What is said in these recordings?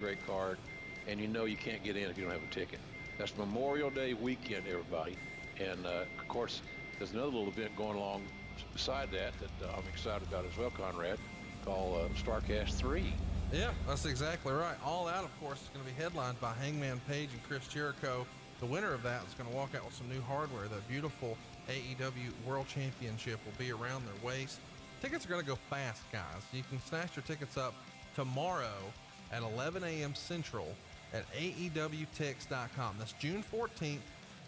great card, and you know you can't get in if you don't have a ticket. That's Memorial Day weekend, everybody. And of course, there's another little event going along beside that I'm excited about as well, Conrad, called Starcast 3. Yeah, that's exactly right. All Out, of course, is going to be headlined by Hangman Page and Chris Jericho. The winner of that is going to walk out with some new hardware. The beautiful AEW World Championship will be around their waist. Tickets are going to go fast, guys. You can snatch your tickets up tomorrow at 11 a.m. Central at AEWTix.com. That's June 14th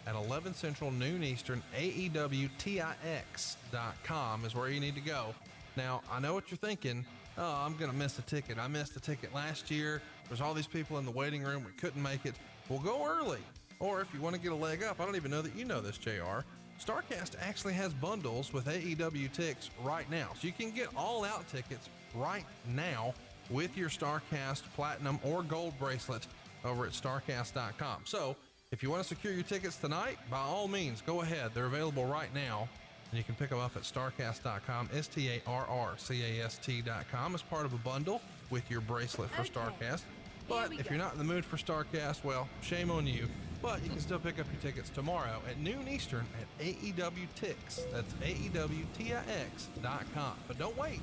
at 11 Central, noon Eastern. AEWTix.com is where you need to go. Now, I know what you're thinking. Oh, I'm going to miss a ticket. I missed a ticket last year. There's all these people in the waiting room. We couldn't make it. Well, go early. Or if you want to get a leg up, I don't even know that you know this, JR. StarCast actually has bundles with AEW Tix right now. So you can get All Out tickets right now with your StarCast Platinum or Gold bracelet over at StarCast.com. So if you want to secure your tickets tonight, by all means, go ahead. They're available right now. And you can pick them up at StarCast.com, StarCast.com as part of a bundle with your bracelet for StarCast. But if you're not in the mood for StarCast, well, shame on you. But you can still pick up your tickets tomorrow at noon Eastern at AEW Tix. That's AEWTix.com. But don't wait.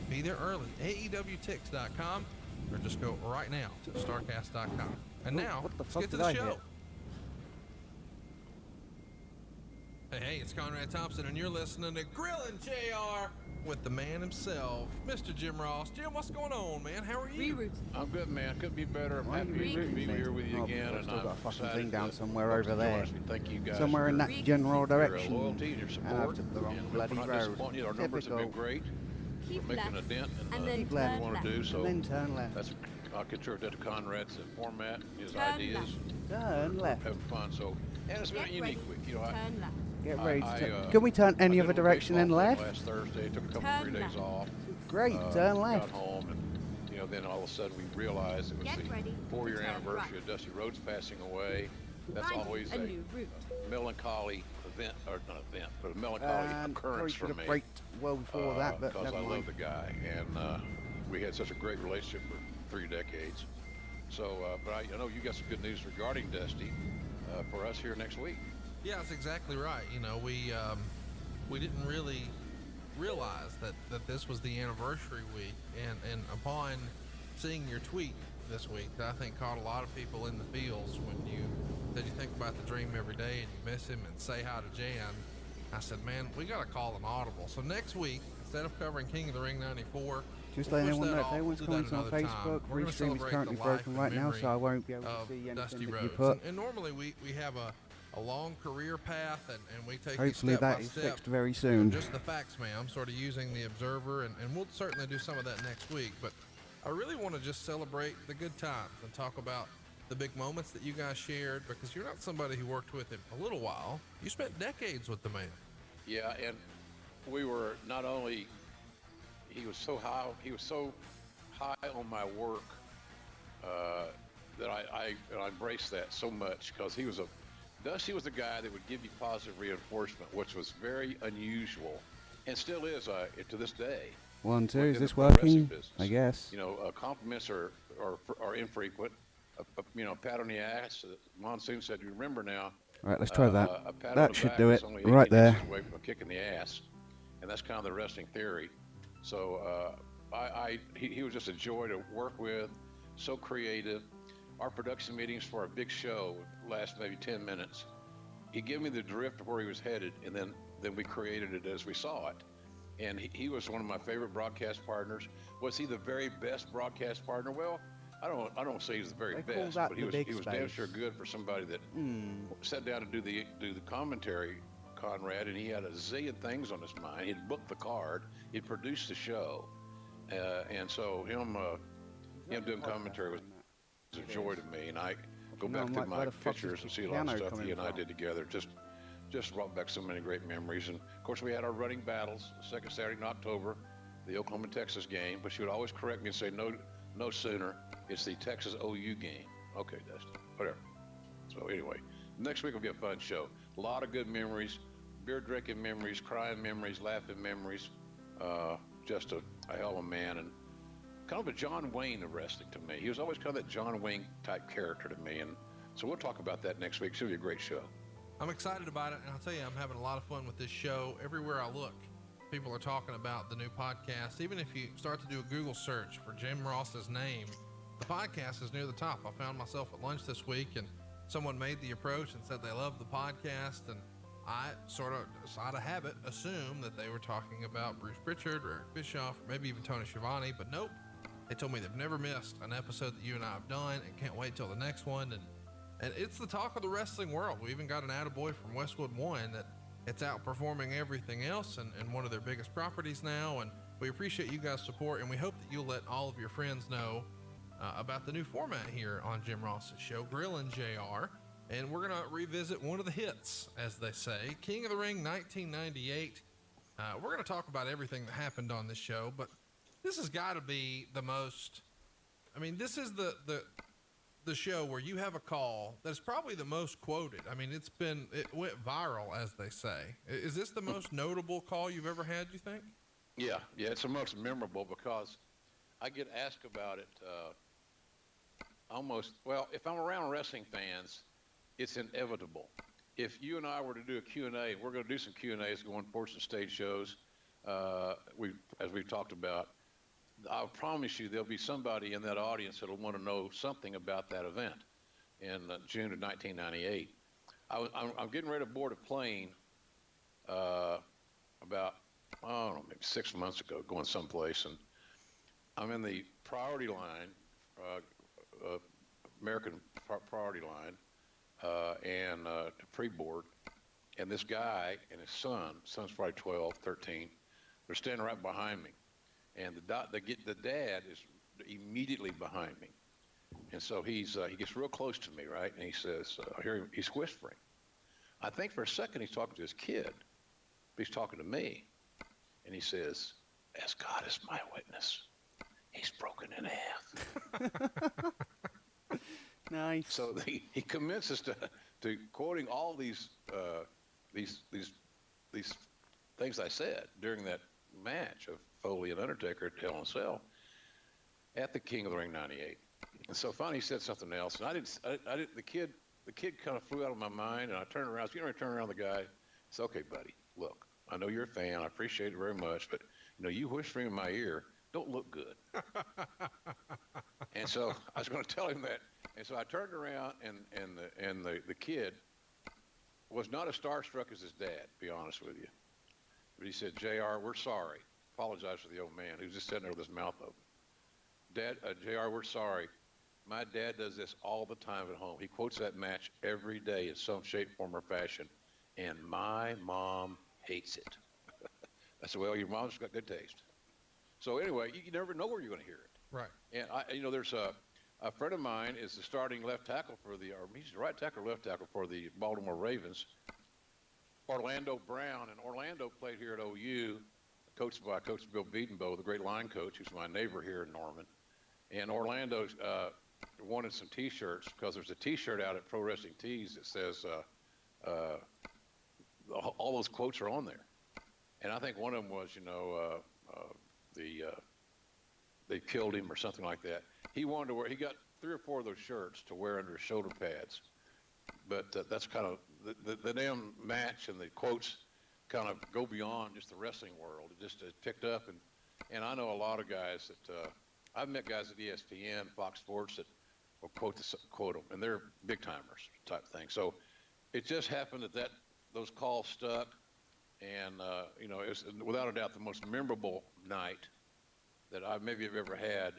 Be there early. AEWTix.com or just go right now to StarCast.com. And now, let's get to the show. Hey, it's Conrad Thompson, and you're listening to Grillin' JR with the man himself, Mr. Jim Ross. Jim, what's going on, man? How are you? I'm good, man. Couldn't be better. I'm happy to be here with you again. I've still got a fucking thing down somewhere over there. Thank you guys. Somewhere in that general direction. Your loyalty and your support. And I've took the wrong bloody road. Our numbers have been great. We're making a dent in what we want to do. So and then turn left. That's, I'll contribute that to Conrad's format, his ideas. Turn left. Having fun. So, and it's been a unique week. You know, Turn left. Get ready to turn. Can we turn any other direction and left? Last Thursday, took a couple 3 days off. Great, turn left. Got home, and then all of a sudden we realized it was the 4-year anniversary of Dusty Rhodes passing away. That's always a melancholy event, or not event, but a melancholy occurrence for me. Break well before that, but because I love the guy, and we had such a great relationship for 3 decades. So, but I know you got some good news regarding Dusty for us here next week. Yeah, that's exactly right. You know, we didn't really realize that this was the anniversary week, and upon seeing your tweet this week, that I think caught a lot of people in the feels when you said you think about the Dream every day and you miss him and say hi to Jan. I said, man, we got to call an audible. So next week, instead of covering King of the Ring 94, just letting everyone know, if anyone's commenting on Facebook, Restream is currently broken right now, so I won't be able to see anything that you put. And normally we have a long career path, and we take hopefully it step that by is step. fixed very soon. Just the facts, ma'am. Sort of using the Observer, and we'll certainly do some of that next week. But I really want to just celebrate the good times and talk about the big moments that you guys shared, because you're not somebody who worked with him a little while. You spent decades with the man. Yeah, and we were not only he was so high on my work that I embraced that so much, because Dusty was a guy that would give you positive reinforcement, which was very unusual, and still is to this day. 1, 2, is this working? I guess. You know, compliments are infrequent. Pat on the ass. Monsoon said, "You remember now." All right, let's try that. That should do it. Only Right there. away from a kick in the ass, and that's kind of the wrestling theory. So he was just a joy to work with. So creative. Our production meetings for a big show would last maybe 10 minutes. He'd give me the drift of where he was headed, and then we created it as we saw it. And he was one of my favorite broadcast partners. Was he the very best broadcast partner? Well, I don't say he's the very best, but he was damn sure good for somebody that sat down to do the commentary, Conrad, and he had a zillion things on his mind. He'd booked the card, he'd produced the show, and so him doing commentary was a joy to me. And I go back through my pictures and see a lot of stuff he and I did together. Just brought back so many great memories. And of course, we had our running battles, the second Saturday in October, the Oklahoma-Texas game. But she would always correct me and say, no sooner. It's the Texas OU game. Okay, Dusty, whatever. So anyway, next week will be a fun show. A lot of good memories, beer drinking memories, crying memories, laughing memories. Just a hell of a man. And kind of a John Wayne of wrestling to me. He was always kind of that John Wayne type character to me, and so we'll talk about that next week. It's gonna be a great show. I'm excited about it, and I'll tell you, I'm having a lot of fun with this show. Everywhere I look, people are talking about the new podcast. Even if you start to do a Google search for Jim Ross's name, the podcast is near the top. I found myself at lunch this week, and someone made the approach and said they loved the podcast, and I sort of, out of habit, assumed that they were talking about Bruce Pritchard or Eric Bischoff or maybe even Tony Schiavone, but nope. They told me they've never missed an episode that you and I have done and can't wait till the next one. And it's the talk of the wrestling world. We even got an attaboy from Westwood One that it's outperforming everything else and one of their biggest properties now. And we appreciate you guys' support, and we hope that you'll let all of your friends know about the new format here on Jim Ross's show, Grillin' JR. And we're going to revisit one of the hits, as they say, King of the Ring 1998. We're going to talk about everything that happened on this show, but this has got to be the most, I mean, this is the show where you have a call that's probably the most quoted. I mean, it went viral, as they say. Is this the most notable call you've ever had, you think? Yeah, it's the most memorable because I get asked about it if I'm around wrestling fans, it's inevitable. If you and I were to do a Q&A, we're going to do some Q&As going forward to stage shows, as we've talked about. I promise you there'll be somebody in that audience that'll want to know something about that event in June of 1998. I'm getting ready to board a plane about, I don't know, maybe 6 months ago, going someplace, and I'm in the priority line, American priority line, and pre-board, and this guy and his son's probably 12, 13, they're standing right behind me. And the dad is immediately behind me. And so he gets real close to me, right? And he says, I hear him, he's whispering. I think for a second he's talking to his kid, but he's talking to me. And he says, as God is my witness, he's broken in half. Nice. So he commences to quoting all these things I said during that match of Foley and Undertaker at Hell in a Cell at the King of the Ring 98. And so finally he said something else, and I didn't. The kid kind of flew out of my mind, and I turned around. I was getting ready to turn around the guy. I said, "Okay, buddy, look, I know you're a fan. I appreciate it very much, but you whispering in my ear don't look good." And so I was going to tell him that. And so I turned around, and the kid was not as starstruck as his dad, to be honest with you. But he said, JR, we're sorry. Apologize for the old man who's just sitting there with his mouth open. Dad, JR, we're sorry. My dad does this all the time at home. He quotes that match every day in some shape, form, or fashion, and my mom hates it. I said, well, your mom's got good taste. So anyway, you never know where you're going to hear it. Right. And there's a friend of mine is the starting left tackle he's the right tackle or left tackle for the Baltimore Ravens, Orlando Brown. And Orlando played here at OU, coached by Coach Bill Beatonbow, the great line coach, who's my neighbor here in Norman. And Orlando wanted some T-shirts because there's a T-shirt out at Pro Wrestling Tees that says all those quotes are on there. And I think one of them was, they killed him or something like that. He wanted to wear. He got 3 or 4 of those shirts to wear under his shoulder pads. But that's kind of the damn match, and the quotes kind of go beyond just the wrestling world. It just picked up, and I know a lot of guys that I've met guys at ESPN, Fox Sports that will quote them, and they're big timers type thing. So it just happened that those calls stuck, and it was without a doubt the most memorable night that I maybe have ever had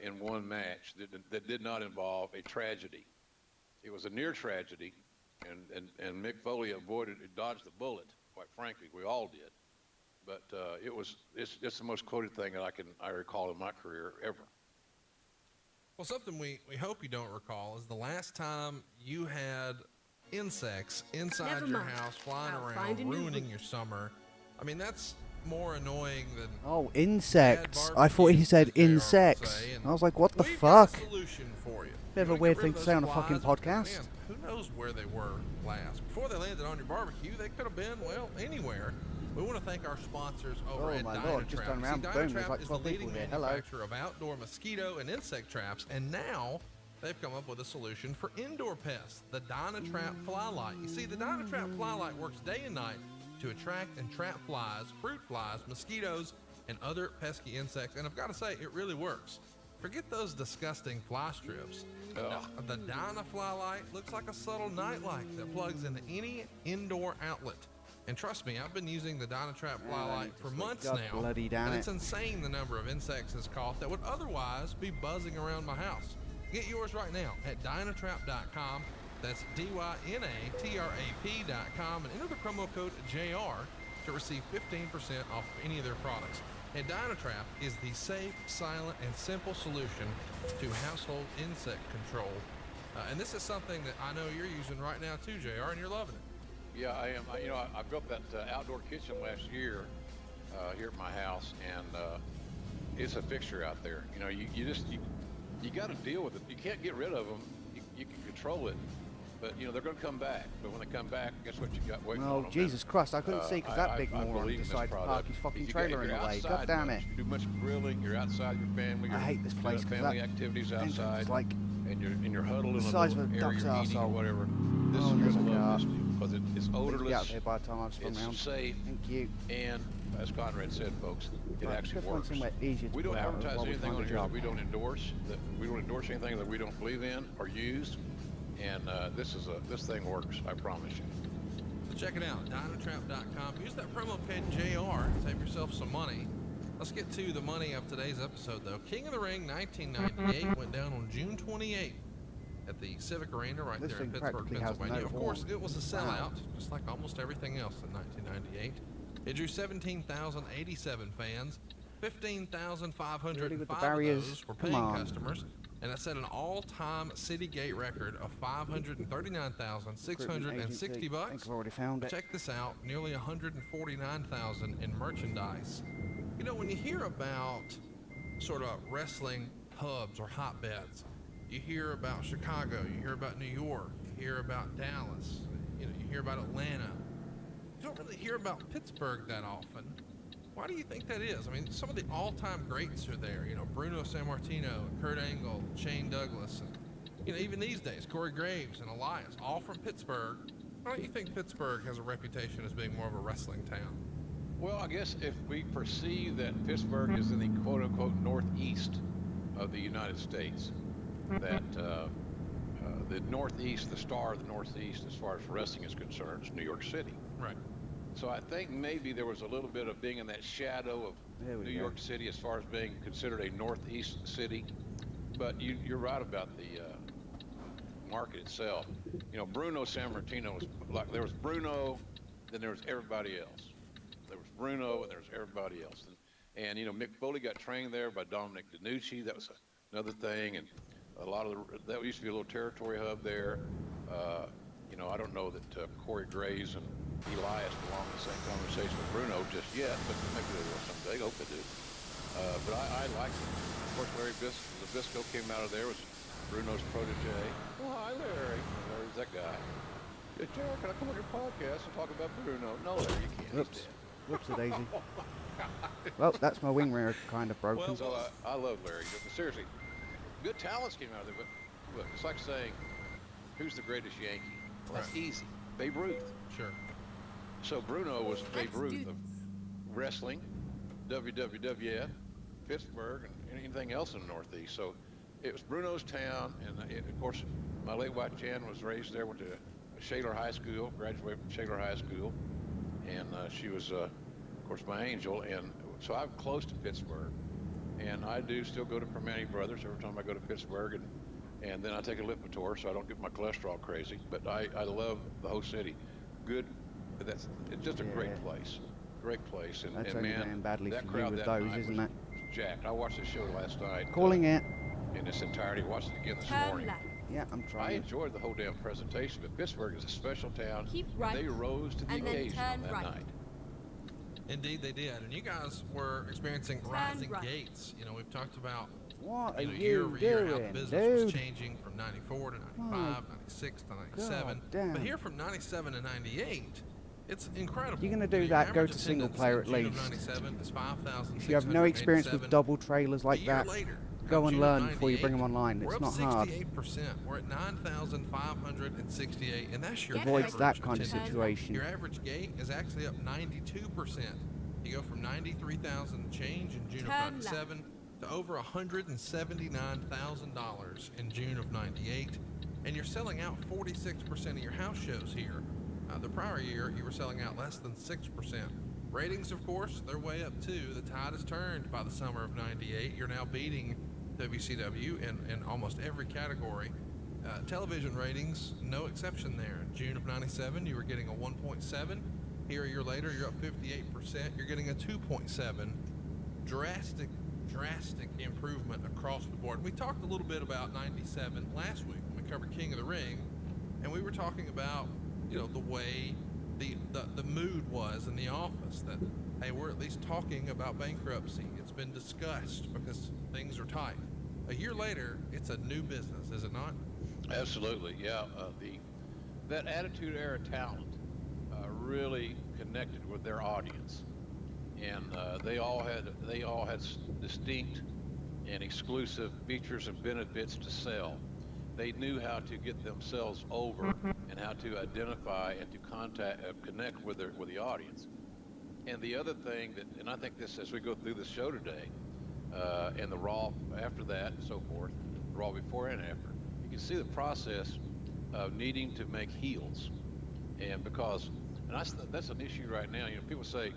in one match that did not involve a tragedy. It was a near tragedy, and Mick Foley dodged the bullet. Quite frankly, we all did. But it's the most quoted thing that I recall in my career ever. Well, something we hope you don't recall is the last time you had insects inside your house flying around, ruining your summer. I mean, that's more annoying than insects. I thought he said insects. I was like, what the fuck? Bit of a weird thing to say on a fucking podcast. Who knows where they were last? Before they landed on your barbecue, they could have been, well, anywhere. We want to thank our sponsors over Oh at my lord, just Dynatrap. turned around, See, boom, there's Dynatrap like is the 12 people leading here. Hello. manufacturer of outdoor mosquito and insect traps, and now they've come up with a solution for indoor pests, the Dynatrap Fly Light. You see, the Dynatrap Fly Light works day and night to attract and trap flies, fruit flies, mosquitoes, and other pesky insects, and I've got to say, it really works. Forget those disgusting fly strips. The Dyna Fly Light looks like a subtle night light that plugs into any indoor outlet. And trust me, I've been using the Dynatrap Fly Light for months now, and it's insane the number of insects it's caught that would otherwise be buzzing around my house. Get yours right now at Dynatrap.com. That's DYNATRAP.com, and enter the promo code JR to receive 15% off of any of their products. And Dynatrap is the safe, silent, and simple solution to household insect control. And this is something that I know you're using right now too, JR, and you're loving it. Yeah, I am. I built that outdoor kitchen last year here at my house, and it's a fixture out there. You got to deal with it. You can't get rid of them. You can control it, but they're going to come back. But when they come back, guess what you got waiting on them? Oh, Jesus Christ, I couldn't see because that big moron decided to park his fucking trailer in the way. God damn it. You do much grilling, you're outside your family. I hate this place because family activities outside. It's like and you're huddled in the a size little of a area duck's you're eating or arsehole. whatever. This Oh, is there's going a to car. love this because it's odorless. Get out there by the time I've spun It's around. safe. Thank you. And as Conrad said, folks, it Right, actually let's find works. somewhere easier to We don't put out advertise while we anything find on a here that job. we don't endorse. That we don't endorse anything that we don't believe in or use. And this thing works. I promise you. So check it out, Dynatrap.com. Use that promo code JR. Save yourself some money. Let's get to the money of today's episode, though. King of the Ring 1998 went down on June 28th at the Civic Arena right This there in thing Pittsburgh, practically has Pennsylvania. no Of course, form. it was a sellout, Wow. just like almost everything else in 1998. It drew 17,087 fans. 15,505 Really, with the of barriers? those were Come paying on. customers, and that set an all-time city gate record of $539,660 I think I've already found it. Check this out, nearly $149,000 in merchandise. When you hear about sort of wrestling hubs or hotbeds, you hear about Chicago, you hear about New York, you hear about Dallas, you hear about Atlanta. You don't really hear about Pittsburgh that often. Why do you think that is? I mean, some of the all-time greats are there. Bruno Sammartino, Kurt Angle, Shane Douglas, and even these days, Corey Graves and Elias, all from Pittsburgh. Why don't you think Pittsburgh has a reputation as being more of a wrestling town? Well, I guess if we perceive that Pittsburgh is in the quote-unquote northeast of the United States, that the Northeast, the star of the Northeast as far as wrestling is concerned, is New York City. Right. So I think maybe there was a little bit of being in that shadow of New York City as far as being considered a Northeast city. But you're right about the market itself. Bruno Sammartino was like, there was Bruno, then there was everybody else. There was Bruno and there was everybody else. And Mick Foley got trained there by Dominic DeNucci. That was another thing. And a lot of that used to be a little territory hub there. I don't know that Corey Graves and Elias belong in the same conversation with Bruno just yet, but maybe they will someday. I hope they do. But I like it. Of course, Larry Zbyszko came out of there, was Bruno's protege. Oh, hi, Larry. Larry's that guy. Hey, Jared, can I come on your podcast and talk about Bruno? No, Larry, you can't. Oops. Whoopsie-daisy. Well, that's my wing mirror kind of broken. So I love Larry. But seriously, good talents came out of there. But look, it's like saying, who's the greatest Yankee? Well, that's easy. Babe Ruth. Sure. So Bruno was Babe Ruth of wrestling, WWF, Pittsburgh, and anything else in the Northeast. So it was Bruno's town, and of course, my late wife Jan was raised there. Went to Shaler High School, graduated from Shaler High School, and she was, of course, my angel. And so I'm close to Pittsburgh, and I do still go to Permane Brothers every time I go to Pittsburgh, and then I take a Lipitor so I don't get my cholesterol crazy. But I love the whole city. Good. It's just a great place. Great place. And That's and only man, going badly that for you crowd with that those, night isn't was it? jacked. I watched the show last night. Calling it. In its entirety. Watched it again this morning. Yeah, I'm I trying. enjoyed the whole damn presentation, but Pittsburgh is a special town. Keep right, They rose to the and then occasion turn on that right. night. Indeed, they did. And you guys were experiencing rising gates. We've talked about What are year you over year how the doing, business was dude? changing from 94 to 95, 96 to 97. God damn. But here from 97 to 98, It's incredible. If you're going to do that, go to single player at least. If you have no experience with double trailers like that, go and learn before you bring them online. It's not hard. We're at 9,568, and that's your Avoids average that kind of attendance. situation. Your average gate is actually up 92%. You go from 93,000 change in June of 97 to over $179,000 in June of 98, and you're selling out 46% of your house shows here. The prior year, you were selling out less than 6%. Ratings, of course, they're way up too. The tide has turned by the summer of 98. You're now beating WCW in almost every category. Television ratings, no exception there. In June of 97, you were getting a 1.7. Here a year later, you're up 58%. You're getting a 2.7. Drastic improvement across the board. We talked a little bit about 97 last week when we covered King of the Ring, and we were talking about, you know, the way the mood was in the office, that, hey, we're at least talking about bankruptcy. It's been discussed because things are tight. A year later, it's a new business, is it not? Absolutely, yeah. That Attitude Era talent really connected with their audience, and they all had distinct and exclusive features and benefits to sell. They knew how to get themselves over and how to identify and to connect with the audience. And the other thing and I think this as we go through the show today, and the Raw after that and so forth, the Raw before and after, you can see the process of needing to make heels, and that's an issue right now. You know, people say,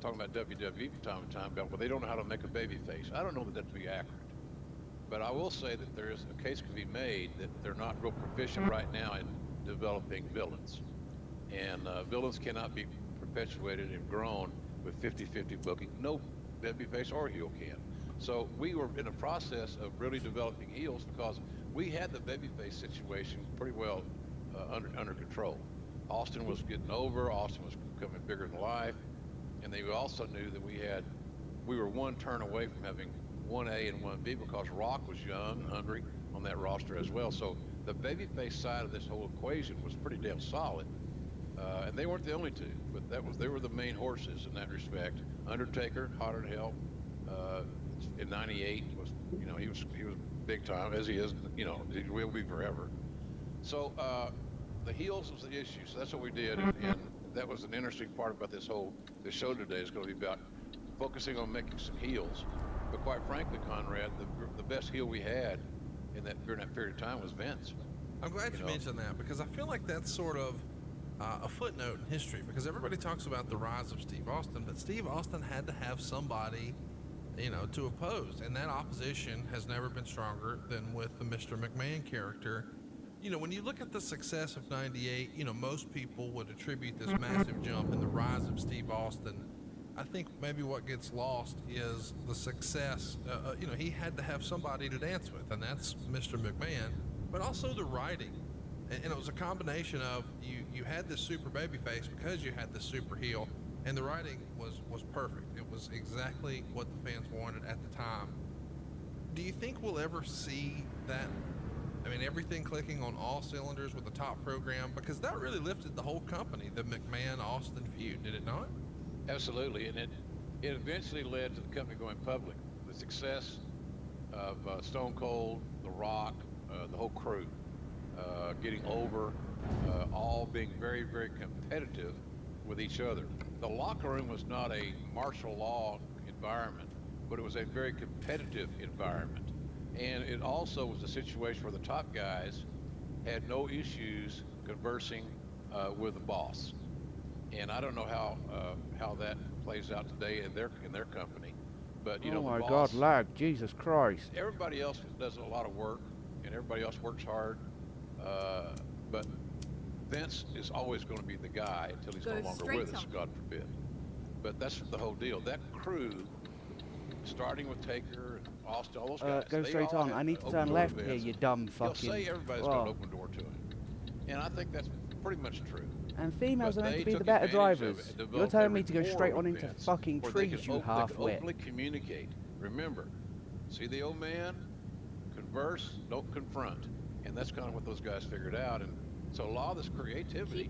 talking about WWE from time to time, about, well, they don't know how to make a baby face. I don't know that to be accurate. But I will say that there is a case can be made that they're not real proficient right now in developing villains. And villains cannot be perpetuated and grown with 50-50 booking. No babyface or heel can. So we were in a process of really developing heels because we had the babyface situation pretty well under control. Austin was getting over. Austin was becoming bigger than life. And they also knew that we were one turn away from having 1A and 1B because Rock was young, hungry on that roster as well. So the babyface side of this whole equation was pretty damn solid. And they weren't the only two, but they were the main horses in that respect. Undertaker, hotter than hell, in '98 was, you know, he was big time, as he is, you know, he will be forever. So the heels was the issue. So that's what we did, and that was an interesting part about this show today is going to be about focusing on making some heels. But quite frankly, Conrad, the best heel we had during that period of time was Vince. I'm glad you mentioned that, because I feel like that's sort of a footnote in history, because everybody talks about the rise of Steve Austin, but Steve Austin had to have somebody, you know, to oppose, and that opposition has never been stronger than with the Mr. McMahon character. You know, when you look at the success of '98, you know, most people would attribute this massive jump in the rise of Steve Austin. I think maybe what gets lost is the success. You know, he had to have somebody to dance with, and that's Mr. McMahon, but also the writing. And it was a combination of you had this super baby face because you had this super heel, and the writing was perfect. It was exactly what the fans wanted at the time. Do you think we'll ever see that? I mean, everything clicking on all cylinders with the top program, because that really lifted the whole company, the McMahon-Austin feud, did it not? Absolutely, and it eventually led to the company going public. The success of Stone Cold, The Rock, the whole crew, getting over, all being very, very competitive with each other. The locker room was not a martial law environment, but it was a very competitive environment. And it also was a situation where the top guys had no issues conversing with the boss. And I don't know how that plays out today in their company, but you know, oh my the boss, God, lag, Jesus Christ! Everybody else does a lot of work, and everybody else works hard, but Vince is always going to be the guy until he's no longer with us, God forbid. But that's the whole deal. That crew, starting with Taker and Austin, all those guys, Go straight on. I need to turn left here, you dumb fucking. He'll say everybody's got an open door to him, and I think that's pretty much true. And females are meant to be the better drivers. You're telling me to go straight on into fucking trees, you halfwit. They can openly communicate. Remember, see the old man? Converse, don't confront. And that's kind of what those guys figured out. And so a lot of this creativity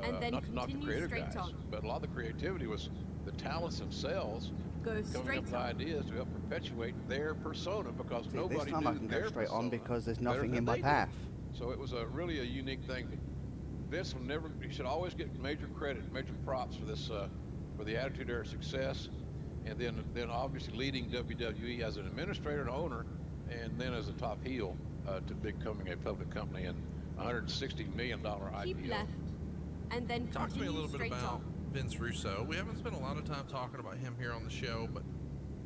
And then not the continue creative straight guys, on. but a lot of the creativity was the talents themselves Go coming up straight with on. ideas to help perpetuate their persona because See, nobody this time knew I can go their straight on persona because there's better nothing than in my they path. did. So it was really a unique thing. But Vince will never. You should always get major credit, major props for this, for the Attitude Era success, and then obviously leading WWE as an administrator and owner, and then as a top heel to becoming a public company and $160 million Keep IPO. left. And then Talk to me a continue little bit straight about on. Vince Russo. We haven't spent a lot of time talking about him here on the show, but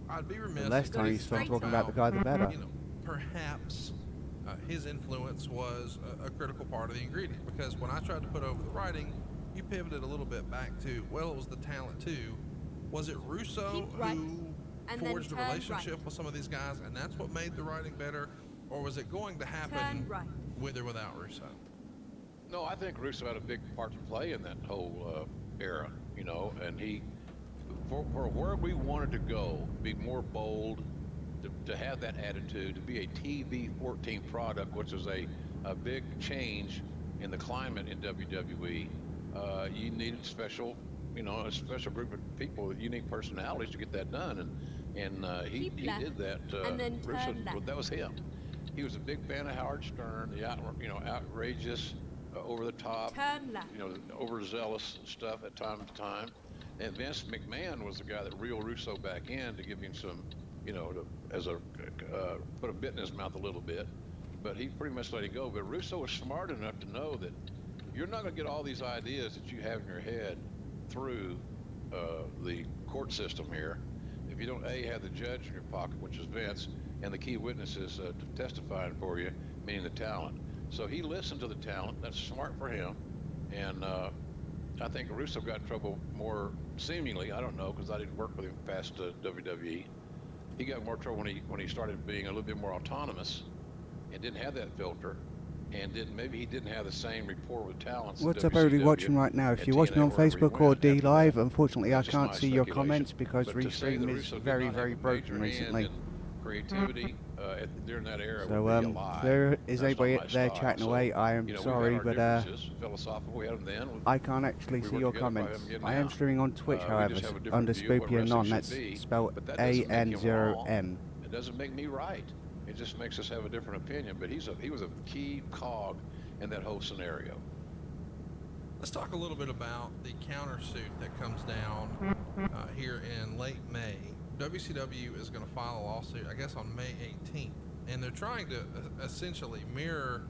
I'd be remiss The less if time we you spend didn't talking about the guy, the better. you know, perhaps his influence was a critical part of the ingredient, because when I tried to put over the writing, you pivoted a little bit back to, well, it was the talent too. Was it Russo Keep right, who and forged a then turn relationship right. with some of these guys, and that's what made the writing better? Or was it going to happen Turn right. with or without Russo? No, I think Russo had a big part to play in that whole era, you know, and for where we wanted to go, be more bold, to have that attitude, to be a TV 14 product, which is a big change in the climate in WWE. You needed special, you know, a special group of people with unique personalities to get that done, and he did that. And then Russo, turn left. that was him. He was a big fan of Howard Stern, the outrageous, over the top, Turn left. you know, overzealous stuff at time to time. And Vince McMahon was the guy that reeled Russo back in to give him some, you know, put a bit in his mouth a little bit. But he pretty much let him go. But Russo was smart enough to know that you're not going to get all these ideas that you have in your head through the court system here if you don't have the judge in your pocket, which is Vince, and the key witnesses testifying for you, meaning the talent. So he listened to the talent. That's smart for him. And I think Russo got in trouble more seemingly. I don't know, because I didn't work with him past WWE. He got more trouble when he started being a little bit more autonomous and didn't have that filter, and maybe he didn't have the same rapport with talents. What's up, everybody watching right now? If you're watching on Facebook or D Live, unfortunately I can't see your comments because Restream is very, very broken recently. Creativity during that era. So if there is anybody there chatting away, I am sorry, but I can't actually see your comments. I am streaming on Twitch, however, under Spoopy Anon. That's spelled AN0M. It doesn't make me right. It just makes us have a different opinion. But he was a key cog in that whole scenario. Let's talk a little bit about the countersuit that comes down here in late May. WCW is going to file a lawsuit, I guess, on May 18th, and they're trying to essentially mirror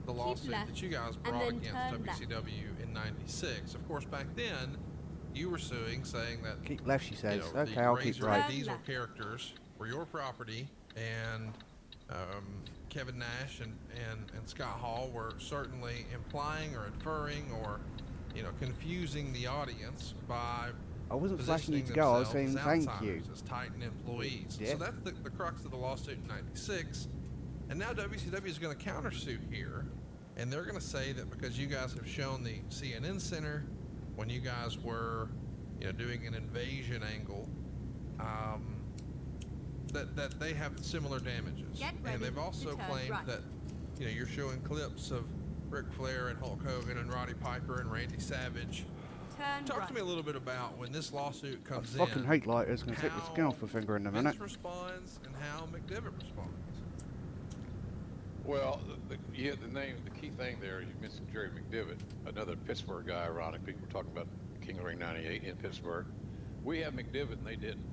the lawsuit that you guys brought against WCW in '96. Of course, back then, you were suing, saying that keep left, she says. You know, okay, I'll keep right. Diesel characters were your property, and Kevin Nash and Scott Hall were certainly implying or inferring or, you know, confusing the audience by I wasn't flashing you to go, I was saying thank you. As Titan employees. Yeah. So that's the crux of the lawsuit in '96. And now WCW is going to countersuit here, and they're going to say that because you guys have shown the CNN Center when you guys were, you know, doing an invasion angle, that they have similar damages. And they've also claimed that, you know, you're showing clips of Ric Flair and Hulk Hogan and Roddy Piper and Randy Savage. Talk to me a little bit about when this lawsuit comes in. I fucking hate lighters. Gonna take the skin off my finger in a minute. Vince responds and how McDevitt responds. Well, the key thing there, you mentioned Jerry McDevitt, another Pittsburgh guy. Ironically, we're talking about King of the Ring '98 in Pittsburgh. We have McDevitt and they didn't.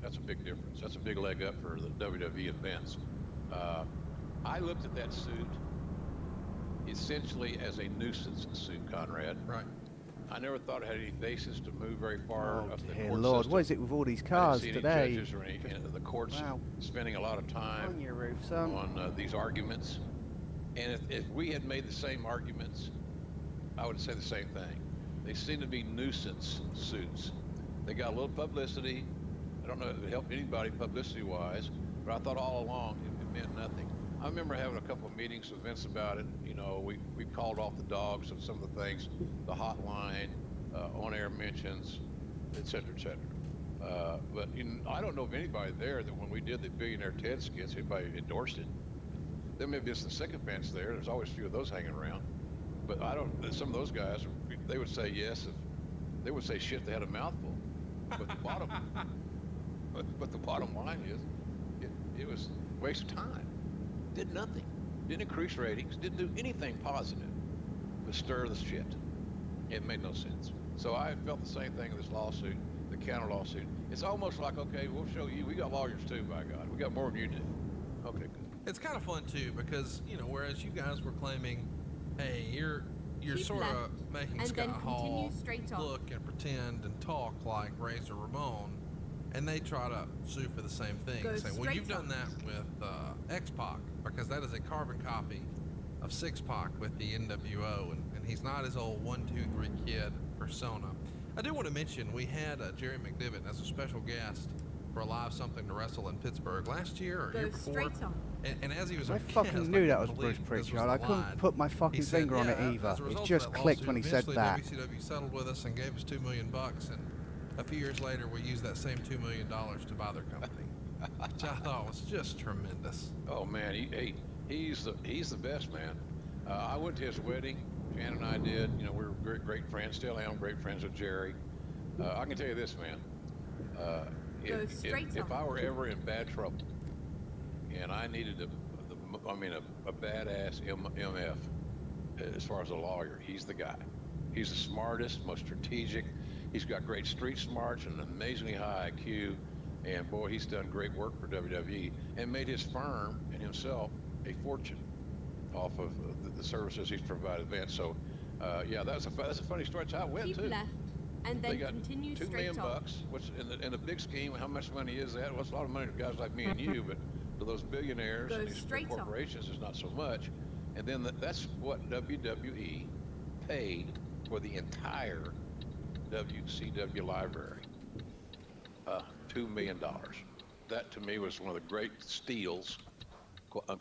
That's a big difference. That's a big leg up for the WWE and Vince. I looked at that suit essentially as a nuisance suit, Conrad. Right. I never thought it had any basis to move very far up the court Lord, system. what is it with all these cars today? Judges or any, the courts spending a lot of time on your roof, son. On these arguments. And if we had made the same arguments, I would say the same thing. They seem to be nuisance suits. They got a little publicity. I don't know if it helped anybody publicity-wise, but I thought all along it meant nothing. I remember having a couple of meetings with Vince about it. You know, we called off the dogs of some of the things, the hotline, on-air mentions, et cetera, et cetera. But I don't know of anybody there that when we did the Billionaire Ted skits, anybody endorsed it. There may be some sycophants there. There's always a few of those hanging around. But I don't. Some of those guys, they would say yes if they would say shit. They had a mouthful. But the bottom, but the bottom line is, it was a waste of time. Did nothing. Didn't increase ratings. Didn't do anything positive. But stir the shit. It made no sense. So I felt the same thing in this lawsuit, the counter lawsuit. It's almost like, okay, we'll show you. We got lawyers too, by God. We got more than you do. Okay, good. It's kind of fun too because, you know, whereas you guys were claiming, hey, you're sort of making Scott Hall look and pretend and talk like Razor Ramon, and they try to sue for the same thing. Saying, well, you've done that with X-Pac because that is a carbon copy of Six-Pac with the NWO, and he's not his old 1, 2, 3 kid persona. I do want to mention we had Jerry McDivitt as a special guest for a live Something to Wrestle in Pittsburgh last year or year before. And as he was I fucking knew that was Bruce Pritchard. I couldn't put my fucking finger on it either. It just clicked when he said that. WCW settled with us and gave us $2 million, and a few years later we used that same $2 million to buy their company, which I thought was just tremendous. Oh man, he's the best, man. I went to his wedding. Shannon and I did. You know, we were great friends. Still am great friends with Jerry. I can tell you this, man. If I were ever in bad trouble and I needed a badass MF as far as a lawyer, he's the guy. He's the smartest, most strategic. He's got great street smarts and an amazingly high IQ. And boy, he's done great work for WWE and made his firm and himself a fortune off of the services he's provided. Vince. So, yeah, that's a funny story. That's how it went too. And then they got continue $2 million, which in the big scheme, how much money is that? Well, it's a lot of money to guys like me and you, but to those billionaires and these big corporations, it's not so much. And then that's what WWE paid for the entire WCW library, $2 million. That to me was one of the great steals,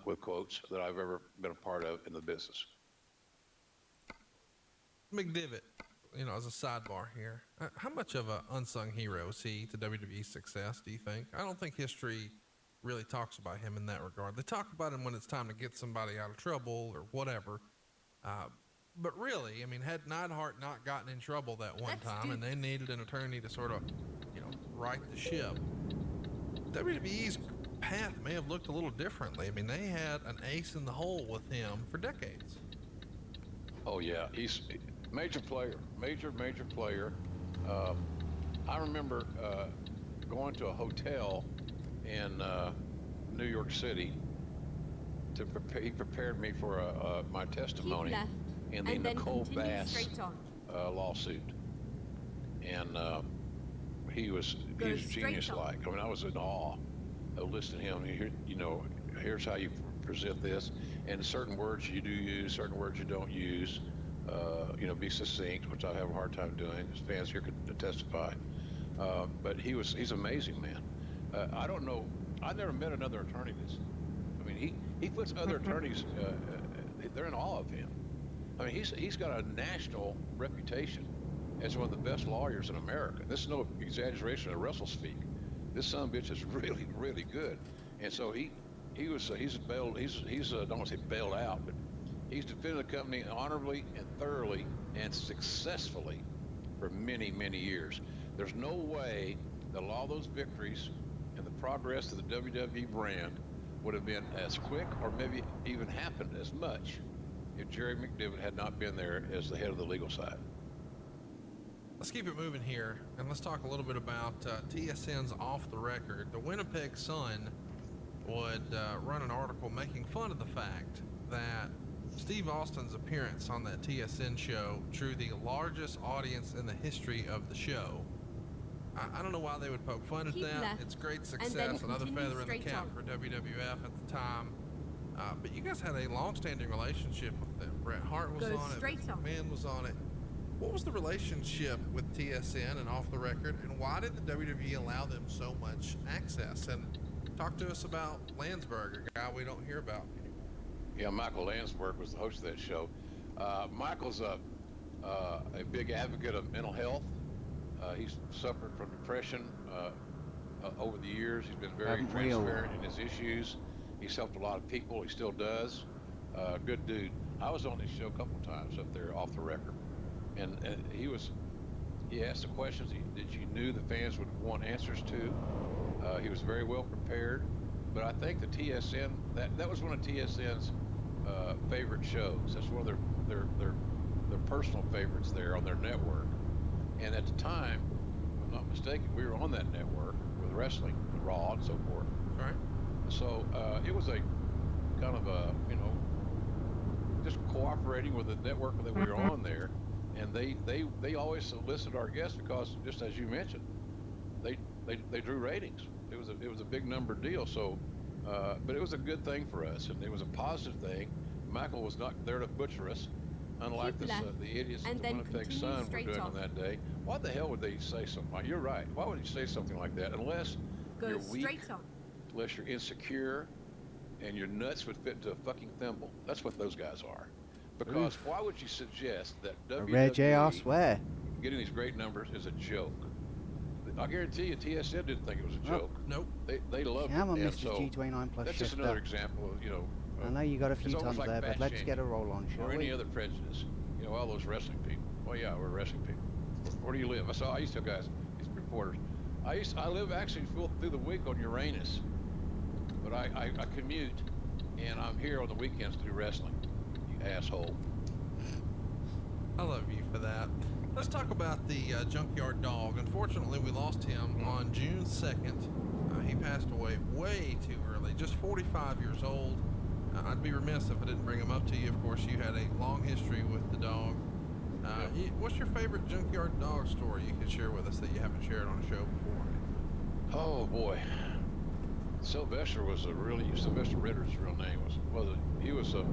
with quotes, that I've ever been a part of in the business. McDivitt, you know, as a sidebar here, how much of an unsung hero is he to WWE's success, do you think? I don't think history really talks about him in that regard. They talk about him when it's time to get somebody out of trouble or whatever. But really, I mean, had Neidhart not gotten in trouble that one time and they needed an attorney to sort of, you know, right the ship, WWE's path may have looked a little differently. I mean, they had an ace in the hole with him for decades. Oh, yeah. He's major player. I remember going to a hotel in New York City to prepare. He prepared me for my testimony in the Nicole Bass lawsuit, and he was genius-like. I mean, I was in awe of listening to him. You know, here's how you present this, and certain words you do use, certain words you don't use. You know, be succinct, which I have a hard time doing. His fans here could testify. But he's amazing, man. I don't know. I never met another attorney this. I mean, he puts other attorneys. They're in awe of him. I mean, he's got a national reputation as one of the best lawyers in America. This is no exaggeration of wrestle speak. This son of a bitch is really, really good. And so he's bailed. He's I don't want to say bailed out, but he's defended the company honorably and thoroughly and successfully for many, many years. There's no way that all those victories and the progress of the WWE brand would have been as quick or maybe even happened as much if Jerry McDivitt had not been there as the head of the legal side. Let's keep it moving here, and let's talk a little bit about TSN's Off the Record. The Winnipeg Sun would run an article making fun of the fact that Steve Austin's appearance on that TSN show drew the largest audience in the history of the show. I don't know why they would poke fun at that. It's great success, another feather in the cap for WWF at the time. But you guys had a long-standing relationship with them. Bret Hart was on it, Vince McMahon was on it. What was the relationship with TSN and Off the Record, and why did the WWE allow them so much access? And talk to us about Landsberg, a guy we don't hear about anymore. Yeah, Michael Landsberg was the host of that show. Michael's a big advocate of mental health. He's suffered from depression over the years. He's been very transparent in his issues. He's helped a lot of people. He still does. Good dude. I was on his show a couple times up there off the record, and he asked the questions that you knew the fans would want answers to. He was very well prepared, but I think the TSN that was one of TSN's favorite shows. That's one of their personal favorites there on their network. And at the time, if I'm not mistaken, we were on that network with wrestling, Raw, and so forth. Right. So it was a kind of a just cooperating with the network that we were on there, and they always solicited our guests because, just as you mentioned, they drew ratings. It was a big number deal. So, but it was a good thing for us, and it was a positive thing. Michael was not there to butcher us, unlike the idiots that the Winnipeg Sun were doing on that day. Why the hell would they say something like? You're right. Why would you say something like that unless you're weak, unless you're insecure, and your nuts would fit into a fucking thimble? That's what those guys are. Because why would you suggest that WWE getting these great numbers is a joke? I guarantee you, TSN didn't think it was a joke. Nope. They loved it. Come on, and Mr. so G29 Plus that's just shifter. another example of, I know you got a few tons like there, but let's get a roll on, shall or we? any other prejudice. All those wrestling people. Well, yeah, we're wrestling people. Where do you live? I used to tell guys, these reporters, I live actually through the week on Uranus, but I commute, and I'm here on the weekends to do wrestling. You asshole. I love you for that. Let's talk about the junkyard dog. Unfortunately, we lost him on June 2nd. He passed away way too early, just 45 years old. I'd be remiss if I didn't bring him up to you. Of course, you had a long history with the dog. What's your favorite junkyard dog story you can share with us that you haven't shared on a show before? Oh boy, Sylvester Ritter's real name he was a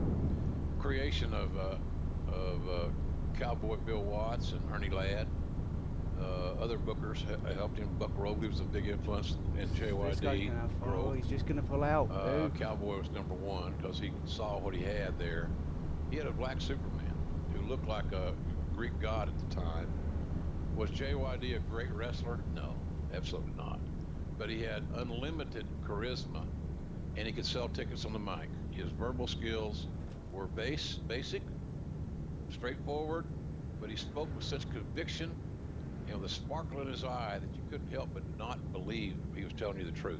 creation of Cowboy Bill Watts and Ernie Ladd. Other bookers helped him. Buck Robley was a big influence in JYD. He's just going to pull out. Cowboy was number one because he saw what he had there. He had a black Superman who looked like a Greek god at the time. Was JYD a great wrestler? No, absolutely not. But he had unlimited charisma, and he could sell tickets on the mic. His verbal skills were basic, straightforward, but he spoke with such conviction, the sparkle in his eye, that you couldn't help but not believe he was telling you the truth.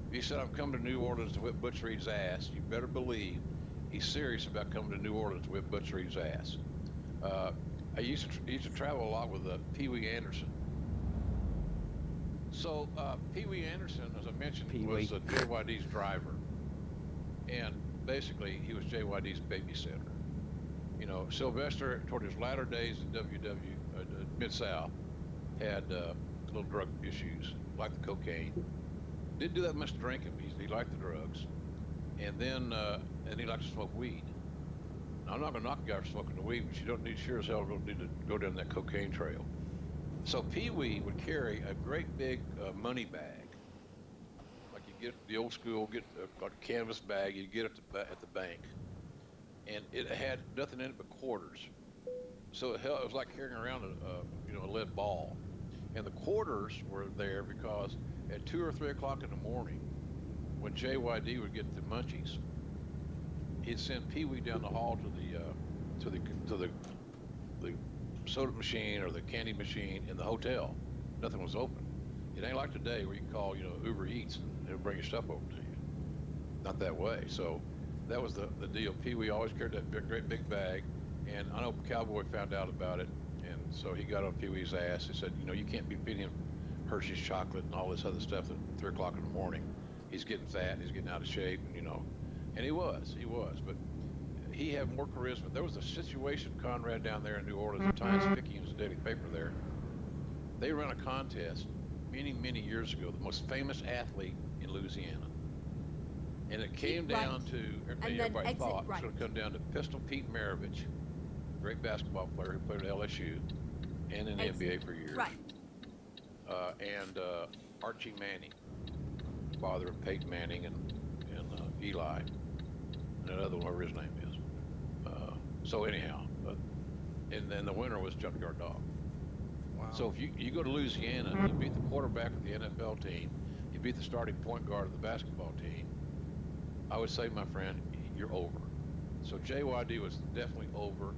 If he said, "I'm coming to New Orleans to whip Butch Reed's ass," you better believe he's serious about coming to New Orleans to whip Butch Reed's ass. I used to travel a lot with Pee Wee Anderson. So Pee Wee Anderson, as I mentioned, was JYD's driver, and basically he was JYD's babysitter. Sylvester, toward his latter days at Mid-South, had little drug issues, like the cocaine. Didn't do that much drinking. He liked the drugs, and then he liked to smoke weed. Now, I'm not going to knock a guy for smoking the weed, but you don't need sure as hell don't need to go down that cocaine trail. So Pee Wee would carry a great big money bag, like you get the old school, like a canvas bag you get at the bank, and it had nothing in it but quarters. So it was like carrying around a lead ball. And the quarters were there because at 2 or 3 o'clock in the morning, when JYD would get the munchies, he'd send Pee Wee down the hall to the soda machine or the candy machine in the hotel. Nothing was open. It ain't like today where you can call Uber Eats and it'll bring your stuff over to you. Not that way. So that was the deal. Pee Wee always carried that great big bag, and I know Cowboy found out about it. And so he got on Pee Wee's ass. He said, you can't be feeding him Hershey's chocolate and all this other stuff at 3 o'clock in the morning. He's getting fat, and he's getting out of shape, and he was, but he had more charisma. There was a situation, Conrad, down there in New Orleans, the Times-Picayune, the daily paper there. They ran a contest many, many years ago, the most famous athlete in Louisiana. And it came down to, everybody thought it was going to come down to Pistol Pete Maravich, great basketball player who played at LSU and in the NBA for years. Right. And Archie Manning, father of Peyton Manning and Eli, and another one, whatever his name is. So anyhow, and then the winner was Junkyard Dog. Wow. So if you go to Louisiana, you beat the quarterback of the NFL team, you beat the starting point guard of the basketball team, I would say, my friend, you're over. So JYD was definitely over.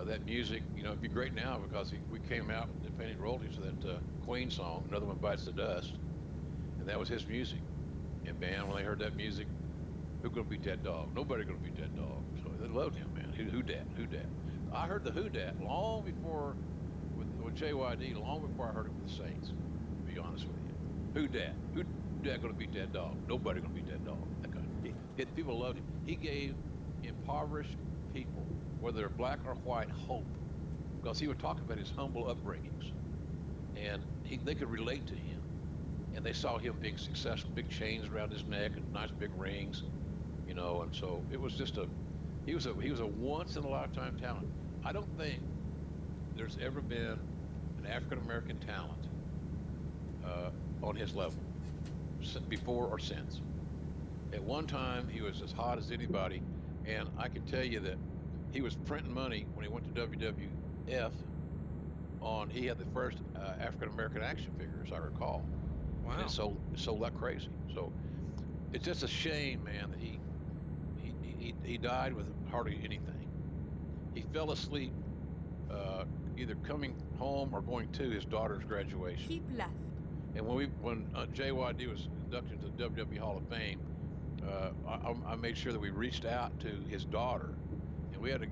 That music, it'd be great now because we came out and paid royalties to that Queen song, Another One Bites the Dust, and that was his music. And man, when they heard that music, who's gonna beat that dog? Nobody gonna beat that dog. So they loved him, man. Who dat? Who dat? I heard the Who dat long before with JYD, long before I heard it with the Saints. To be honest with you, who dat? Who dat gonna beat that dog? Nobody gonna beat that dog. That kind of, people loved him. He gave impoverished people, whether they're black or white, hope, because he would talk about his humble upbringings, and they could relate to him, and they saw him being successful, big chains around his neck and nice big rings, and so it was just he was a once in a lifetime talent. I don't think there's ever been an African American talent on his level before or since. At one time, he was as hot as anybody, and I can tell you that he was printing money when he went to WWF. He had the first African American action figure, as I recall. Wow! And it sold like crazy. So it's just a shame, man, that he died with hardly anything. He fell asleep, either coming home or going to his daughter's graduation. Keep left. And when JYD was inducted into the WWE Hall of Fame, I made sure that we reached out to his daughter, and we had to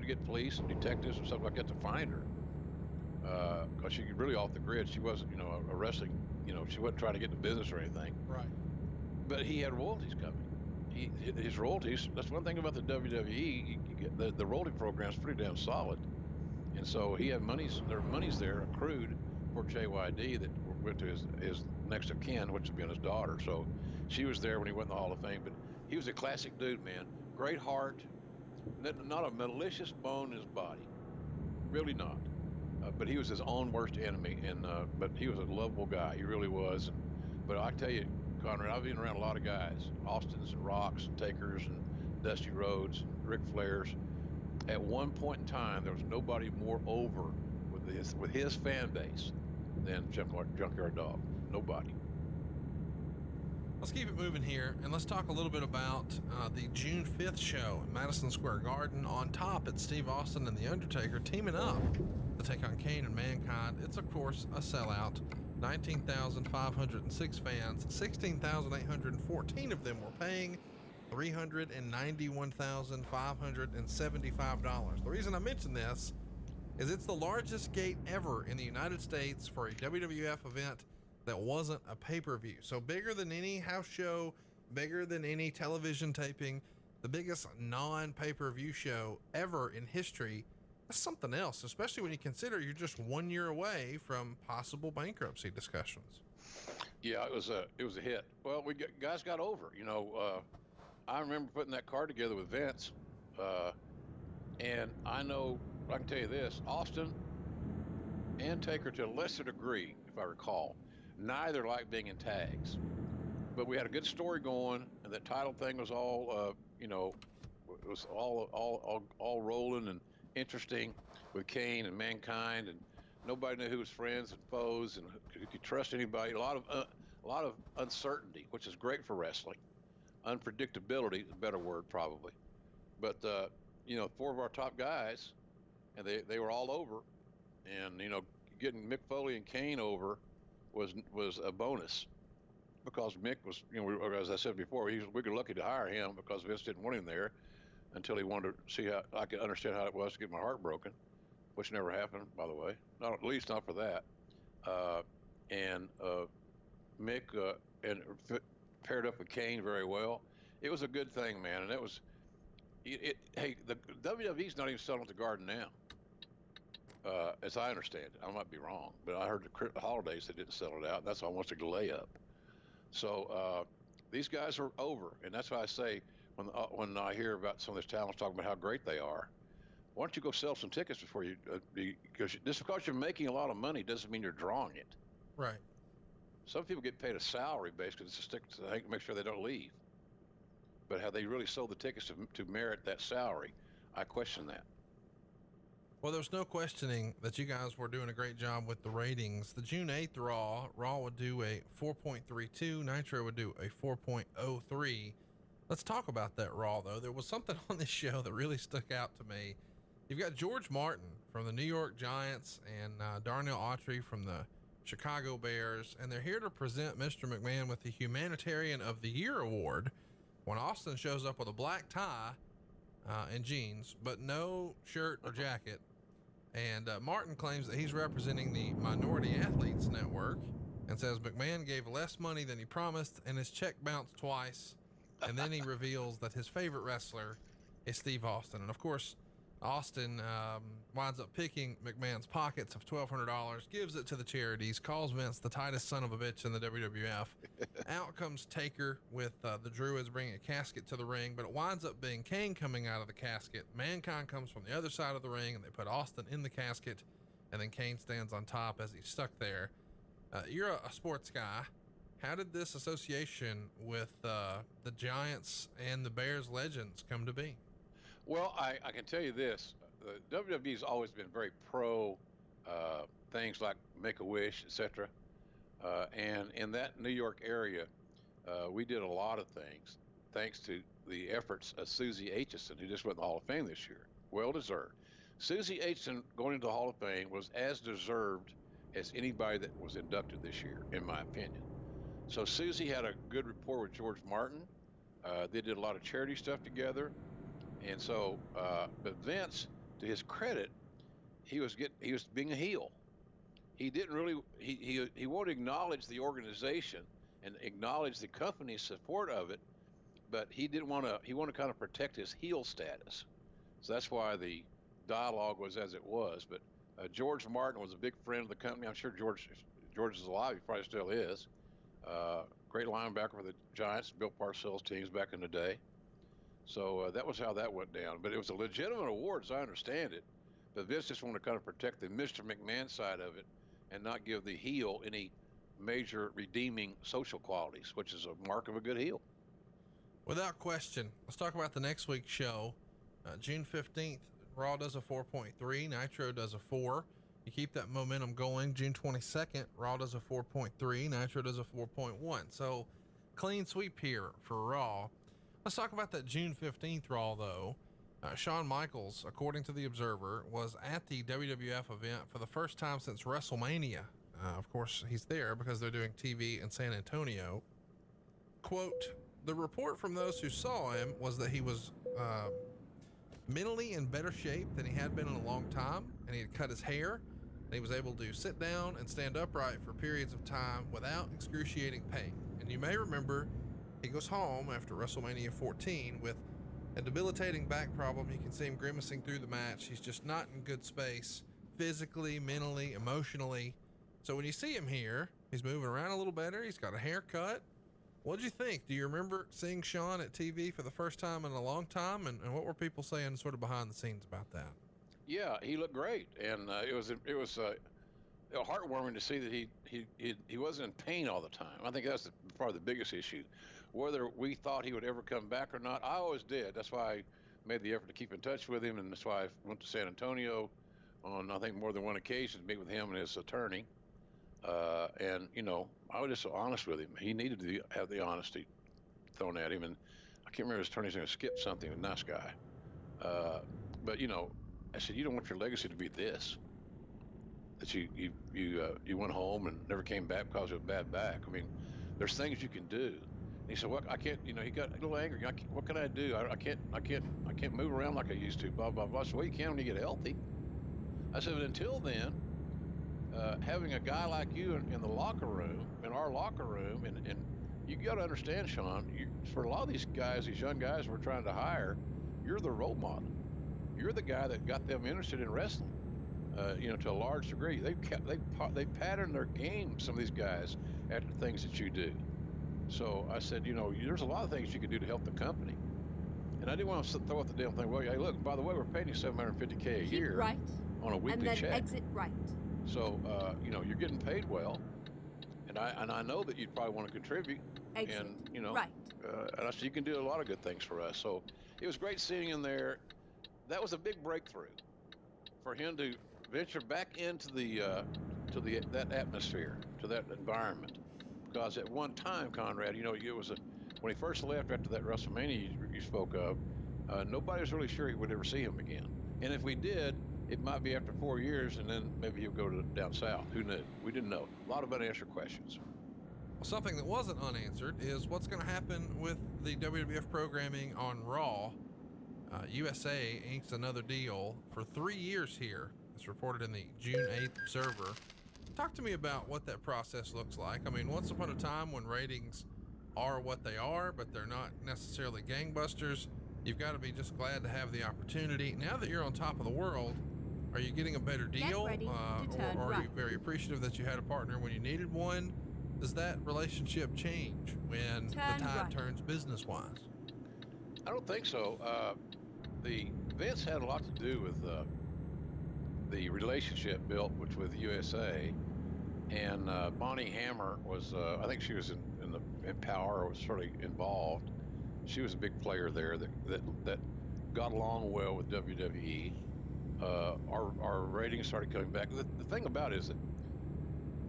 get police and detectives and stuff like that to find her, because she was really off the grid. She wasn't, a wrestling, she wasn't trying to get into business or anything. Right. But he had royalties coming. His royalties. That's one thing about the WWE. The royalty program's pretty damn solid, and so he had monies. There were monies there accrued for JYD that went to his next of kin, which would be his daughter. So she was there when he went in the Hall of Fame. But he was a classic dude, man. Great heart, not a malicious bone in his body, really not. But he was his own worst enemy, and but he was a lovable guy. He really was. But I tell you, Conrad, I've been around a lot of guys, Austins and Rocks and Takers and Dusty Rhodes, Ric Flairs. At one point in time, there was nobody more over with his fan base than Junkyard Dog. Nobody. Let's keep it moving here, and let's talk a little bit about the June 5th show at Madison Square Garden. On top, it's Steve Austin and The Undertaker teaming up to take on Kane and Mankind. It's, of course, a sellout. 19,506 fans, 16,814 of them were paying $391,575. The reason I mention this is it's the largest gate ever in the United States for a WWF event that wasn't a pay-per-view. So bigger than any house show, bigger than any television taping, the biggest non-pay-per-view show ever in history. That's something else, especially when you consider you're just 1 year away from possible bankruptcy discussions. Yeah, it was a hit. Well, guys got over. I remember putting that card together with Vince, and I can tell you this: Austin and Taker, to a lesser degree, if I recall, neither liked being in tags. But we had a good story going, and that title thing was all, it was all rolling and interesting with Kane and Mankind, and nobody knew who was friends and foes and who could trust anybody. A lot of uncertainty, which is great for wrestling. Unpredictability is a better word, probably. But four of our top guys, and they were all over, and getting Mick Foley and Kane over was a bonus, because Mick was, as I said before, we were lucky to hire him because Vince didn't want him there until he wanted to see how I could understand how it was to get my heart broken, which never happened, by the way. Not at least not for that. And Mick paired up with Kane very well. It was a good thing, man, and it was. Hey, the WWE's not even selling at the Garden now, as I understand it. I might be wrong, but I heard the holidays they didn't sell it out. That's almost a layup. So these guys are over, and that's why I say when I hear about some of these talents talking about how great they are, why don't you go sell some tickets before you? Because just because you're making a lot of money doesn't mean you're drawing it. Right. Some people get paid a salary basically to make sure they don't leave. But have they really sold the tickets to merit that salary? I question that. Well, there's no questioning that you guys were doing a great job with the ratings. The June 8th Raw would do a 4.32, Nitro would do a 4.03. Let's talk about that Raw, though. There was something on this show that really stuck out to me. You've got George Martin from the New York Giants and Darnell Autry from the Chicago Bears, and they're here to present Mr. McMahon with the Humanitarian of the Year award when Austin shows up with a black tie and jeans, but no shirt or jacket. And Martin claims that he's representing the Minority Athletes Network and says McMahon gave less money than he promised and his check bounced twice. And then he reveals that his favorite wrestler is Steve Austin. And of course, Austin winds up picking McMahon's pockets of $1,200, gives it to the charities, calls Vince the tightest son of a bitch in the WWF. Out comes Taker with the Druids bringing a casket to the ring, but it winds up being Kane coming out of the casket. Mankind comes from the other side of the ring, and they put Austin in the casket, and then Kane stands on top as he's stuck there. You're a sports guy. How did this association with the Giants and the Bears legends come to be? Well, I can tell you this. The WWE's always been very pro things like Make-A-Wish, etc. And in that New York area, we did a lot of things thanks to the efforts of Susie Aitchison, who just went in the Hall of Fame this year. Well deserved. Susie Aitchison going into the Hall of Fame was as deserved as anybody that was inducted this year, in my opinion. So Susie had a good rapport with George Martin. They did a lot of charity stuff together. And so, but Vince, to his credit, he was being a heel. He didn't really, he won't acknowledge the organization and acknowledge the company's support of it, but he wanted to kind of protect his heel status. So that's why the dialogue was as it was. But George Martin was a big friend of the company. I'm sure George is alive. He probably still is. Great linebacker for the Giants, Bill Parcells teams back in the day. So that was how that went down. But it was a legitimate award, as I understand it. But Vince just wanted to kind of protect the Mr. McMahon side of it and not give the heel any major redeeming social qualities, which is a mark of a good heel. Without question. Let's talk about the next week's show. June 15th, Raw does a 4.3, Nitro does a 4. You keep that momentum going. June 22nd, Raw does a 4.3, Nitro does a 4.1. So clean sweep here for Raw. Let's talk about that June 15th Raw, though. Shawn Michaels, according to The Observer, was at the WWF event for the first time since WrestleMania. Of course, he's there because they're doing TV in San Antonio. Quote, the report from those who saw him was that he was mentally in better shape than he had been in a long time, and he had cut his hair, and he was able to sit down and stand upright for periods of time without excruciating pain. And you may remember he goes home after WrestleMania 14 with a debilitating back problem. You can see him grimacing through the match. He's just not in good space, physically, mentally, emotionally. So when you see him here, he's moving around a little better. He's got a haircut. What did you think? Do you remember seeing Shawn at TV for the first time in a long time? And what were people saying sort of behind the scenes about that? Yeah, he looked great. And it was heartwarming to see that he wasn't in pain all the time. I think that's probably the biggest issue. Whether we thought he would ever come back or not, I always did. That's why I made the effort to keep in touch with him, and that's why I went to San Antonio on, I think, more than one occasion to meet with him and his attorney. And, you know, I was just so honest with him. He needed to have the honesty thrown at him, and I can't remember his attorney's going to skip something, a nice guy. But, you know, I said, you don't want your legacy to be this. That you went home and never came back because of a bad back. I mean, there's things you can do. And he said, "What? I can't." You know, he got a little angry. What can I do? I can't move around like I used to. Blah blah blah. So well, you can when you get healthy. I said, but until then, having a guy like you in the locker room, in our locker room, and you got to understand, Shawn, for a lot of these guys, these young guys we're trying to hire, you're the role model. You're the guy that got them interested in wrestling. You know, to a large degree, they pattern their game. Some of these guys after things that you do. So I said, you know, there's a lot of things you can do to help the company. And I didn't want to throw out the damn thing. Well, hey, look, by the way, we're paying you $750K a year right, on a weekly and then check. Exit right. So you know, you're getting paid well, and I know that you'd probably want to contribute. Exit and you know, right. And I said you can do a lot of good things for us. So it was great seeing him there. That was a big breakthrough for him to venture back into that atmosphere, to that environment, because at one time, Conrad, you know, it was when he first left after that WrestleMania you spoke of, nobody was really sure he would ever see him again. And if we did, it might be after 4 years, and then maybe he'll go down south. Who knew? We didn't know. A lot of unanswered questions. Well, something that wasn't unanswered is what's going to happen with the WWF programming on Raw. USA inks another deal for 3 years here. It's reported in the June 8th Observer. Talk to me about what that process looks like. I mean, once upon a time when ratings are what they are, but they're not necessarily gangbusters, you've got to be just glad to have the opportunity. Now that you're on top of the world, are you getting a better deal? Or are you very appreciative that you had a partner when you needed one? Does that relationship change when the tide turns business-wise? I don't think so. The Vince had a lot to do with the relationship built with USA, and Bonnie Hammer was, I think she was in Power, or was sort of involved. She was a big player there that got along well with WWE. Our ratings started coming back. The thing about it is that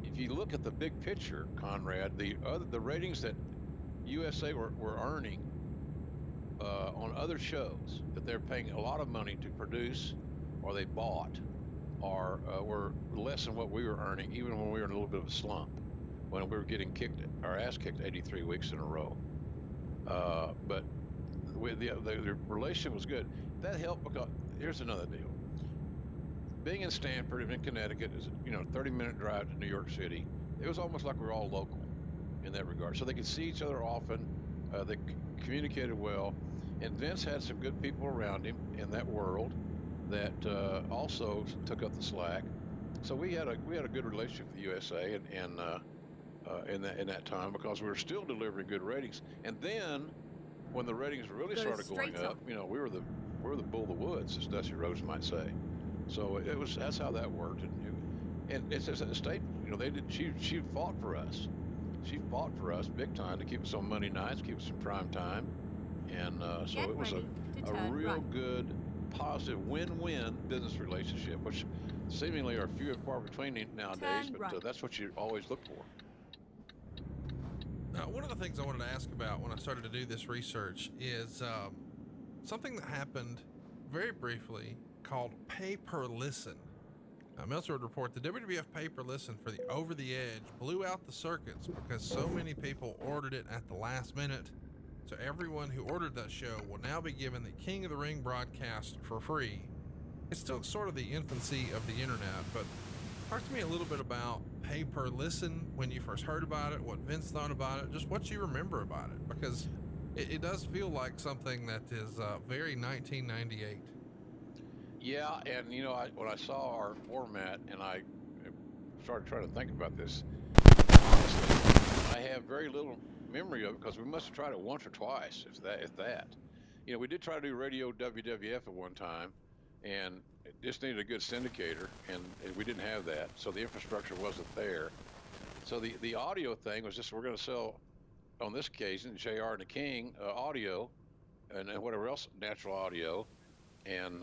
if you look at the big picture, Conrad, the ratings that USA were earning on other shows that they're paying a lot of money to produce or they bought were less than what we were earning, even when we were in a little bit of a slump, when we were getting our ass kicked 83 weeks in a row. But the relationship was good. That helped because here's another deal. Being in Stamford and in Connecticut is, 30-minute drive to New York City. It was almost like we were all local in that regard. So they could see each other often. They communicated well. And Vince had some good people around him in that world that also took up the slack. So we had a good relationship with the USA in that time, because we were still delivering good ratings. And then when the ratings really started going up, we were the bull of the woods, as Dusty Rhodes might say. So that's how that worked. And it's a staple. She fought for us. She fought for us big time to keep us on Monday nights, keep us in prime time. And so it was a real good, positive, win-win business relationship, which seemingly are few and far between nowadays, but that's what you always look for. One of the things I wanted to ask about when I started to do this research is something that happened very briefly called pay per listen. Meltzer would report the WWF pay per listen for the Over the Edge blew out the circuits because so many people ordered it at the last minute. So everyone who ordered that show will now be given the King of the Ring broadcast for free. It's still sort of the infancy of the internet, but talk to me a little bit about pay per listen, when you first heard about it, what Vince thought about it, just what you remember about it, because it does feel like something that is very 1998. Yeah, and when I saw our format and I started trying to think about this, honestly, I have very little memory of it because we must have tried it once or twice, if that. We did try to do Radio WWF at one time, and it just needed a good syndicator, and we didn't have that, so the infrastructure wasn't there. So the audio thing was just, we're going to sell, on this occasion, JR and the King audio, and whatever else, natural audio, and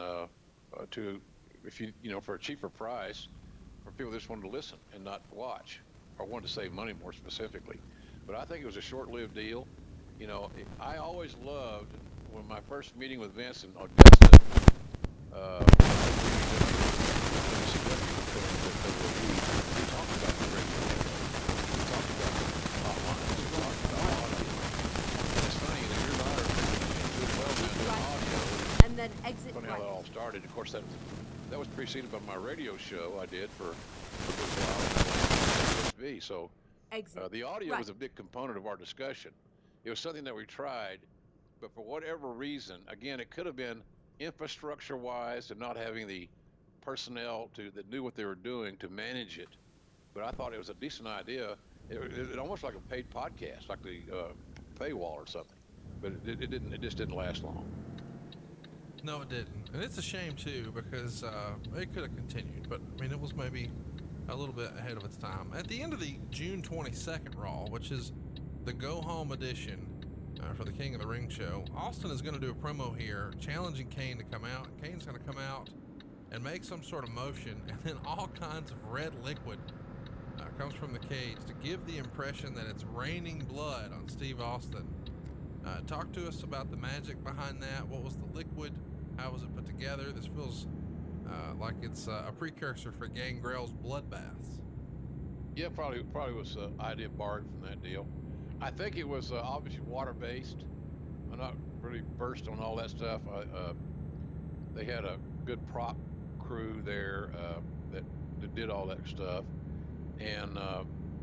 for a cheaper price, for people that just wanted to listen and not watch, or wanted to save money more specifically. But I think it was a short-lived deal. I always loved when my first meeting with Vince in Augusta, we talked about the radio. We talked about hotlines. We talked about audio. And it's funny that you're not doing well doing audio. And then exit funny how that all started. Of course, that was preceded by my radio show I did for a good while. So the audio was a big component of our discussion. It was something that we tried, but for whatever reason, again, it could have been infrastructure-wise and not having the personnel that knew what they were doing to manage it. But I thought it was a decent idea. It almost like a paid podcast, like the paywall or something. But it didn't. It just didn't last long. No, it didn't, and it's a shame too, because it could have continued. But I mean, it was maybe a little bit ahead of its time. At the end of the June 22nd Raw, which is the go-home edition for the King of the Ring show, Austin is going to do a promo here challenging Kane to come out. Kane's going to come out and make some sort of motion, and then all kinds of red liquid comes from the cage to give the impression that it's raining blood on Steve Austin. Talk to us about the magic behind that. What was the liquid? How was it put together? This feels like it's a precursor for Gangrel's bloodbaths. Yeah, probably was idea borrowed from that deal. I think it was obviously water-based. I'm not really versed on all that stuff. They had a good prop crew there that did all that stuff, and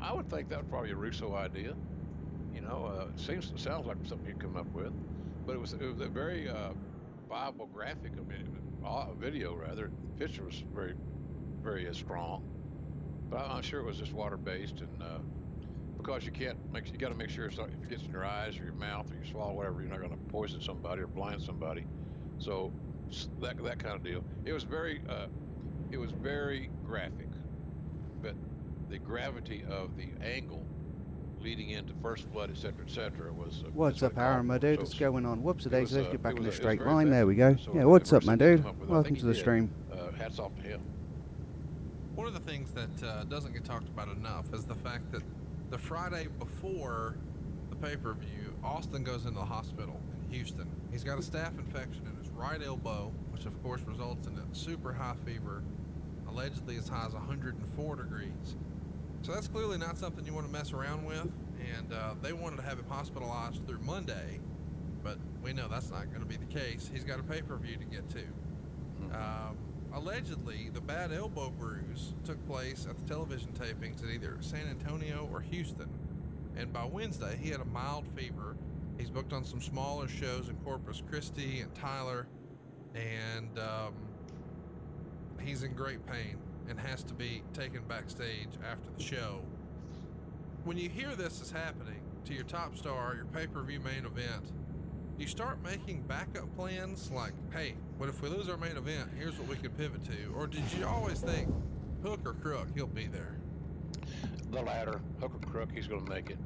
I would think that was probably a Russo idea. Sounds like something you'd come up with, but it was a very viable graphic. I mean, video rather. The picture was very, very strong, but I'm sure it was just water based, and because you got to make sure if it gets in your eyes or your mouth or you swallow whatever, you're not going to poison somebody or blind somebody. So that kind of deal. It was very graphic, but the gravity of the angle leading into First Blood, et cetera, was. What's up, Aaron, my dude? What's going on? Whoops-a-daisy, let's get back in the straight line. There we go. So yeah, what's up, my dude? Welcome to the stream. Hats off to him. One of the things that doesn't get talked about enough is the fact that the Friday before the pay-per-view, Austin goes into the hospital in Houston. He's got a staph infection in his right elbow, which of course results in a super high fever, allegedly as high as 104 degrees. So that's clearly not something you want to mess around with, and they wanted to have him hospitalized through Monday, but we know that's not going to be the case. He's got a pay-per-view to get to. Allegedly, the bad elbow bruise took place at the television tapings at either San Antonio or Houston, and by Wednesday, he had a mild fever. He's booked on some smaller shows in Corpus Christi and Tyler, and he's in great pain and has to be taken backstage after the show. When you hear this is happening to your top star, your pay-per-view main event, you start making backup plans like, hey, what if we lose our main event? Here's what we could pivot to. Or did you always think, hook or crook, he'll be there? The latter. Hook or crook, he's going to make it.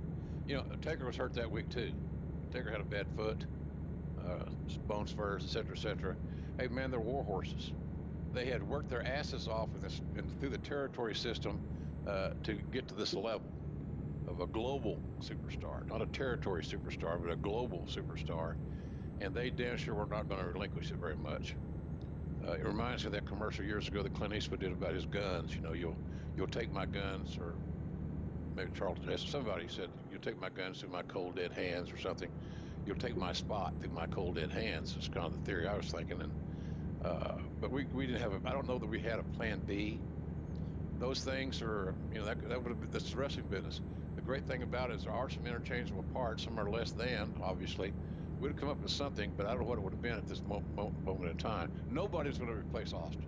Taker was hurt that week too. Taker had a bad foot, bone spurs, et cetera. Hey man, they're war horses. They had worked their asses off through the territory system to get to this level of a global superstar, not a territory superstar, but a global superstar. And they damn sure were not going to relinquish it very much. It reminds me of that commercial years ago that Clint Eastwood did about his guns. You'll take my guns, or maybe Charlton Heston, somebody said, you'll take my guns through my cold dead hands or something. You'll take my spot through my cold dead hands. It's kind of the theory I was thinking. And but we didn't have I don't know that we had a plan B. Those things are, that would have been, this wrestling business. The great thing about it is there are some interchangeable parts, some are less than, obviously. We'd have come up with something, but I don't know what it would have been at this moment in time. Nobody's going to replace Austin.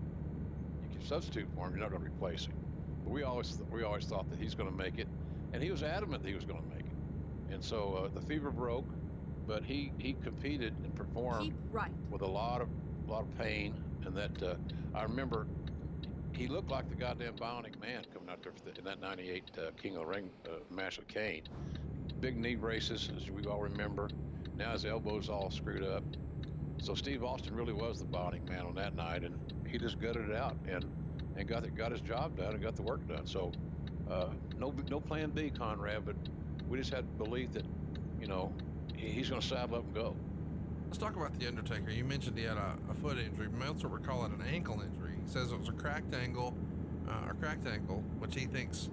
You can substitute for him, you're not going to replace him. But we always thought that he's going to make it, and he was adamant that he was going to make it. And so the fever broke, but he competed and performed with a lot of pain, and that I remember he looked like the goddamn Bionic Man coming out there in that 98 King of the Ring match with Kane. Big knee braces, as we all remember. Now his elbow's all screwed up. So Steve Austin really was the Bionic Man on that night, and he just gutted it out and got his job done and got the work done. So no plan B, Conrad, but we just had belief that he's going to saddle up and go. Let's talk about The Undertaker. You mentioned he had a foot injury. Meltzer would call it an ankle injury. He says it was a cracked ankle, which he thinks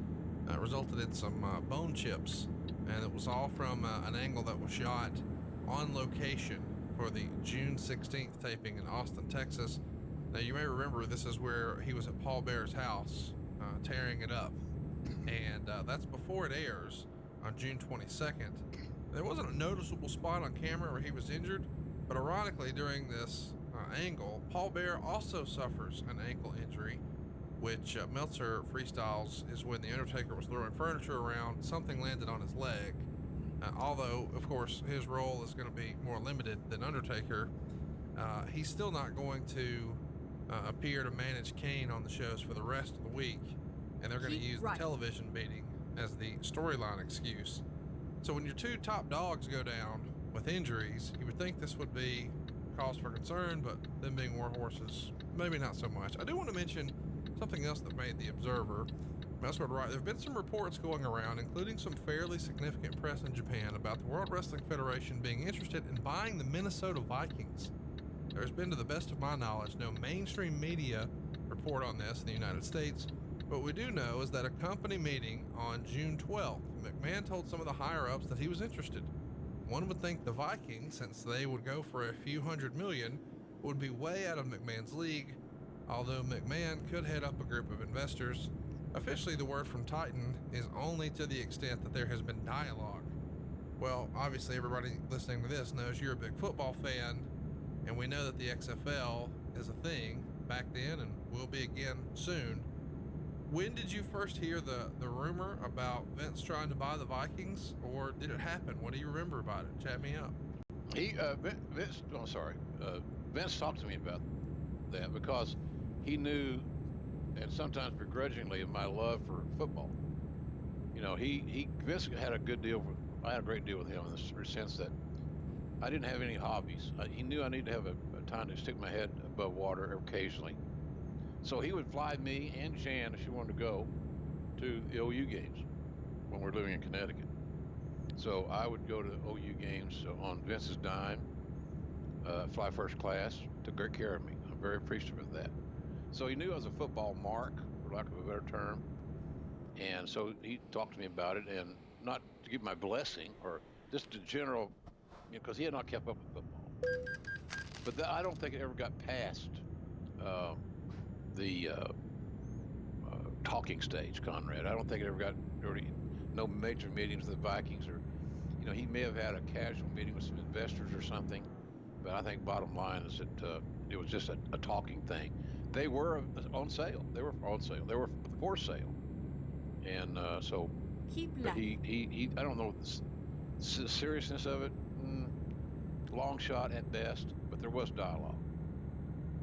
resulted in some bone chips, and it was all from an angle that was shot on location for the June 16th taping in Austin, Texas. Now, you may remember this is where he was at Paul Bear's house tearing it up, and that's before it airs on June 22nd. There wasn't a noticeable spot on camera where he was injured, but ironically, during this angle, Paul Bear also suffers an ankle injury, which Meltzer freestyles is when The Undertaker was throwing furniture around, something landed on his leg. Although, of course, his role is going to be more limited than Undertaker, he's still not going to appear to manage Kane on the shows for the rest of the week, and they're going to use the television beating as the storyline excuse. So when your two top dogs go down with injuries, you would think this would be cause for concern, but them being war horses, maybe not so much. I do want to mention something else that made The Observer. That's right. There have been some reports going around, including some fairly significant press in Japan, about the World Wrestling Federation being interested in buying the Minnesota Vikings. There's been, to the best of my knowledge, no mainstream media report on this in the United States. What we do know is that a company meeting on June 12th, McMahon told some of the higher-ups that he was interested. One would think the Vikings, since they would go for a few $100 million, would be way out of McMahon's league, although McMahon could head up a group of investors. Officially, the word from Titan is only to the extent that there has been dialogue. Well, obviously everybody listening to this knows you're a big football fan, and we know that the XFL is a thing back then and will be again soon. When did you first hear the rumor about Vince trying to buy the Vikings, or did it happen? What do you remember about it? Chat me up. Vince talked to me about that because he knew, and sometimes begrudgingly, of my love for football. You know, Vince had a good deal I had a great deal with him in the sense that I didn't have any hobbies. He knew I needed to have a time to stick my head above water occasionally. So he would fly me and Jan, if she wanted to go, to the OU games when we were living in Connecticut. So I would go to OU games on Vince's dime, fly first class, took great care of me. I'm very appreciative of that. So he knew I was a football mark, for lack of a better term. And so he talked to me about it, and not to give my blessing, or just a general, because he had not kept up with football. But I don't think it ever got past the talking stage, Conrad. I don't think it ever got no major meetings with the Vikings, or, you know, he may have had a casual meeting with some investors or something. But I think bottom line is that it was just a talking thing. They were on sale. They were for sale. And so he I don't know the seriousness of it, long shot at best, but there was dialogue.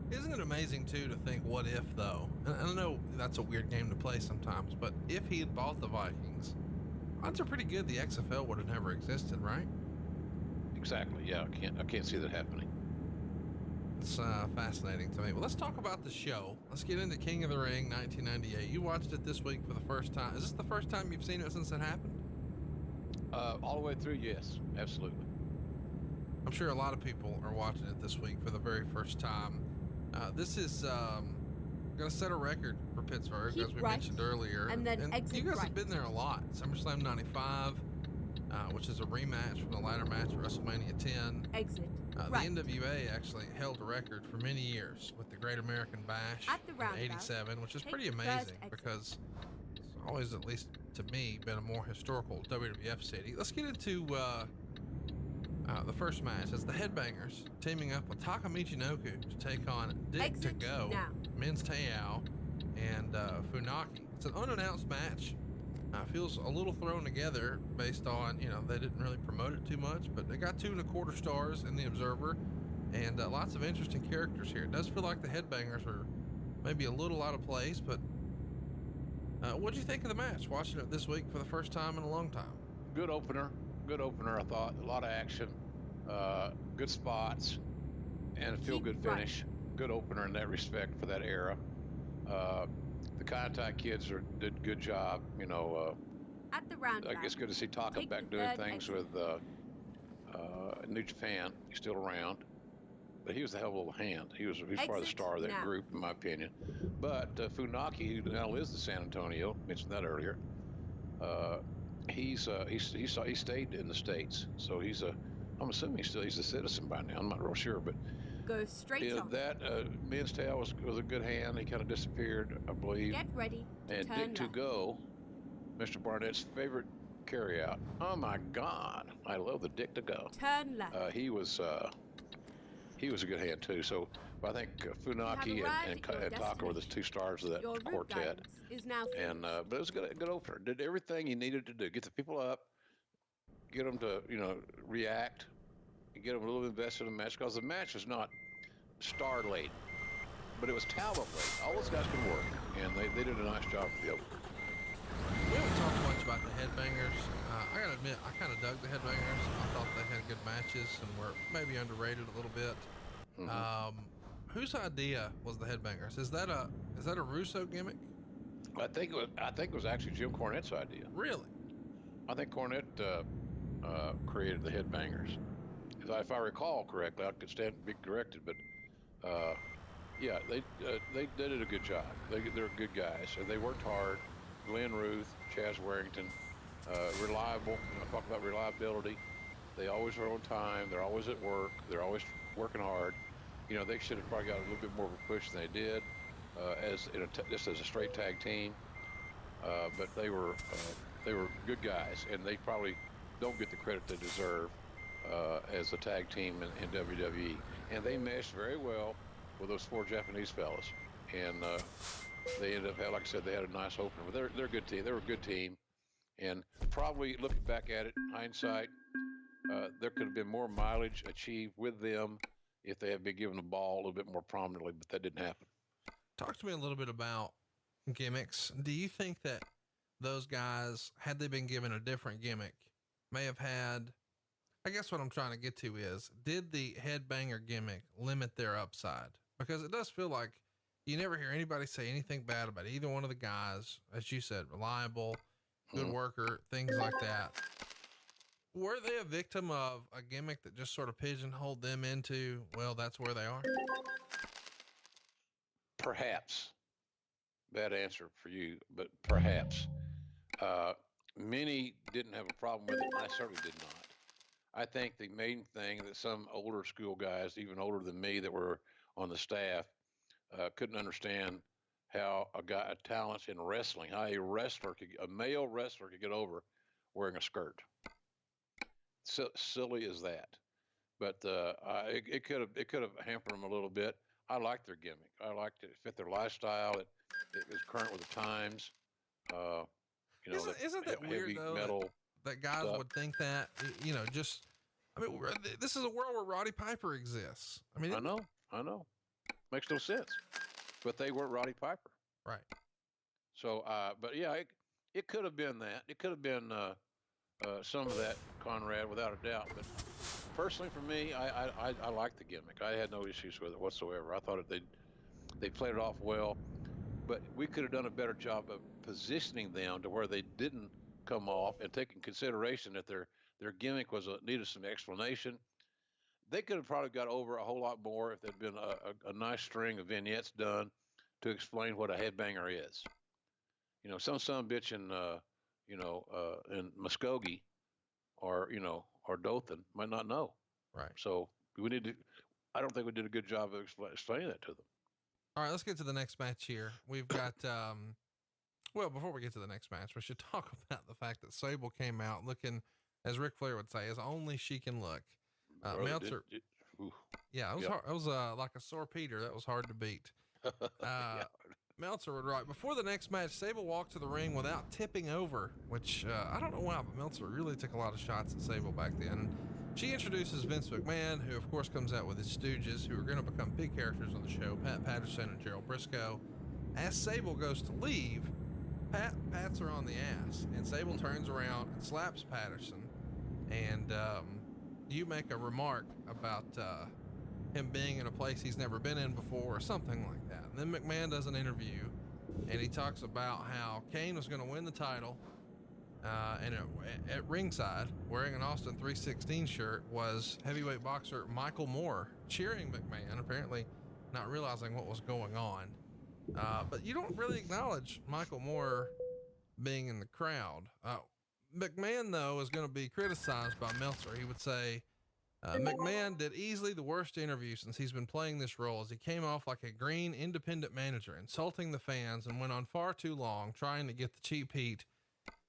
Isn't it amazing too to think, what if though? And I know that's a weird game to play sometimes, but if he had bought the Vikings, odds are pretty good the XFL would have never existed, right? Exactly. Yeah, I can't see that happening. It's fascinating to me. Well, let's talk about the show. Let's get into King of the Ring 1998. You watched it this week for the first time. Is this the first time you've seen it since it happened? All the way through, yes, absolutely. I'm sure a lot of people are watching it this week for the very first time. This is going to set a record for Pittsburgh, as we mentioned earlier. And then you guys have been there a lot. SummerSlam 95, which is a rematch from the ladder match at WrestleMania 10. Exit. The NWA actually held a record for many years with the Great American Bash in 87, which is pretty amazing because it's always, at least to me, been a more historical WWF city. Let's get into the first match. It's the Headbangers teaming up with Taka Michinoku to take on Dick to Go, Men's Te'o, and Funaki. It's an unannounced match. Feels a little thrown together based on, you know, they didn't really promote it too much, but they got 2.25 stars in the Observer, and lots of interesting characters here. It does feel like the Headbangers are maybe a little out of place, but what'd you think of the match, watching it this week for the first time in a long time? Good opener, I thought. A lot of action, good spots, and a feel-good finish. Good opener in that respect for that era. The Contact kids did a good job, you know. At the round, it's good to see Taka back doing things with New Japan. He's still around, but he was a hell of a little hand. He was part of the star of that group, in my opinion. But Funaki, who now lives in San Antonio, mentioned that earlier. He stayed in the States, so I'm assuming he's a citizen by now. I'm not real sure, but go straight on. That Men's Te'o was a good hand. He kind of disappeared, I believe. Get ready to and turn Dick to Go, Mr. Barnett's favorite carryout. Oh my God, I love the Dick to Go. Turn left. He was a good hand too. So I think Funaki and Taka were the 2 stars of that quartet. Is now but it was a good opener. Did everything he needed to do. Get the people up, get them to, you know, react, and get them a little invested in the match, because the match was not star-laden, but it was talent-laden. All those guys can work, and they did a nice job for the opener. We haven't talked much about the Headbangers. I gotta admit, I kind of dug the Headbangers. I thought they had good matches and were maybe underrated a little bit. Whose idea was the Headbangers? Is that a Russo gimmick? I think it was actually Jim Cornette's idea. Really? I think Cornette created the Headbangers. If I recall correctly, I could stand to be corrected, but yeah, they did a good job. They're good guys, and they worked hard. Glenn Ruth, Chaz Warrington, reliable. You know, talk about reliability. They always are on time. They're always at work. They're always working hard. You know, they should have probably got a little bit more of a push than they did, just as a straight tag team. But they were good guys, and they probably don't get the credit they deserve as a tag team in WWE. And they meshed very well with those 4 Japanese fellas, and they ended up, like I said, they had a nice opener. But they're a good team. They were a good team, and probably looking back at it, hindsight, there could have been more mileage achieved with them if they had been given the ball a little bit more prominently, but that didn't happen. Talk to me a little bit about gimmicks. Do you think that those guys, had they been given a different gimmick, may have had, I guess what I'm trying to get to is, did the headbanger gimmick limit their upside? Because it does feel like you never hear anybody say anything bad about either one of the guys. As you said, reliable, good worker, things like that. Were they a victim of a gimmick that just sort of pigeonholed them into, well, that's where they are? Perhaps. Bad answer for you, but perhaps. Many didn't have a problem with it. I certainly did not. I think the main thing that some older school guys, even older than me, that were on the staff, couldn't understand how a talent in wrestling, how a male wrestler could get over wearing a skirt. So silly as that. But it could have hampered them a little bit. I liked their gimmick. I liked it. It fit their lifestyle. It was current with the times. You know, isn't that weird though, metal that guys stuff would think that, you know, just, I mean, this is a world where Roddy Piper exists. I mean, I know. Makes no sense. But they weren't Roddy Piper. Right. So, but yeah, it could have been that. It could have been some of that, Conrad, without a doubt. But personally, for me, I liked the gimmick. I had no issues with it whatsoever. I thought they played it off well, but we could have done a better job of positioning them to where they didn't come off, and taking consideration that their gimmick needed some explanation. They could have probably got over a whole lot more if there'd been a nice string of vignettes done to explain what a headbanger is. You know, some bitch in Muskogee or Dothan might not know. Right. So I don't think we did a good job of explaining that to them. All right, let's get to the next match here. We've got, well, before we get to the next match, we should talk about the fact that Sable came out looking, as Ric Flair would say, as only she can look. Meltzer. Yeah, it was hard. It was like a sore Peter. That was hard to beat. Yeah. Meltzer would write, before the next match, Sable walked to the ring without tipping over, which I don't know why, but Meltzer really took a lot of shots at Sable back then. She introduces Vince McMahon, who of course comes out with his stooges, who are going to become big characters on the show, Pat Patterson and Gerald Briscoe. As Sable goes to leave, Pat pats her on the ass, and Sable turns around and slaps Patterson. And you make a remark about him being in a place he's never been in before or something like that. And then McMahon does an interview, and he talks about how Kane was going to win the title, and at ringside, wearing an Austin 316 shirt, was heavyweight boxer Michael Moore, cheering McMahon, apparently not realizing what was going on. But you don't really acknowledge Michael Moore being in the crowd. McMahon, though, is going to be criticized by Meltzer. He would say, McMahon did easily the worst interview since he's been playing this role, as he came off like a green independent manager, insulting the fans, and went on far too long trying to get the cheap heat.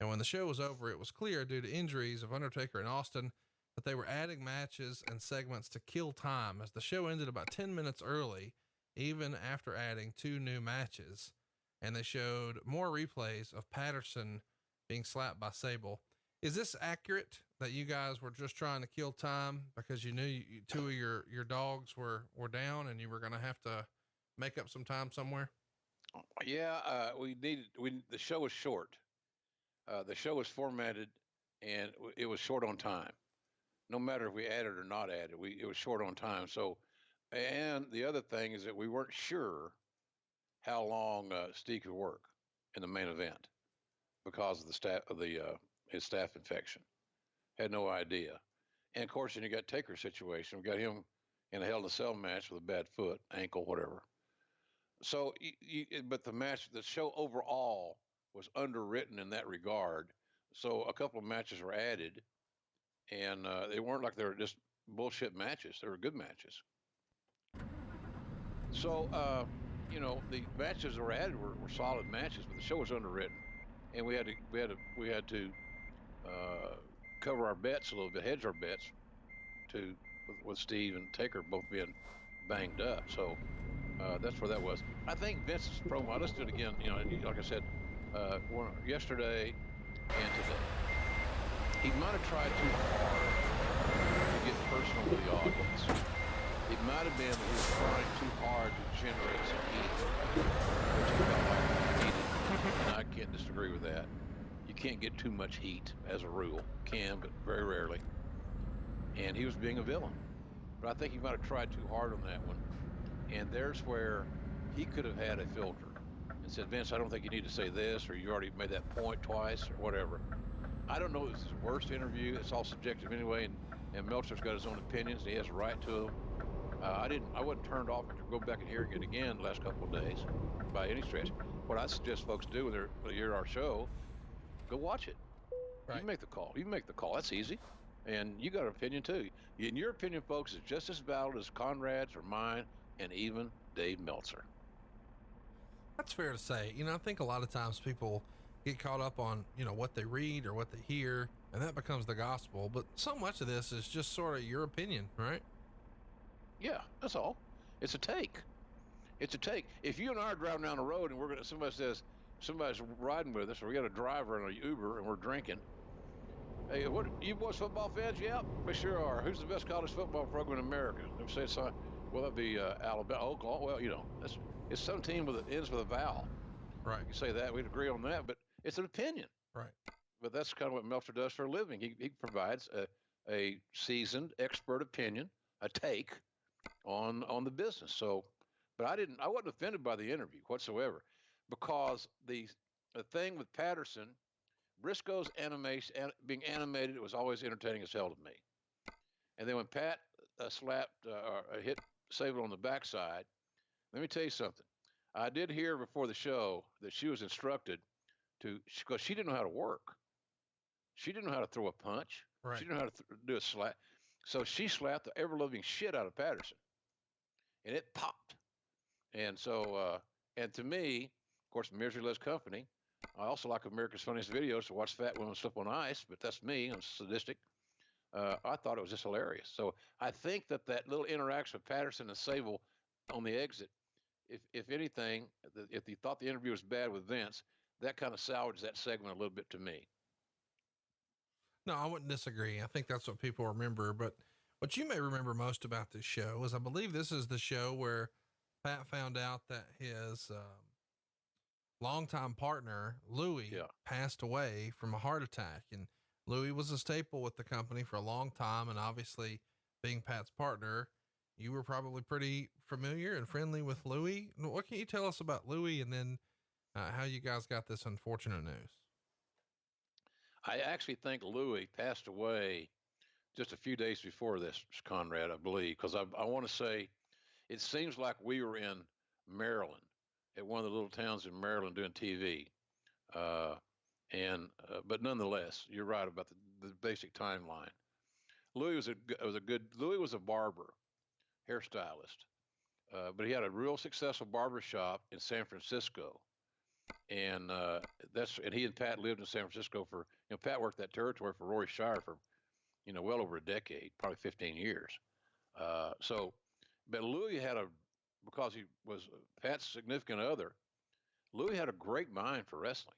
And when the show was over, it was clear, due to injuries of Undertaker and Austin, that they were adding matches and segments to kill time, as the show ended about 10 minutes early, even after adding 2 new matches. And they showed more replays of Patterson being slapped by Sable. Is this accurate, that you guys were just trying to kill time because you knew 2 of your dogs were down and you were going to have to make up some time somewhere? Yeah. The show was short. The show was formatted, and it was short on time. No matter if we added or not added, it was short on time. So, and the other thing is that we weren't sure how long Steve could work in the main event because of his staph infection. Had no idea. And of course, then you got Taker's situation. We got him in a Hell in a Cell match with a bad foot, ankle, whatever. So, but the show overall was underwritten in that regard. So a couple of matches were added, and they weren't like they were just bullshit matches. They were good matches. So, the matches that were added were solid matches, but the show was underwritten, and we had to cover our bets a little bit, hedge our bets, with Steve and Taker both being banged up. So that's where that was. I think Vince's promo. I listened to it again. Like I said, yesterday and today. He might have tried too hard to get personal with the audience. It might have been that he was trying too hard to generate some heat, which he felt like he needed. And I can't disagree with that. You can't get too much heat as a rule. Can, but very rarely. And he was being a villain. But I think he might have tried too hard on that one. And there's where he could have had a filter and said, Vince, I don't think you need to say this, or you already made that point twice, or whatever. I don't know if this is his worst interview. It's all subjective anyway, and Meltzer's got his own opinions, and he has a right to them. I wasn't turned off after go back and hearing it again the last couple of days by any stretch. What I suggest folks do when they hear our show, go watch it. Right. You make the call. That's easy. And you got an opinion too. And your opinion, folks, is just as valid as Conrad's or mine and even Dave Meltzer. That's fair to say. I think a lot of times people get caught up on, what they read or what they hear, and that becomes the gospel. But so much of this is just sort of your opinion, right? Yeah, that's all. It's a take. If you and I are driving down the road and somebody says, somebody's riding with us, or we got a driver in an Uber and we're drinking. Hey, what, you boys football fans? Yeah, we sure are. Who's the best college football program in America? They say it's, well, that'd be Alabama, Oklahoma. Well, it's some team that ends with a vowel. Right. You can say that. We'd agree on that, but it's an opinion. Right. But that's kind of what Meltzer does for a living. He provides a seasoned, expert opinion, a take on the business. So, but I wasn't offended by the interview whatsoever, because the thing with Patterson, Briscoe's animation, being animated, it was always entertaining as hell to me. And then when Pat hit Sable on the backside, let me tell you something. I did hear before the show that she was instructed because she didn't know how to work. She didn't know how to throw a punch. Right. She didn't know how to do a slap. So she slapped the ever-loving shit out of Patterson. And it popped. And so, and to me, of course, Misery Loves Company. I also like America's Funniest Videos to watch fat women slip on ice, but that's me. I'm sadistic. I thought it was just hilarious. So I think that little interaction with Patterson and Sable on the exit, if anything, if you thought the interview was bad with Vince, that kind of salvaged that segment a little bit to me. No, I wouldn't disagree. I think that's what people remember. But what you may remember most about this show is I believe this is the show where Pat found out that his longtime partner, Louis, passed away from a heart attack. And Louis was a staple with the company for a long time. And obviously, being Pat's partner, you were probably pretty familiar and friendly with Louis. What can you tell us about Louis, and then how you guys got this unfortunate news? I actually think Louis passed away just a few days before this, Conrad, I believe, because I want to say it seems like we were in Maryland, at one of the little towns in Maryland doing TV. But nonetheless, you're right about the basic timeline. Louis was a barber, hairstylist, but he had a real successful barber shop in San Francisco. And he and Pat lived in San Francisco for, Pat worked that territory for Roy Shire for, well over a decade, probably 15 years. But Louis because he was Pat's significant other, Louis had a great mind for wrestling.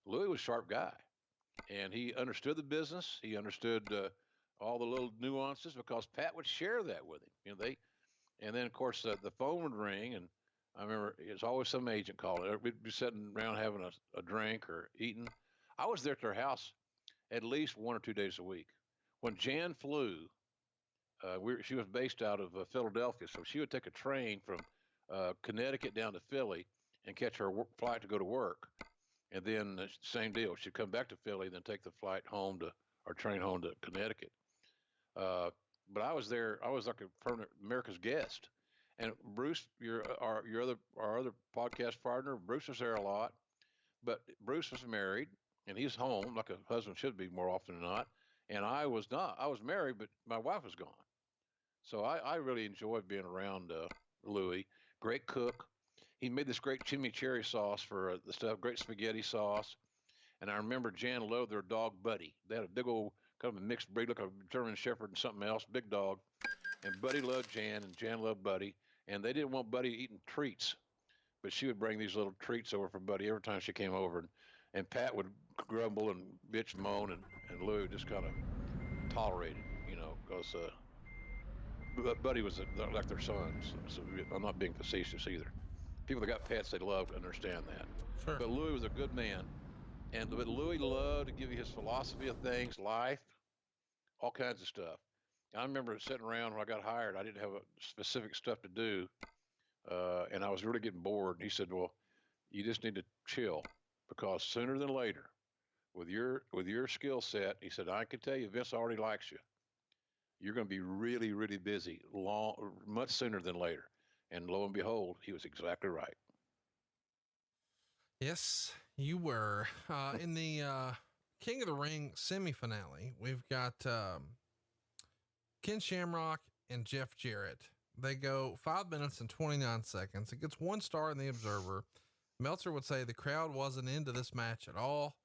Louis was a sharp guy, and he understood the business. He understood all the little nuances because Pat would share that with him. And then of course the phone would ring, and I remember it was always some agent calling. We'd be sitting around having a drink or eating. I was there at their house at least 1 or 2 days a week. When Jan flew, she was based out of Philadelphia, so she would take a train from Connecticut down to Philly and catch her flight to go to work. And then the same deal. She'd come back to Philly, then take the flight home to, or train home to Connecticut. But I was there. I was like a permanent America's guest. And Bruce, our other podcast partner, Bruce was there a lot. But Bruce was married, and he's home like a husband should be more often than not. And I was not. I was married, but my wife was gone. So I really enjoyed being around Louis. Great cook. He made this great chimichurri sauce for the stuff, great spaghetti sauce. And I remember Jan loved their dog, Buddy. They had a big old kind of a mixed breed, like a German Shepherd and something else, big dog. And Buddy loved Jan, and Jan loved Buddy. And they didn't want Buddy eating treats, but she would bring these little treats over for Buddy every time she came over. And Pat would grumble and bitch and moan, and Louis would just kind of tolerate it, you know, because Buddy was like their son. So I'm not being facetious either. People that got pets they love understand that. Sure. But Louis was a good man. But Louis loved to give you his philosophy of things, life, all kinds of stuff. I remember sitting around when I got hired. I didn't have specific stuff to do, and I was really getting bored. And he said, "Well, you just need to chill, because sooner than later, with your skill set," he said, "I can tell you, Vince already likes you. You're going to be really, really busy, much sooner than later." And lo and behold, he was exactly right. Yes, you were. In the King of the Ring semifinale, we've got Ken Shamrock and Jeff Jarrett. They go 5 minutes and 29 seconds. It gets 1 star in the Observer. Meltzer would say the crowd wasn't into this match at all.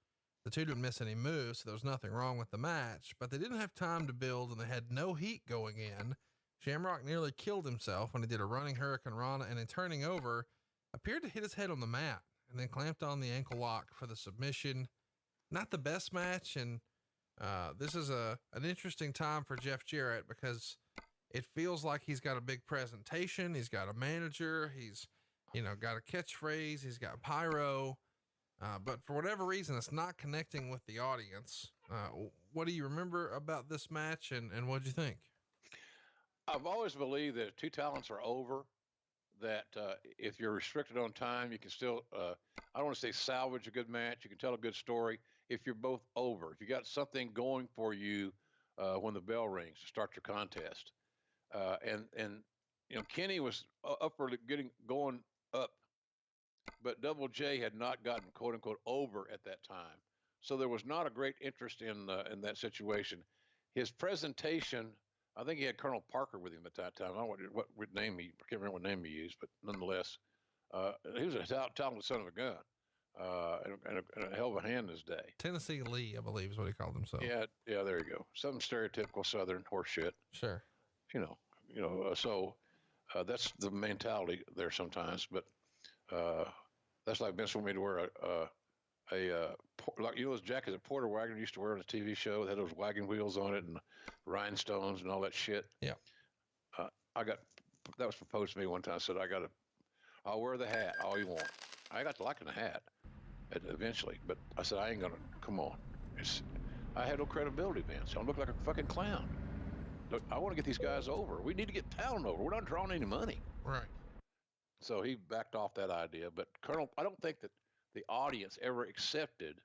The two didn't miss any moves, so there was nothing wrong with the match, but they didn't have time to build, and they had no heat going in. Shamrock nearly killed himself when he did a running Hurricane Rana, and in turning over, appeared to hit his head on the mat, and then clamped on the ankle lock for the submission. Not the best match, and this is an interesting time for Jeff Jarrett, because it feels like he's got a big presentation. He's got a manager. He's, got a catchphrase. He's got pyro. But for whatever reason, it's not connecting with the audience. What do you remember about this match, and what'd you think? I've always believed that if two talents are over, that if you're restricted on time, you can still, I don't want to say salvage a good match. You can tell a good story if you're both over. If you got something going for you when the bell rings to start your contest. And Kenny was upward going up, but Double J had not gotten quote unquote over at that time. So there was not a great interest in that situation. His presentation, I think he had Colonel Parker with him at that time. I don't know what name I can't remember what name he used, but nonetheless, he was a talented son of a gun, and a hell of a hand in his day. Tennessee Lee, I believe, is what he called himself. Yeah, there you go. Some stereotypical Southern horse shit. Sure. So that's the mentality there sometimes, but that's like Vince wanted me to wear like those jackets that Porter Wagner used to wear on a TV show that had those wagon wheels on it and rhinestones and all that shit. Yeah. That was proposed to me one time. I said, I'll wear the hat all you want. I got to liking the hat eventually, but I said, I ain't gonna, come on. I had no credibility, Vince. I look like a fucking clown. Look, I want to get these guys over. We need to get Talon over. We're not drawing any money. Right. So he backed off that idea, but I don't think that the audience ever accepted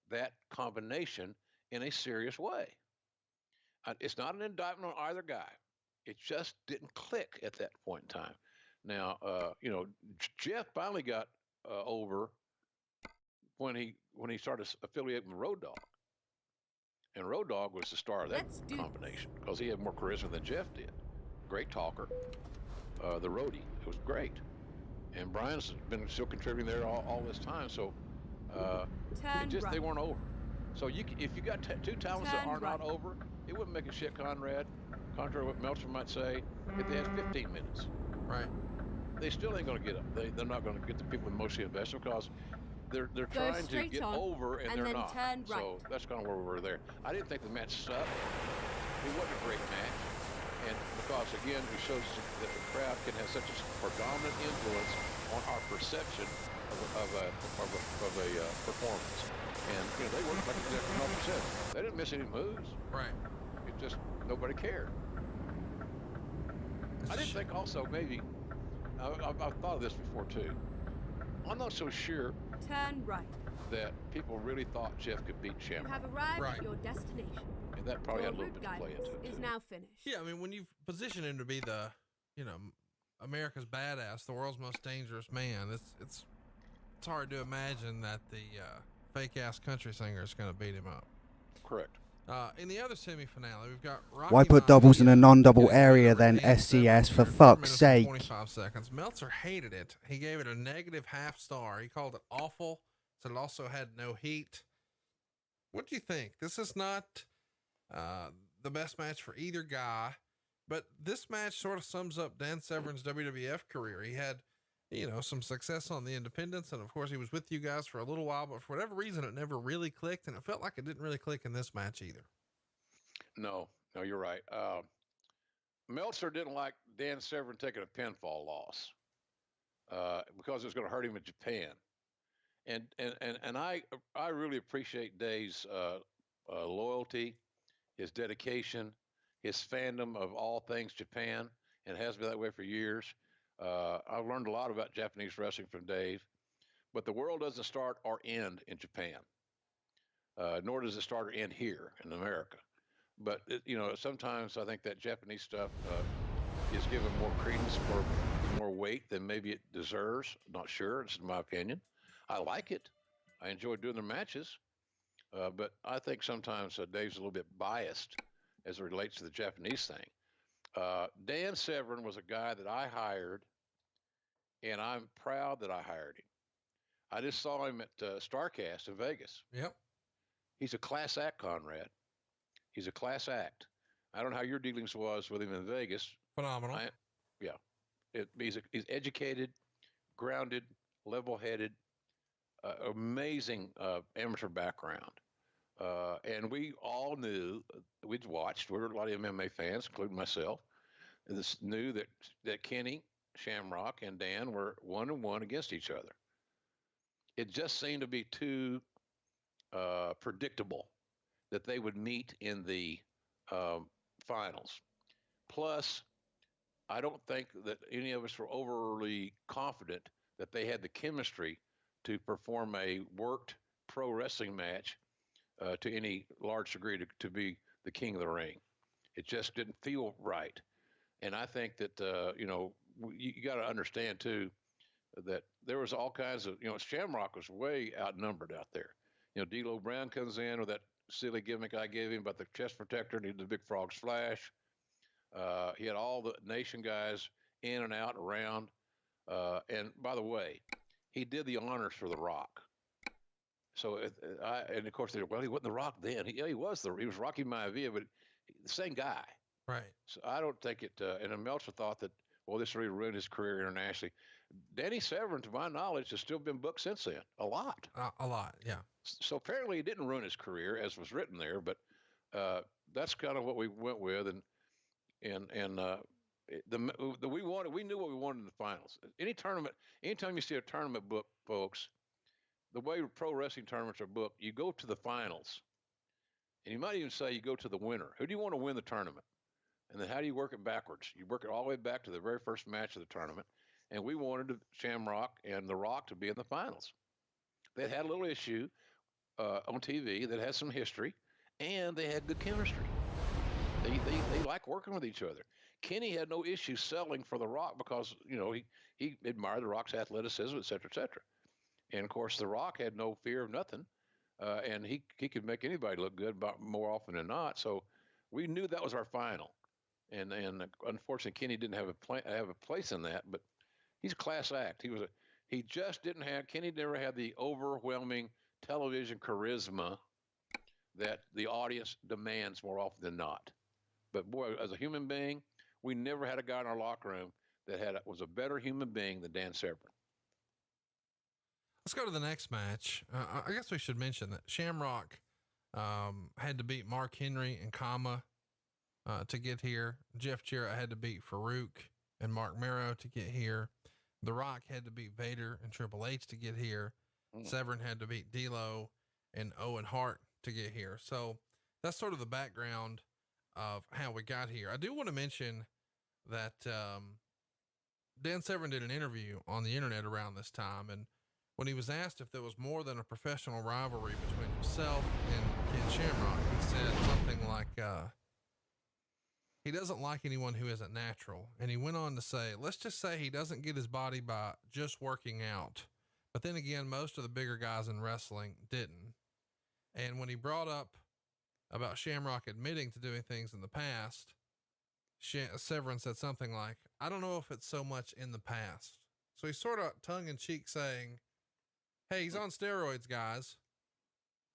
that combination in a serious way. It's not an indictment on either guy. It just didn't click at that point in time. Now, Jeff finally got over when he started affiliating with Road Dogg. And Road Dogg was the star of that combination because he had more charisma than Jeff did. Great talker. The roadie, it was great. And Brian's been still contributing there all this time. So they weren't over. So if you got two talents that are not over, it wouldn't make a shit, Conrad. Contrary to what Meltzer might say, if they had 15 minutes. Right. They still ain't going to get up. They're not going to get the people emotionally invested because they're trying to get over and they're not. Turn right. So that's kind of where we were there. I didn't think the match sucked. It wasn't a great match. And because, again, it shows that the crowd can have such a predominant influence on our perception of a performance. And, they worked like exactly 100%. They didn't miss any moves. Right. It just, nobody cared. I didn't think also maybe, I've thought of this before too. I'm not so sure. Turn right. that people really thought Jeff could beat You Shamrock. have arrived at your destination. And that probably Your had a little route bit to play into it. is now finished. Yeah, I mean, when you've positioned him to be the, America's badass, the world's most dangerous man, it's hard to imagine that the fake ass country singer is going to beat him up. Correct. In the other semifinale, we've got Rocky. Why put doubles in a non-double area then, SCS, for fuck's sake? 25 seconds. Meltzer hated it. He gave it a negative half star. He called it awful. Said it also had no heat. What do you think? This is not the best match for either guy, but this match sort of sums up Dan Severn's WWF career. He had, some success on the independents, and of course he was with you guys for a little while, but for whatever reason it never really clicked, and it felt like it didn't really click in this match either. No, you're right. Meltzer didn't like Dan Severn taking a pinfall loss because it was going to hurt him in Japan. And I really appreciate Dave's loyalty, his dedication, his fandom of all things Japan, and has been that way for years. I've learned a lot about Japanese wrestling from Dave, but the world doesn't start or end in Japan, nor does it start or end here in America. But sometimes I think that Japanese stuff is given more credence or more weight than maybe it deserves. Not sure. It's my opinion. I like it. I enjoy doing their matches, but I think sometimes Dave's a little bit biased as it relates to the Japanese thing. Dan Severn was a guy that I hired, and I'm proud that I hired him. I just saw him at StarCast in Vegas. Yep. He's a class act, Conrad. He's a class act. I don't know how your dealings was with him in Vegas. Phenomenal. He's educated, grounded, level-headed, amazing amateur background. And we all knew, we'd watched, we were a lot of MMA fans, including myself, knew that Kenny, Shamrock, and Dan were 1-1 against each other. It just seemed to be too predictable that they would meet in the finals. Plus, I don't think that any of us were overly confident that they had the chemistry to perform a worked pro wrestling match to any large degree to be the king of the ring. It just didn't feel right. And I think that, you got to understand too, that there was all kinds of, Shamrock was way outnumbered out there. D'Lo Brown comes in with that silly gimmick I gave him about the chest protector and he did the Big Frog Splash. He had all the nation guys in and out and around. And by the way, he did the honors for The Rock. So, and of course, he wasn't The Rock then. He was Rocky Maivia, but the same guy. Right. So I don't think it, and then Meltzer thought that, well, this really ruined his career internationally. Danny Severn, to my knowledge, has still been booked since then. A lot. A lot, yeah. So apparently it didn't ruin his career, as was written there, but that's kind of what we went with, and we knew what we wanted in the finals. Anytime you see a tournament book, folks, the way pro wrestling tournaments are booked, you go to the finals, and you might even say you go to the winner. Who do you want to win the tournament? And then how do you work it backwards? You work it all the way back to the very first match of the tournament. And we wanted Shamrock and The Rock to be in the finals. They had a little issue on TV that had some history, and they had good chemistry. They like working with each other. Kenny had no issue selling for The Rock because, he admired The Rock's athleticism, et cetera, et cetera. And, of course, The Rock had no fear of nothing, and he could make anybody look good more often than not. So we knew that was our final. And unfortunately, Kenny didn't have a place in that, but he's a class act. Kenny never had the overwhelming television charisma that the audience demands more often than not. But boy, as a human being, we never had a guy in our locker room that was a better human being than Dan Severn. Let's go to the next match. I guess we should mention that Shamrock had to beat Mark Henry and Kama to get here. Jeff Jarrett had to beat Farouk and Mark Marrow to get here. The Rock had to beat Vader and Triple H to get here. Severn had to beat D'Lo and Owen Hart to get here. So that's sort of the background of how we got here. I do want to mention that Dan Severn did an interview on the internet around this time, and when he was asked if there was more than a professional rivalry between himself and Ken Shamrock, he said something like, he doesn't like anyone who isn't natural. And he went on to say, let's just say he doesn't get his body by just working out. But then again, most of the bigger guys in wrestling didn't. And when he brought up about Shamrock admitting to doing things in the past, Severin said something like, I don't know if it's so much in the past. So he's sort of tongue in cheek saying, hey, he's on steroids, guys.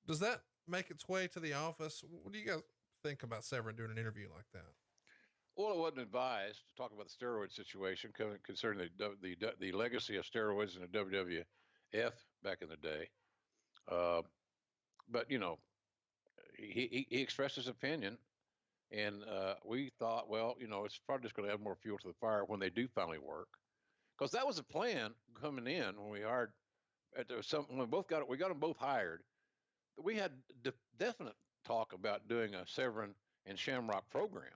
Does that make its way to the office? What do you guys think about Severin doing an interview like that? Well, it wasn't advised to talk about the steroid situation concerning the legacy of steroids in the WWF back in the day. But you know, he expressed his opinion, and we thought, well, you know, it's probably just going to add more fuel to the fire when they do finally work, because that was the plan coming in when we hired. When we both got it, we got them both hired. We had definite talk about doing a Severin and Shamrock program,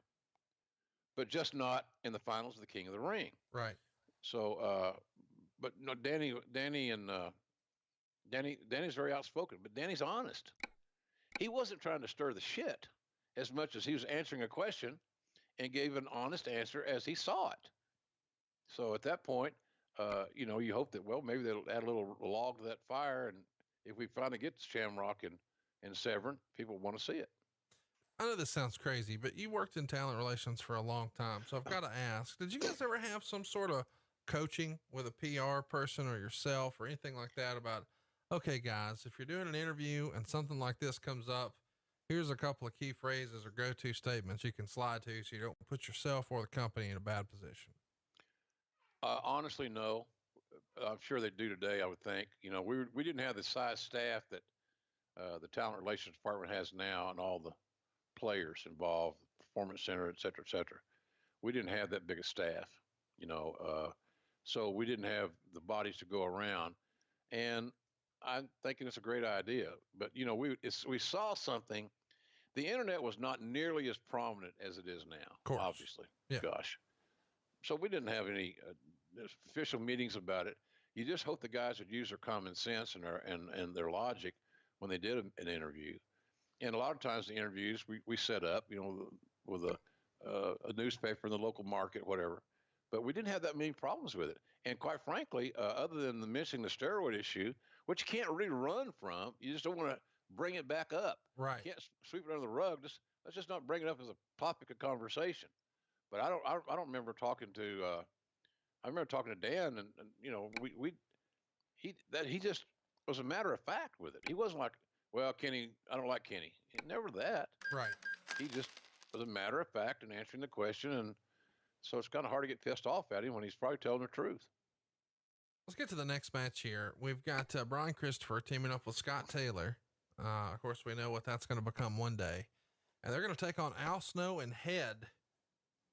but just not in the finals of the King of the Ring. Right. So, but no, Danny's very outspoken, but Danny's honest. He wasn't trying to stir the shit as much as he was answering a question and gave an honest answer as he saw it. So at that point, you know, you hope that, well, maybe they'll add a little log to that fire. And if we finally get Shamrock and Severin, people want to see it. I know this sounds crazy, but you worked in talent relations for a long time. So I've got to ask, did you guys ever have some sort of coaching with a PR person or yourself or anything like that about, okay, guys, if you're doing an interview and something like this comes up, here's a couple of key phrases or go-to statements you can slide to so you don't put yourself or the company in a bad position? Honestly, no. I'm sure they do today, I would think. You know, we didn't have the size staff that the talent relations department has now, and all the players involved, performance center, et cetera, we didn't have that big a staff, you know, so we didn't have the bodies to go around, and I'm thinking it's a great idea, but you know, we saw something. The internet was not nearly as prominent as it is now, obviously. Yeah. Gosh. So we didn't have any official meetings about it. You just hope the guys would use their common sense and their logic when they did an interview. And a lot of times the interviews we set up, you know, with a newspaper in the local market, whatever, but we didn't have that many problems with it. And quite frankly, other than mentioning the steroid issue, which you can't really run from, you just don't want to bring it back up. Right. You can't sweep it under the rug. Let's just not bring it up as a topic of conversation. But I don't remember talking to, I remember talking to Dan, and you know, he just was a matter of fact with it. He wasn't like, well, Kenny, I don't like Kenny. Never that. Right. He just was a matter of fact and answering the question. And so it's kind of hard to get pissed off at him when he's probably telling the truth. Let's get to the next match here. We've got Brian Christopher teaming up with Scott Taylor. Of course, we know what that's going to become one day. And they're going to take on Al Snow and Head.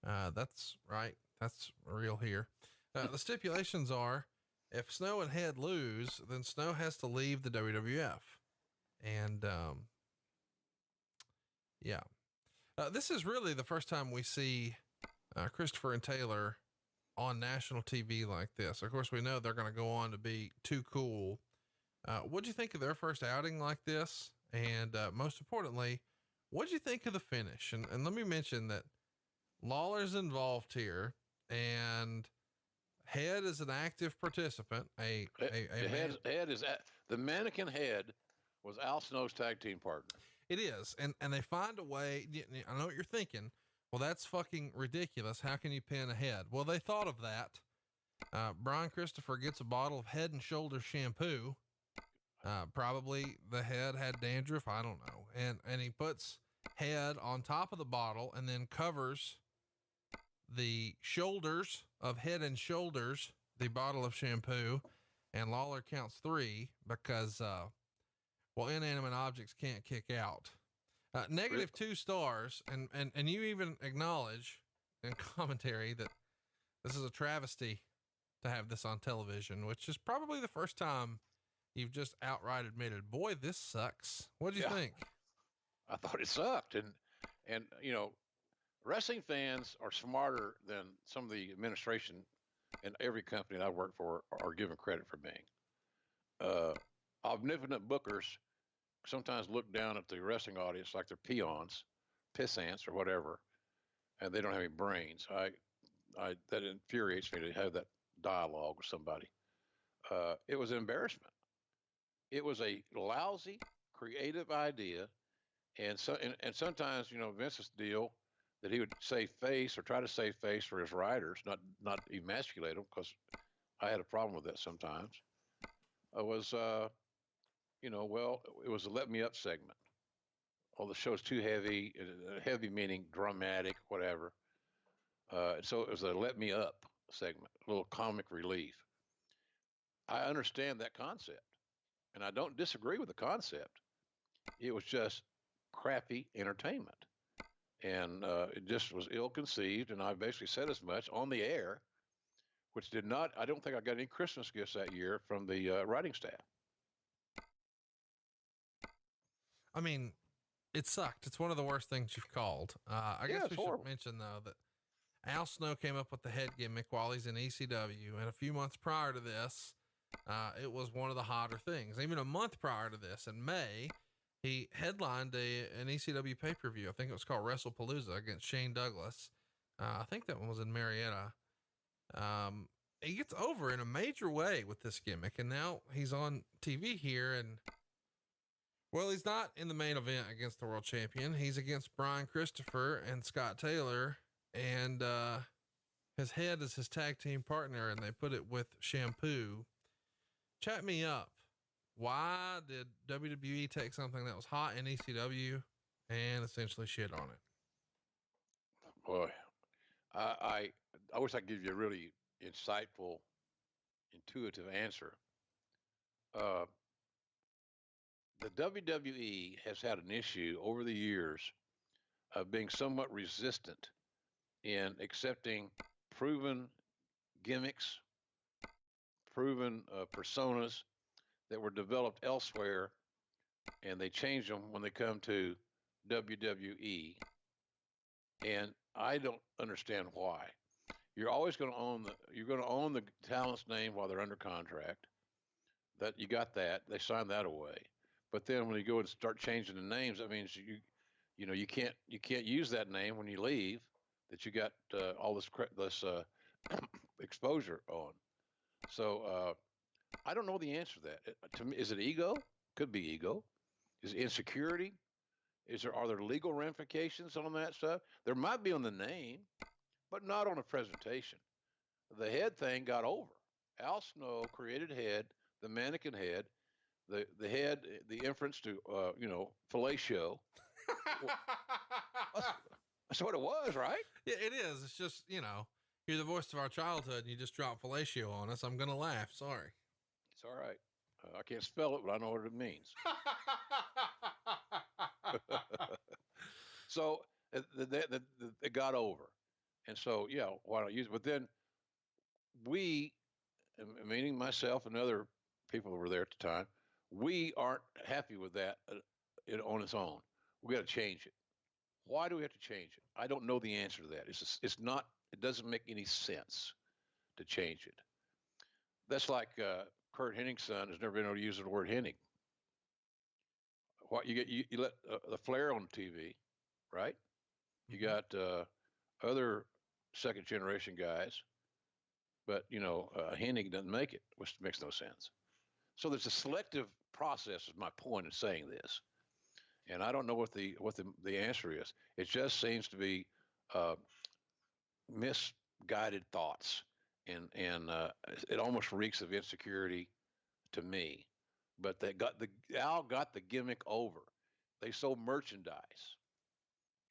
That's right. That's real here. The stipulations are, if Snow and Head lose, then Snow has to leave the WWF. And, yeah, this is really the first time we see, Christopher and Taylor on national TV like this. Of course, we know they're going to go on to be Too Cool. What'd you think of their first outing like this? And, most importantly, what'd you think of the finish? And let me mention that Lawler's involved here, and Head is an active participant. Head is the mannequin Head was Al Snow's tag team partner. It is. And they find a way. I know what you're thinking. Well, that's fucking ridiculous. How can you pin a Head? Well, they thought of that. Brian Christopher gets a bottle of Head and Shoulders shampoo. Probably the Head had dandruff. I don't know. And he puts Head on top of the bottle and then covers the shoulders of Head and Shoulders, the bottle of shampoo, and Lawler counts 3 because, well, inanimate objects can't kick out. Negative 2 stars. And you even acknowledge in commentary that this is a travesty to have this on television, which is probably the first time you've just outright admitted, boy, this sucks. What do you think? I thought it sucked. And, you know, wrestling fans are smarter than some of the administration in every company that I work for are given credit for being. omnipotent bookers sometimes look down at the wrestling audience like they're peons, pissants, or whatever, and they don't have any brains. That infuriates me to have that dialogue with somebody. It was an embarrassment. It was a lousy, creative idea, and sometimes Vince's deal that he would save face or try to save face for his writers, not emasculate them, because I had a problem with that sometimes. It was well, it was a let me up segment. Well, the show's too heavy. Heavy meaning dramatic, whatever. So it was a let me up segment, a little comic relief. I understand that concept, and I don't disagree with the concept. It was just crappy entertainment, and it just was ill-conceived. And I basically said as much on the air, which did not. I don't think I got any Christmas gifts that year from the writing staff. I mean, it sucked. It's one of the worst things you've called. I guess we should mention though that Al Snow came up with the head gimmick while he's in ECW, and a few months prior to this, it was one of the hotter things. Even a month prior to this, in May, he headlined an ECW pay-per-view. I think it was called WrestlePalooza against Shane Douglas. I think that one was in Marietta. He gets over in a major way with this gimmick, and now he's on TV here, and well, he's not in the main event against the world champion. He's against Brian Christopher and Scott Taylor, and his head is his tag team partner, and they put it with Shampoo. Chat me up. Why did WWE take something that was hot in ECW and essentially shit on it? Boy, I wish I could give you a really insightful, intuitive answer. The WWE has had an issue over the years of being somewhat resistant in accepting proven gimmicks, proven personas that were developed elsewhere, and they change them when they come to WWE. And I don't understand why. You're always going to own the talent's name while they're under contract. That you got that. They signed that away. But then when you go and start changing the names, that means you can't use that name when you leave. That you got all this exposure on. So I don't know the answer to that. To me, is it ego? Could be ego. Is it insecurity? Are there legal ramifications on that stuff? There might be on the name, but not on a presentation. The head thing got over. Al Snow created head, the mannequin head, the head, the inference to fellatio. That's what it was, right? Yeah, it is. It's just, you're the voice of our childhood and you just drop fellatio on us. I'm going to laugh. Sorry. It's all right. I can't spell it, but I know what it means. So it got over. And so, yeah, why not use it? But then we, meaning myself and other people who were there at the time, we aren't happy with that on its own. We got to change it. Why do we have to change it? I don't know the answer to that. It doesn't make any sense to change it. That's like Kurt Hennig's son has never been able to use the word Hennig. What you let the Flair on TV, right? You got other second generation guys, but Hennig doesn't make it, which makes no sense. So there's a selective process, is my point in saying this, and I don't know what the answer is. It just seems to be misguided thoughts, and it almost reeks of insecurity to me. But Al got the gimmick over. They sold merchandise.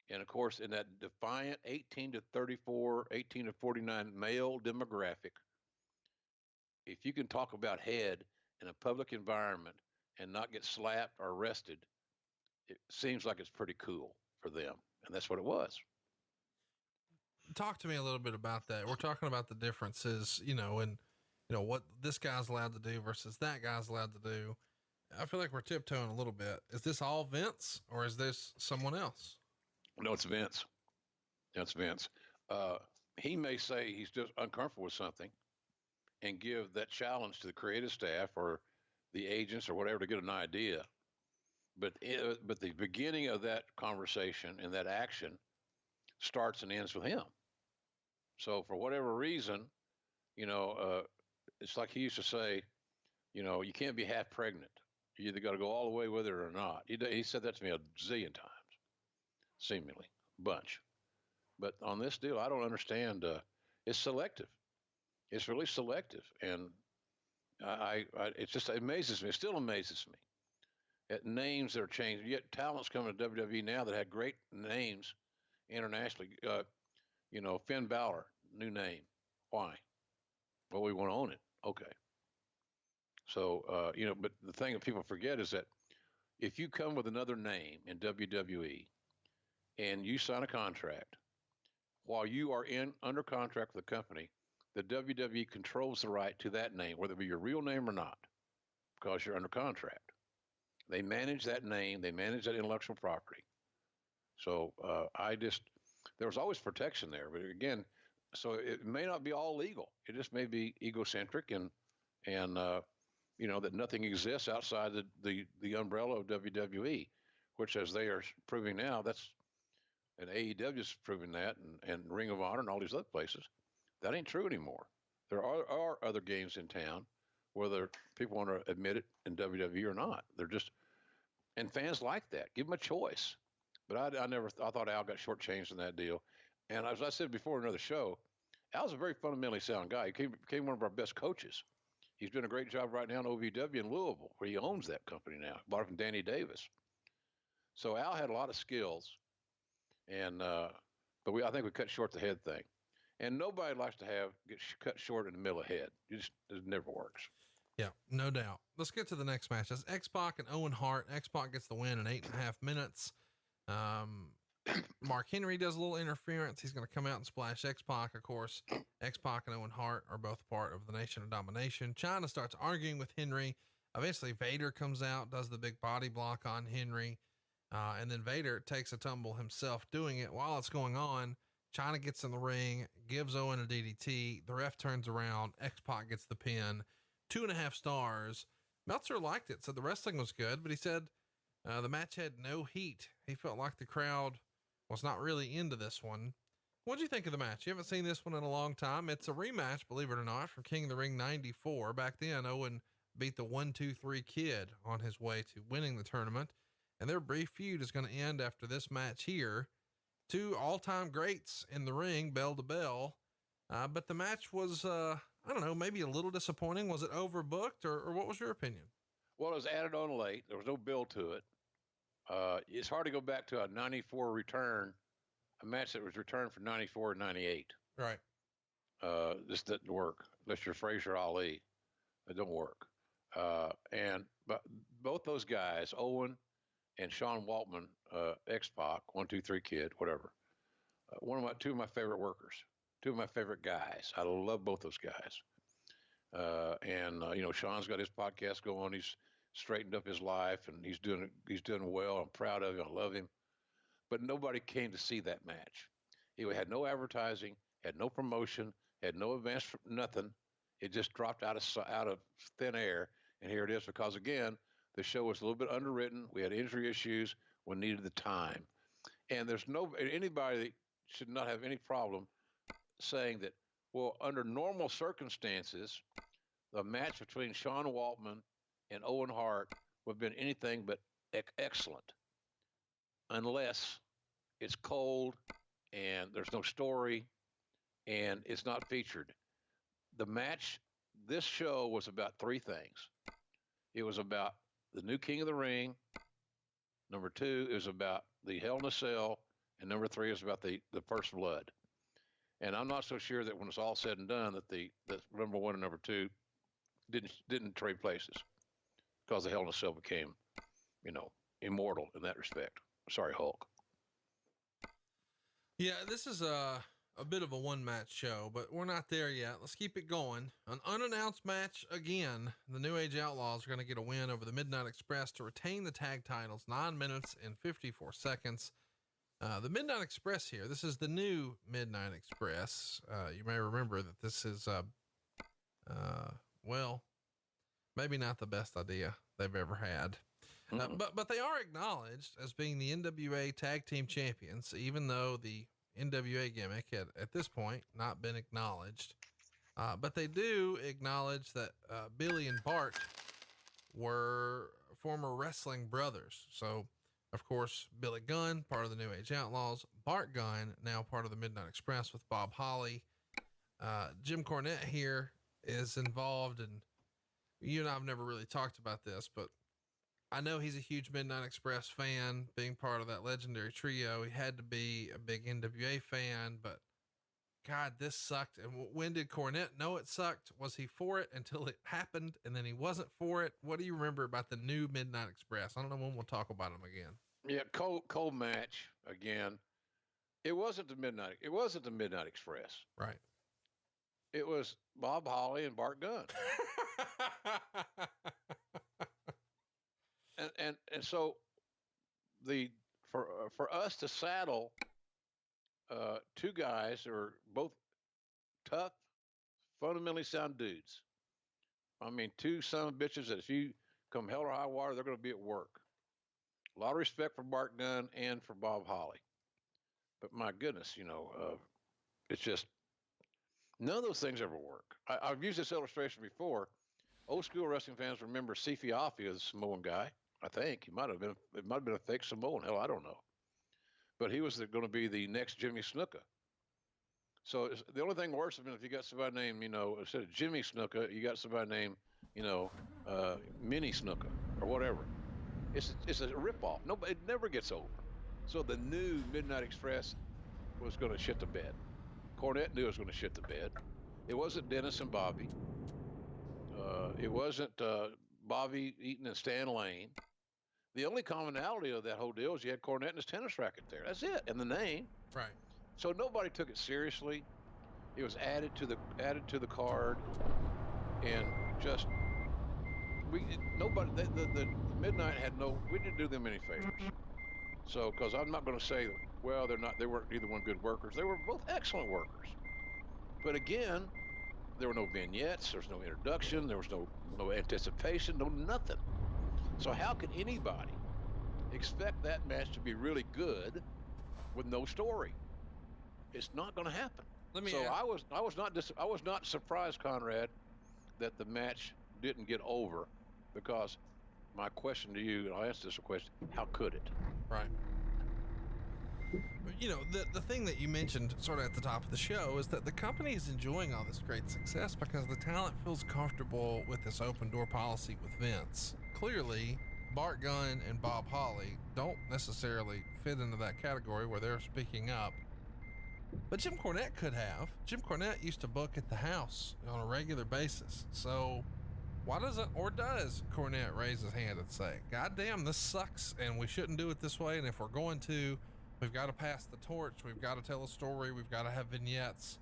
And of course, in that defiant 18 to 34, 18 to 49 male demographic, if you can talk about head in a public environment and not get slapped or arrested, it seems like it's pretty cool for them. And that's what it was. Talk to me a little bit about that. We're talking about the differences, and what this guy's allowed to do versus that guy's allowed to do. I feel like we're tiptoeing a little bit. Is this all Vince or is this someone else? No, it's Vince. That's Vince. He may say he's just uncomfortable with something and give that challenge to the creative staff or the agents or whatever to get an idea. But the beginning of that conversation and that action starts and ends with him. So for whatever reason, it's like he used to say, you can't be half pregnant. You either got to go all the way with it or not. He said that to me a zillion times, seemingly, bunch. But on this deal, I don't understand. It's selective. It's really selective, and it amazes me. It still amazes me at names that are changed. Yet talent's coming to WWE now that had great names internationally. Finn Balor, new name. Why? Well, we want to own it. Okay. So, but the thing that people forget is that if you come with another name in WWE and you sign a contract, while you are under contract with the company, the WWE controls the right to that name, whether it be your real name or not, because you're under contract. They manage that name. They manage that intellectual property. So there was always protection there. But again, so it may not be all legal. It just may be egocentric and that nothing exists outside the umbrella of WWE, which, as they are proving now, and AEW is proving that, and Ring of Honor and all these other places, that ain't true anymore. There are other games in town, whether people want to admit it in WWE or not. And fans like that. Give them a choice. But I thought Al got shortchanged in that deal. And as I said before in another show, Al's a very fundamentally sound guy. He became one of our best coaches. He's doing a great job right now in OVW in Louisville, where he owns that company now. Bought it from Danny Davis. So Al had a lot of skills, and but I think we cut short the head thing. And nobody likes to get cut short in the middle of the head. It never works. Yeah, no doubt. Let's get to the next match. That's X-Pac and Owen Hart. X-Pac gets the win in 8.5 minutes. Mark Henry does a little interference. He's going to come out and splash X-Pac. Of course, X-Pac and Owen Hart are both part of the Nation of Domination. China starts arguing with Henry. Eventually Vader comes out, does the big body block on Henry. And then Vader takes a tumble himself doing it. While it's going on, China gets in the ring, gives Owen a DDT. The ref turns around. X-Pac gets the pin. 2.5 stars. Meltzer liked it, said the wrestling was good, but he said the match had no heat. He felt like the crowd was not really into this one. What'd you think of the match? You haven't seen this one in a long time. It's a rematch, believe it or not, from King of the Ring 94. Back then, Owen beat the 1-2-3 Kid on his way to winning the tournament. And their brief feud is going to end after this match here. Two all-time greats in the ring, bell to bell. But the match was, I don't know, maybe a little disappointing. Was it overbooked, or what was your opinion? Well, it was added on late. There was no build to it. It's hard to go back to a 94 return, a match that was returned for 94 and 98. Right. This didn't work. Unless you're Frazier Ali, it don't work. But both those guys, Owen and Sean Waltman, X-Pac, 1-2-3 Kid, whatever. Two of my favorite workers, two of my favorite guys. I love both those guys. Sean's got his podcast going. He's straightened up his life, and he's doing well. I'm proud of him. I love him. But nobody came to see that match. He had no advertising, had no promotion, had no advance, nothing. It just dropped out of thin air, and here it is. Because again, the show was a little bit underwritten. We had injury issues. We needed the time, and there's anybody that should not have any problem saying that. Well, under normal circumstances, the match between Sean Waltman and Owen Hart would have been anything but excellent, unless it's cold and there's no story and it's not featured. The match, this show was about three things. It was about the new King of the Ring. Number two, it was about the Hell in a Cell. And number three is about the First Blood. And I'm not so sure that when it's all said and done that the number one and number two didn't trade places, because the Hell in a Cell became, immortal in that respect. Sorry, Hulk. Yeah, this is a bit of a one-match show, but we're not there yet. Let's keep it going. An unannounced match again. The New Age Outlaws are going to get a win over the Midnight Express to retain the tag titles, 9 minutes and 54 seconds. The Midnight Express here, this is the new Midnight Express. You may remember that this is, maybe not the best idea they've ever had. But they are acknowledged as being the NWA tag team champions, even though the NWA gimmick had at this point not been acknowledged. But they do acknowledge that Billy and Bart were former wrestling brothers. So, of course, Billy Gunn, part of the New Age Outlaws, Bart Gunn, now part of the Midnight Express with Bob Holly. Jim Cornette here is involved, and you and I have never really talked about this, but I know he's a huge Midnight Express fan, being part of that legendary trio. He had to be a big NWA fan, but God, this sucked. And when did Cornette know it sucked? Was he for it until it happened and then he wasn't for it? What do you remember about the new Midnight Express? I don't know when we'll talk about him again. Yeah, cold match again. It wasn't the Midnight Express. Right. It was Bob Holly and Bart Gunn. and so for us to saddle two guys who are both tough, fundamentally sound dudes. I mean, two son of bitches that if you come hell or high water, they're going to be at work. A lot of respect for Bart Gunn and for Bob Holly. But my goodness, it's just none of those things ever work. I've used this illustration before. Old school wrestling fans remember Sifi Afi as a Samoan guy. I think it might have been a fake Samoan. Hell, I don't know. But he was going to be the next Jimmy Snuka. So the only thing worse than if you got somebody named, instead of Jimmy Snuka, you got somebody named, Mini Snuka or whatever. It's a ripoff. It never gets over. So the new Midnight Express was going to shit the bed. Cornette knew it was going to shit the bed. It wasn't Dennis and Bobby. It wasn't Bobby Eaton and Stan Lane. The only commonality of that whole deal is you had Cornette and his tennis racket there. That's it, and the name. Right. So nobody took it seriously. It was added to the card, and just the Midnight had we didn't do them any favors. So, because I'm not going to say, well, they weren't either one good workers. They were both excellent workers. But again, there were no vignettes. There was no introduction. There was no anticipation. No nothing. So how could anybody expect that match to be really good with no story? It's not going to happen. I was not surprised, Conrad, that the match didn't get over, because my question to you, and I'll answer this question: how could it? Right. The thing that you mentioned sort of at the top of the show is that the company is enjoying all this great success because the talent feels comfortable with this open door policy with Vince. Clearly, Bart Gunn and Bob Holly don't necessarily fit into that category where they're speaking up. But Jim Cornette could have. Jim Cornette used to book at the house on a regular basis. So why does Cornette raise his hand and say, God damn, this sucks and we shouldn't do it this way, and if we're going to, we've got to pass the torch, we've got to tell a story, we've got to have vignettes?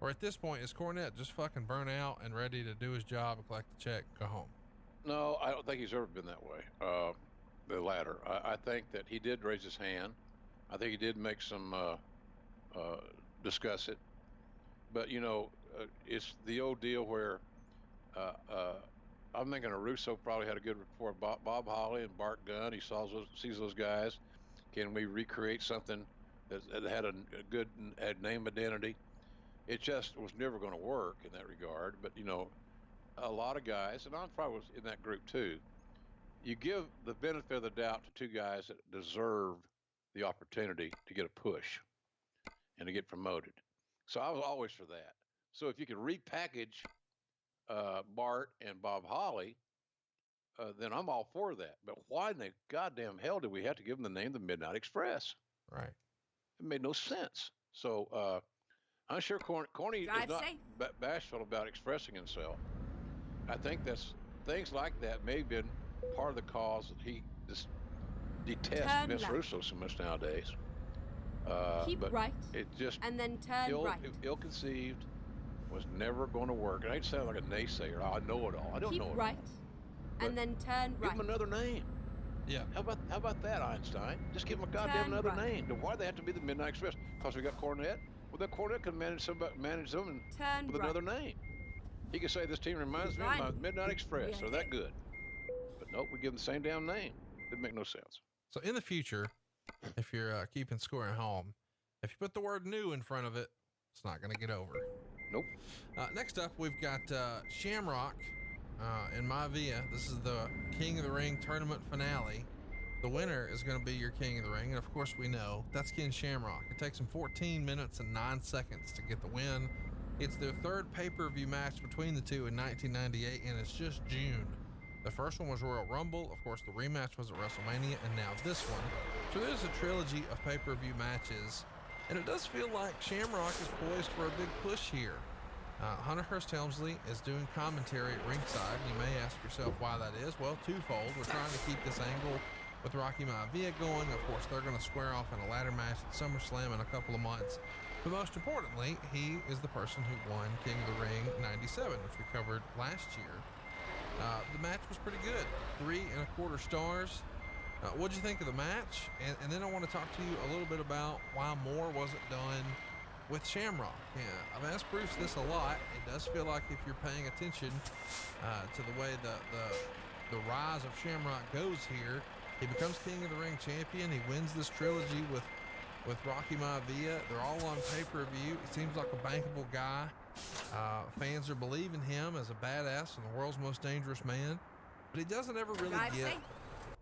Or at this point, is Cornette just fucking burnt out and ready to do his job and collect the check and go home? No, I don't think he's ever been that way. The latter. I think that he did raise his hand. I think he did make some discuss it. But, it's the old deal where I'm thinking Russo probably had a good rapport with Bob Holly and Bart Gunn. He sees those guys. Can we recreate something that had a good name identity? It just was never going to work in that regard. But, a lot of guys, and I probably was in that group too, you give the benefit of the doubt to two guys that deserved the opportunity to get a push and to get promoted. So I was always for that. So if you could repackage Bart and Bob Holly, then I'm all for that. But why in the goddamn hell did we have to give them the name the Midnight Express? Right. It made no sense. So I'm sure Corny is not bashful about expressing himself. I think things like that may have been part of the cause that he just detests Vince Russo so much nowadays. Keep but right, it just and then turn right. Ill-conceived, was never going to work. And I hate to sound like a naysayer. I know it all. I don't Keep know it right, all. and then turn right. Give him another name. Yeah. How about that, Einstein? Just give him a goddamn another name. Why do they have to be the Midnight Express? Because we got Cornette? Well, then Cornette could manage them with another name. He could say this team reminds me of my Midnight Express. They're that good. But nope, we give them the same damn name. Didn't make no sense. So in the future, if you're keeping score at home, if you put the word new in front of it, it's not going to get over. Nope. Next up, we've got Shamrock in Maivia. This is the King of the Ring tournament finale. The winner is going to be your King of the Ring. And of course, we know that's Ken Shamrock. It takes him 14 minutes and 9 seconds to get the win. It's their third pay-per-view match between the two in 1998, and it's just June. The first one was Royal Rumble. Of course, the rematch was at WrestleMania, and now this one. So there's a trilogy of pay-per-view matches, and it does feel like Shamrock is poised for a big push here. Hunter Hearst Helmsley is doing commentary at ringside. You may ask yourself why that is. Well, twofold. We're trying to keep this angle with Rocky Maivia going. Of course, they're going to square off in a ladder match at SummerSlam in a couple of months. But most importantly, he is the person who won King of the Ring 97, which we covered last year. The match was pretty good. 3.25 stars. What'd you think of the match? And then I want to talk to you a little bit about why more wasn't done with Shamrock. Yeah, I've asked Bruce this a lot. It does feel like if you're paying attention to the way the rise of Shamrock goes here, he becomes King of the Ring champion. He wins this trilogy with Rocky Maivia. They're all on pay-per-view. He seems like a bankable guy. Fans are believing him as a badass and the world's most dangerous man. But he doesn't ever really get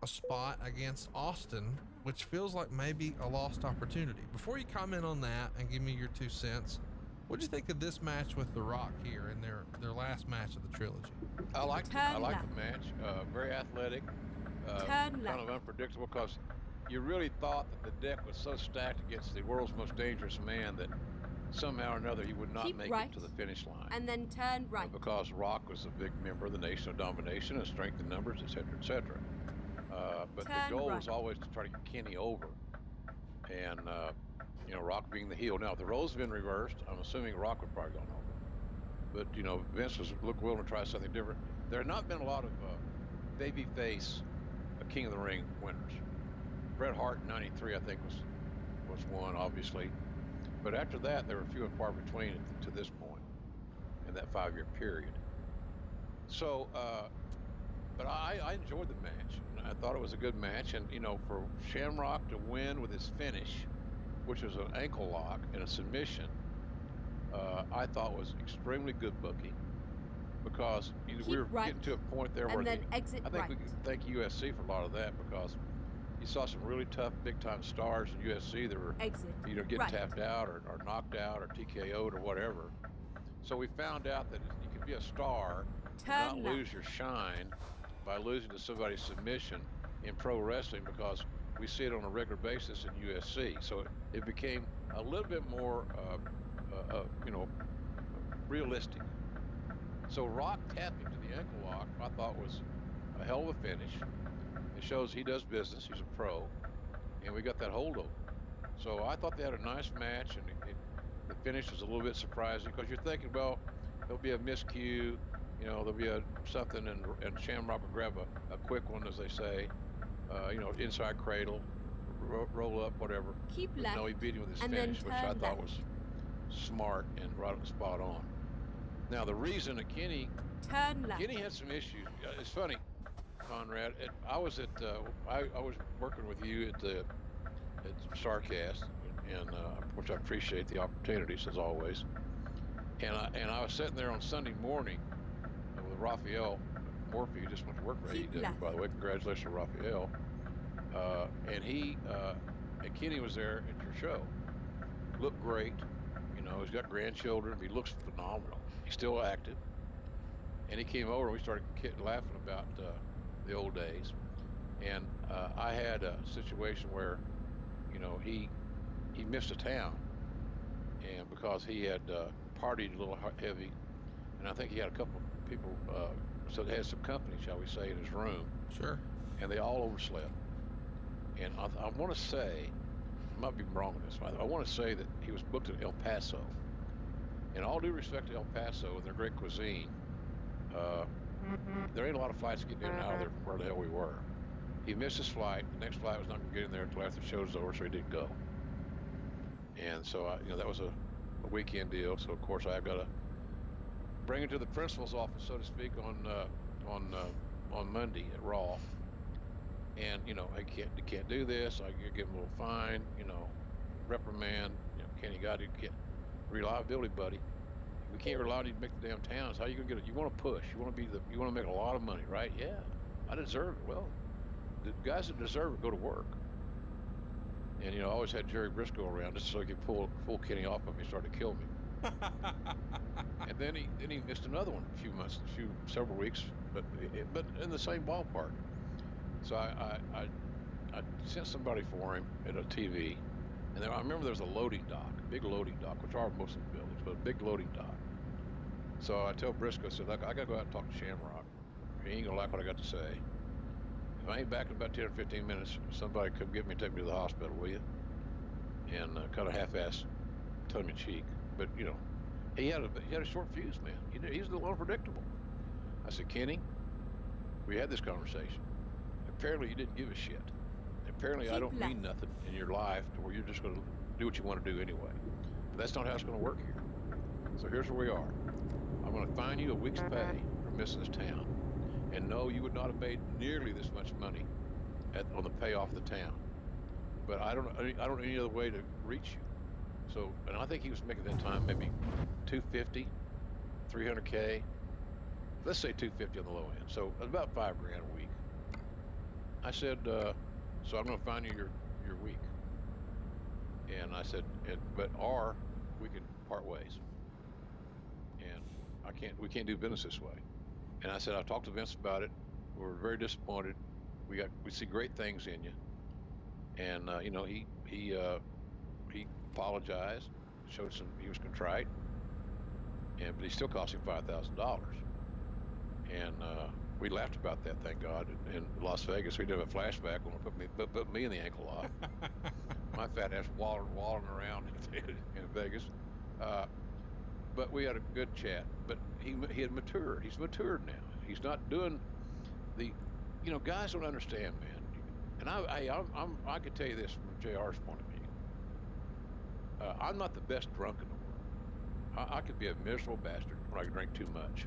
a spot against Austin, which feels like maybe a lost opportunity. Before you comment on that and give me your 2 cents, what'd you think of this match with The Rock here in their last match of the trilogy? I liked the match. Very athletic. Kind of unpredictable, because you really thought that the deck was so stacked against the world's most dangerous man that somehow or another he would not make it to the finish line. And then turn right. Because Rock was a big member of the Nation of Domination and strength in numbers, etc., etc. But the goal was always to try to get Kenny over. And, Rock being the heel. Now, if the roles had been reversed, I'm assuming Rock would probably gone over. But, Vince was willing to try something different. There had not been a lot of babyface King of the Ring winners. Bret Hart in 93, I think, was one, obviously. But after that, there were few and far between to this point in that 5-year period. So, but I enjoyed the match. I thought it was a good match. And, for Shamrock to win with his finish, which was an ankle lock and a submission, I thought was extremely good booking. Because we were getting to a point there where I think we could thank USC for a lot of that, because you saw some really tough big-time stars in USC that were getting tapped out or knocked out or TKO'd or whatever. So we found out that you can be a star and not lose your shine by losing to somebody's submission in pro wrestling, because we see it on a regular basis in USC. So it became a little bit more, realistic. So Rock tapping to the ankle lock, I thought was a hell of a finish. It shows he does business. He's a pro, and we got that holdover. So I thought they had a nice match, and the finish was a little bit surprising, because you're thinking, well, there'll be a miscue, there'll be something, and Shamrock will grab a quick one, as they say, inside cradle, roll up, whatever. Keep left. No, he beat him with his finish, which I thought was smart and right spot on. Now, the reason that Kenny had some issues. It's funny, Conrad. I was working with you at Starcast, and which I appreciate the opportunities as always. And I was sitting there on Sunday morning with Raphael Morphy, who just went to work for AEW, by the way. Congratulations to Raphael. And Kenny was there at your show. Looked great. He's got grandchildren. He looks phenomenal. He's still active. And he came over and we started laughing about the old days. And I had a situation where, he missed a town, and because he had partied a little heavy, and I think he had a couple of people, so he had some company, shall we say, in his room. Sure. And they all overslept. And I want to say, I might be wrong on this, I want to say that he was booked at El Paso. And all due respect to El Paso and their great cuisine, there ain't a lot of flights getting in and out of there from where the hell we were. He missed his flight. The next flight was not going to get in there until after the show was over, so he didn't go. And so, that was a weekend deal. So, of course, I've got to bring it to the principal's office, so to speak, on Monday at Raw. And I can't do this. I give him a little fine, reprimand. Kenny got it. Reliability, buddy. We can't rely on you to make the damn towns. How are you gonna get it? You want to push. You want to make a lot of money, right? Yeah, I deserve it. Well, the guys that deserve it go to work. And I always had Jerry Briscoe around just so he could pull Kenny off of me. He started to kill me. And then he missed another one several weeks, but in the same ballpark. So I sent somebody for him at a TV, and then I remember there was a loading dock, a big loading dock, which are most of the buildings, but a big loading dock. So I tell Briscoe, I said, look, I gotta go out and talk to Shamrock. He ain't gonna like what I got to say. If I ain't back in about 10 or 15 minutes, somebody come get me and take me to the hospital, will you? And kind of half-assed, tongue-in-cheek, but he had a short fuse, man. He's a little unpredictable. I said, Kenny, we had this conversation. Apparently you didn't give a shit. Apparently I don't mean nothing in your life to where you're just going to do what you want to do anyway. But that's not how it's going to work here. So here's where we are. I'm going to fine you a week's pay for missing this town. And no, you would not have made nearly this much money on the payoff of the town. But I don't know any other way to reach you. So, and I think he was making at that time maybe $250, $300K. Let's say $250 on the low end. So about $5,000 a week. I said, so I'm going to find you your week. And I said, or we can part ways. And we can't do business this way. And I said, I talked to Vince about it. We're very disappointed. We see great things in you. And he apologized, he was contrite, but he still cost him $5,000. And we laughed about that, thank God. In Las Vegas, we did a flashback when we put me in the ankle lock. My fat ass wallowing around in Vegas. But we had a good chat. But he had matured. He's matured now. He's not doing the, guys don't understand, man. And I could tell you this from JR's point of view. I'm not the best drunk in the world. I could be a miserable bastard when I drink too much.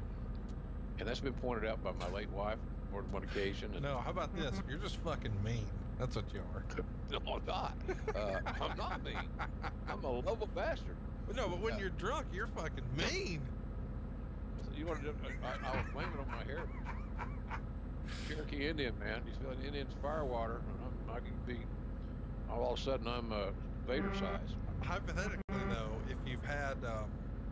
And that's been pointed out by my late wife more than one occasion. And no, how about this? You're just fucking mean. That's what you are. No, I'm not. I'm not mean. I'm a lovable bastard. No, but when you're drunk, you're fucking mean. You want to? I was blaming it on my heritage. Cherokee Indian, man. You feel Indian's firewater. I can be. All of a sudden, I'm Vader size. Hypothetically, though, if you've had,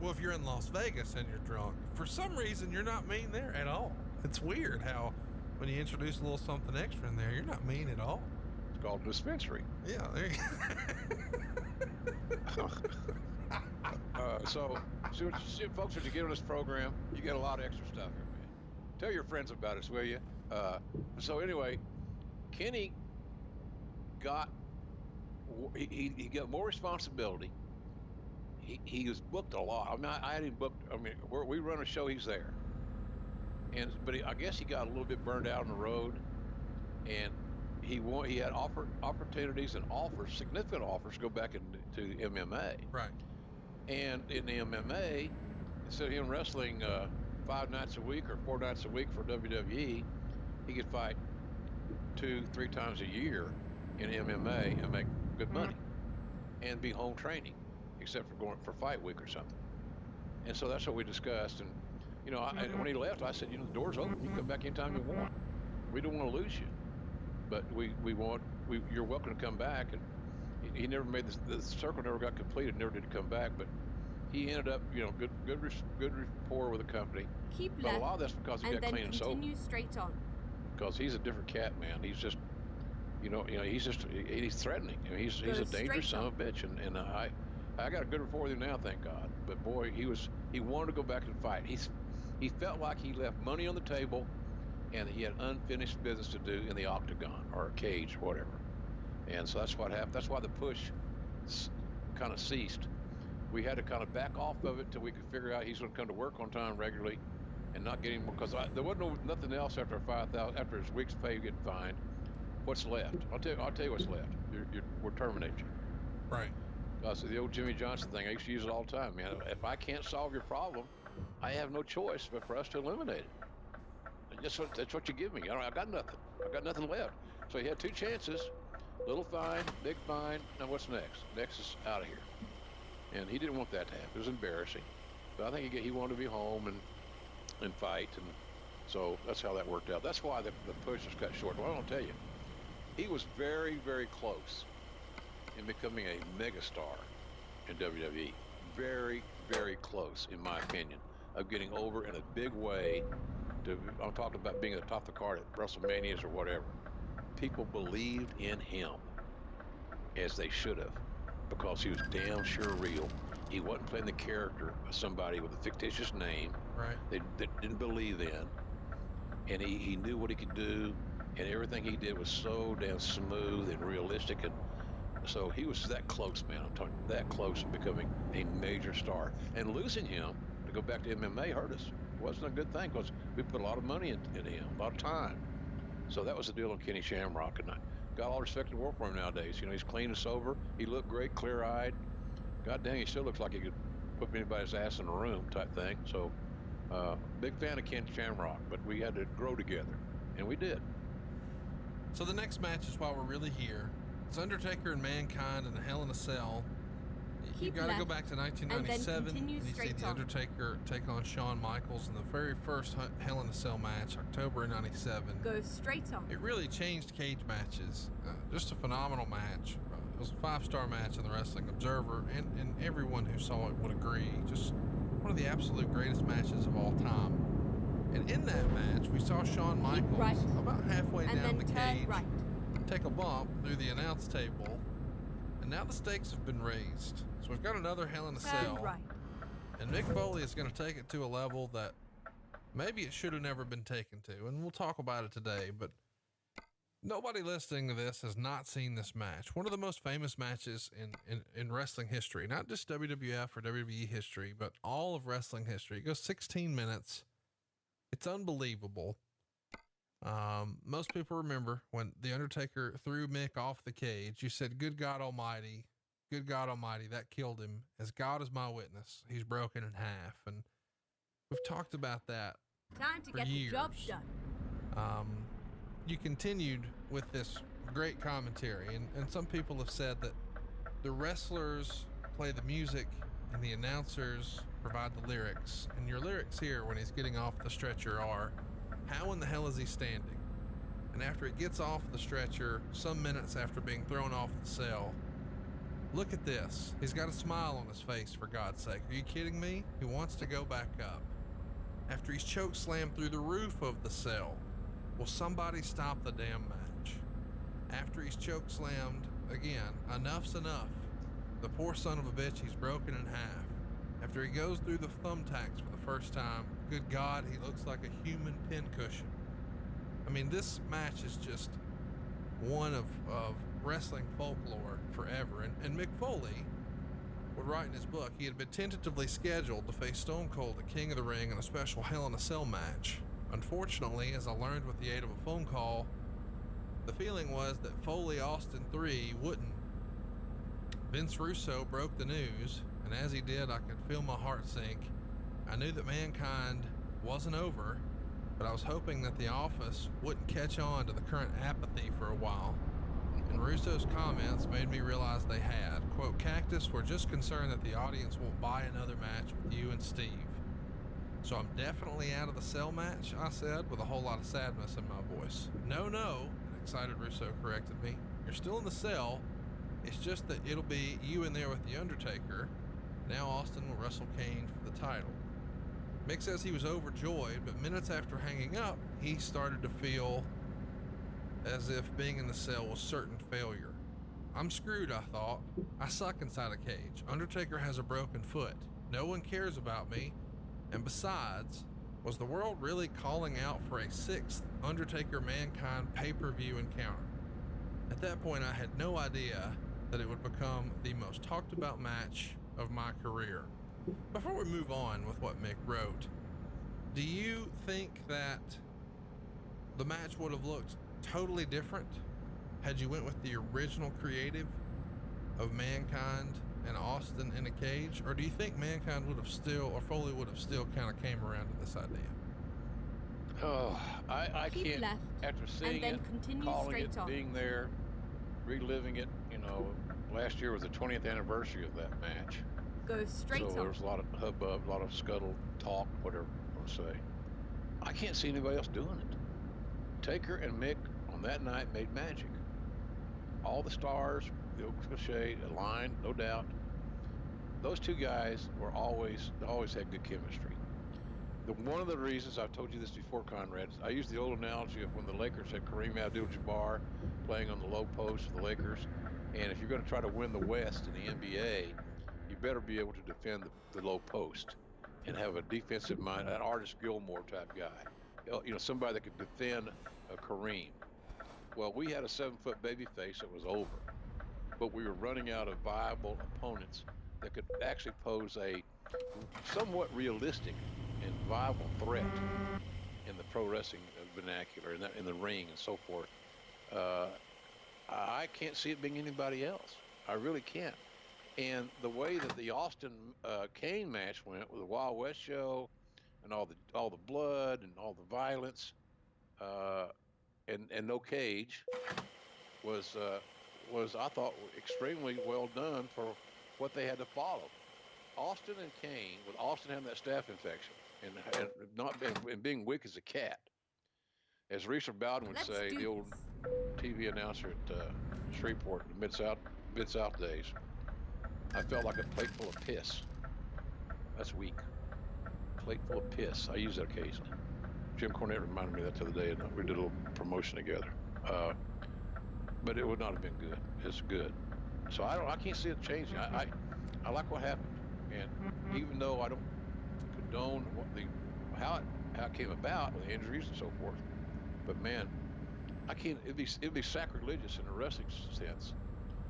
if you're in Las Vegas and you're drunk, for some reason you're not mean there at all. It's weird how when you introduce a little something extra in there, you're not mean at all. It's called dispensary. Yeah, there you go. So folks, when you get on this program, you get a lot of extra stuff here, man. Tell your friends about us, will you? So anyway, Kenny got he got more responsibility. He was booked a lot. I mean, I had him booked. I mean, we run a show, he's there. But I guess he got a little bit burned out on the road, and he had opportunities and significant offers to go back into MMA. Right. And in the MMA, instead of him wrestling 5 nights a week or 4 nights a week for WWE, he could fight 2-3 times a year in MMA and make good money and be home training, except for going for fight week or something. And so that's what we discussed. And when he left, I said, the door's open. You can come back anytime you want. We don't want to lose you, but you're welcome to come back. And he never made the circle never got completed, never did come back, but he ended up, good rapport with the company. Keep but a lot of that's because he got clean and sober. Continue straight on. Because he's a different cat, man. He's just, he's threatening. He's a dangerous son of a bitch, and I got a good rapport with him now, thank God. But boy, he wanted to go back and fight. He felt like he left money on the table, and he had unfinished business to do in the octagon or a cage or whatever. And so that's what happened. That's why the push kind of ceased. We had to kind of back off of it till we could figure out he's going to come to work on time regularly, and not getting because there wasn't nothing else after after his week's pay getting fined. What's left? I'll tell you what's left. We'll terminate you. Right. So the old Jimmy Johnson thing, I used to use it all the time, man. If I can't solve your problem, I have no choice but for us to eliminate it. That's what you give me. I got nothing. I got nothing left. So he had 2 chances, little fine, big fine. Now what's next? Next is out of here. And he didn't want that to happen. It was embarrassing. But I think he wanted to be home and fight. And so that's how that worked out. That's why the push was cut short. Well, I don't tell you. He was very, very close in becoming a megastar in WWE. Very, very close, in my opinion, of getting over in a big way. I'm talking about being at the top of the card at WrestleManias or whatever. People believed in him, as they should have, because he was damn sure real. He wasn't playing the character of somebody with a fictitious name. Right. They didn't believe in. And he knew what he could do, and everything he did was so damn smooth and realistic. And so he was that close, man. I'm talking that close to becoming a major star. And losing him, to go back to MMA, hurt us. It wasn't a good thing because we put a lot of money into him, a lot of time. So that was the deal on Kenny Shamrock. And I got all respect in the world for him nowadays. You know, he's clean and sober. He looked great, clear-eyed. God dang, he still looks like he could whip anybody's ass in a room type thing. So big fan of Kenny Shamrock, but we had to grow together, and we did. So the next match is why we're really here. It's Undertaker and Mankind in a Hell in a Cell. You got to go back to 1997 and you see The Undertaker take on Shawn Michaels in the very first Hell in a Cell match, October of 97. Go straight on. It really changed cage matches. Just a phenomenal match. It was a 5-star match in the Wrestling Observer, and everyone who saw it would agree. Just one of the absolute greatest matches of all time. And in that match, we saw Shawn Michaels about halfway down the cage take a bump through the announce table, and now the stakes have been raised. So we've got another Hell in a Cell, and Mick Foley is going to take it to a level that maybe it should have never been taken to, and we'll talk about it today, but nobody listening to this has not seen this match. One of the most famous matches in wrestling history, not just WWF or WWE history, but all of wrestling history. It goes 16 minutes. It's unbelievable. Most people remember when The Undertaker threw Mick off the cage. You said, good God Almighty, that killed him. As God is my witness, he's broken in half. And we've talked about that Time to for get years. the job done. You continued with this great commentary, and some people have said that the wrestlers play the music and the announcers provide the lyrics. And your lyrics here when he's getting off the stretcher are, how in the hell is he standing? And after he gets off the stretcher, some minutes after being thrown off the cell, look at this. He's got a smile on his face, for God's sake. Are you kidding me? He wants to go back up. After he's choke slammed through the roof of the cell, will somebody stop the damn match? After he's choke slammed, again, enough's enough. The poor son of a bitch, he's broken in half. After he goes through the thumbtacks for the first time, good God, he looks like a human pincushion. I mean, this match is just one of wrestling folklore forever. And Mick Foley would write in his book, he had been tentatively scheduled to face Stone Cold at King of the Ring in a special Hell in a Cell match. Unfortunately, as I learned with the aid of a phone call, the feeling was that Foley Austin 3 wouldn't. Vince Russo broke the news, and as he did, I could feel my heart sink. I knew that Mankind wasn't over, but I was hoping that the office wouldn't catch on to the current apathy for a while. And Russo's comments made me realize they had. Quote, Cactus, we're just concerned that the audience won't buy another match with you and Steve. So I'm definitely out of the cell match, I said, with a whole lot of sadness in my voice. No, an excited Russo corrected me. You're still in the cell. It's just that it'll be you in there with The Undertaker. Now Austin will wrestle Kane for the title. Mick says he was overjoyed, but minutes after hanging up, he started to feel as if being in the cell was certain failure. I'm screwed, I thought. I suck inside a cage. Undertaker has a broken foot. No one cares about me. And besides, was the world really calling out for a 6th Undertaker Mankind pay-per-view encounter? At that point, I had no idea that it would become the most talked about match of my career. Before we move on with what Mick wrote, do you think that the match would have looked totally different had you went with the original creative of Mankind and Austin in a cage, or do you think Mankind would have still, or Foley would have still kind of came around to this idea? Oh, I Keep can't, left, after seeing and then it, continue calling straight it, on. being there, reliving it, last year was the 20th anniversary of that match. Go straight on. So there was a lot of hubbub, a lot of scuttle talk, whatever you want to say. I can't see anybody else doing it. Taker and Mick on that night made magic. All the stars, the old cliche, aligned, no doubt. Those two guys were always had good chemistry. One of the reasons, I've told you this before, Conrad, I use the old analogy of when the Lakers had Kareem Abdul-Jabbar playing on the low post for the Lakers. And if you're going to try to win the West in the NBA, you better be able to defend the low post and have a defensive mind, an Artis Gilmore type guy, somebody that could defend Kareem. Well, we had a 7-foot baby face that was over, but we were running out of viable opponents that could actually pose a somewhat realistic and viable threat in the pro wrestling vernacular, in the ring and so forth. I can't see it being anybody else. I really can't. And the way that the Austin Kane match went with the Wild West show and all the blood and all the violence and no cage was I thought extremely well done for what they had to follow. Austin and Kane, with Austin having that staph infection and being weak as a cat, as Richard Bowden would say, the old TV announcer at Shreveport in the Mid-South days, I felt like a plate full of piss. That's weak. Plate full of piss. I use that occasionally. Jim Cornette reminded me of that the other day, and we did a little promotion together. But it would not have been good. It's good. So I can't see it changing. I like what happened, and even though I don't condone how it came about with the injuries and so forth, but man, I can't. It'd be sacrilegious in a wrestling sense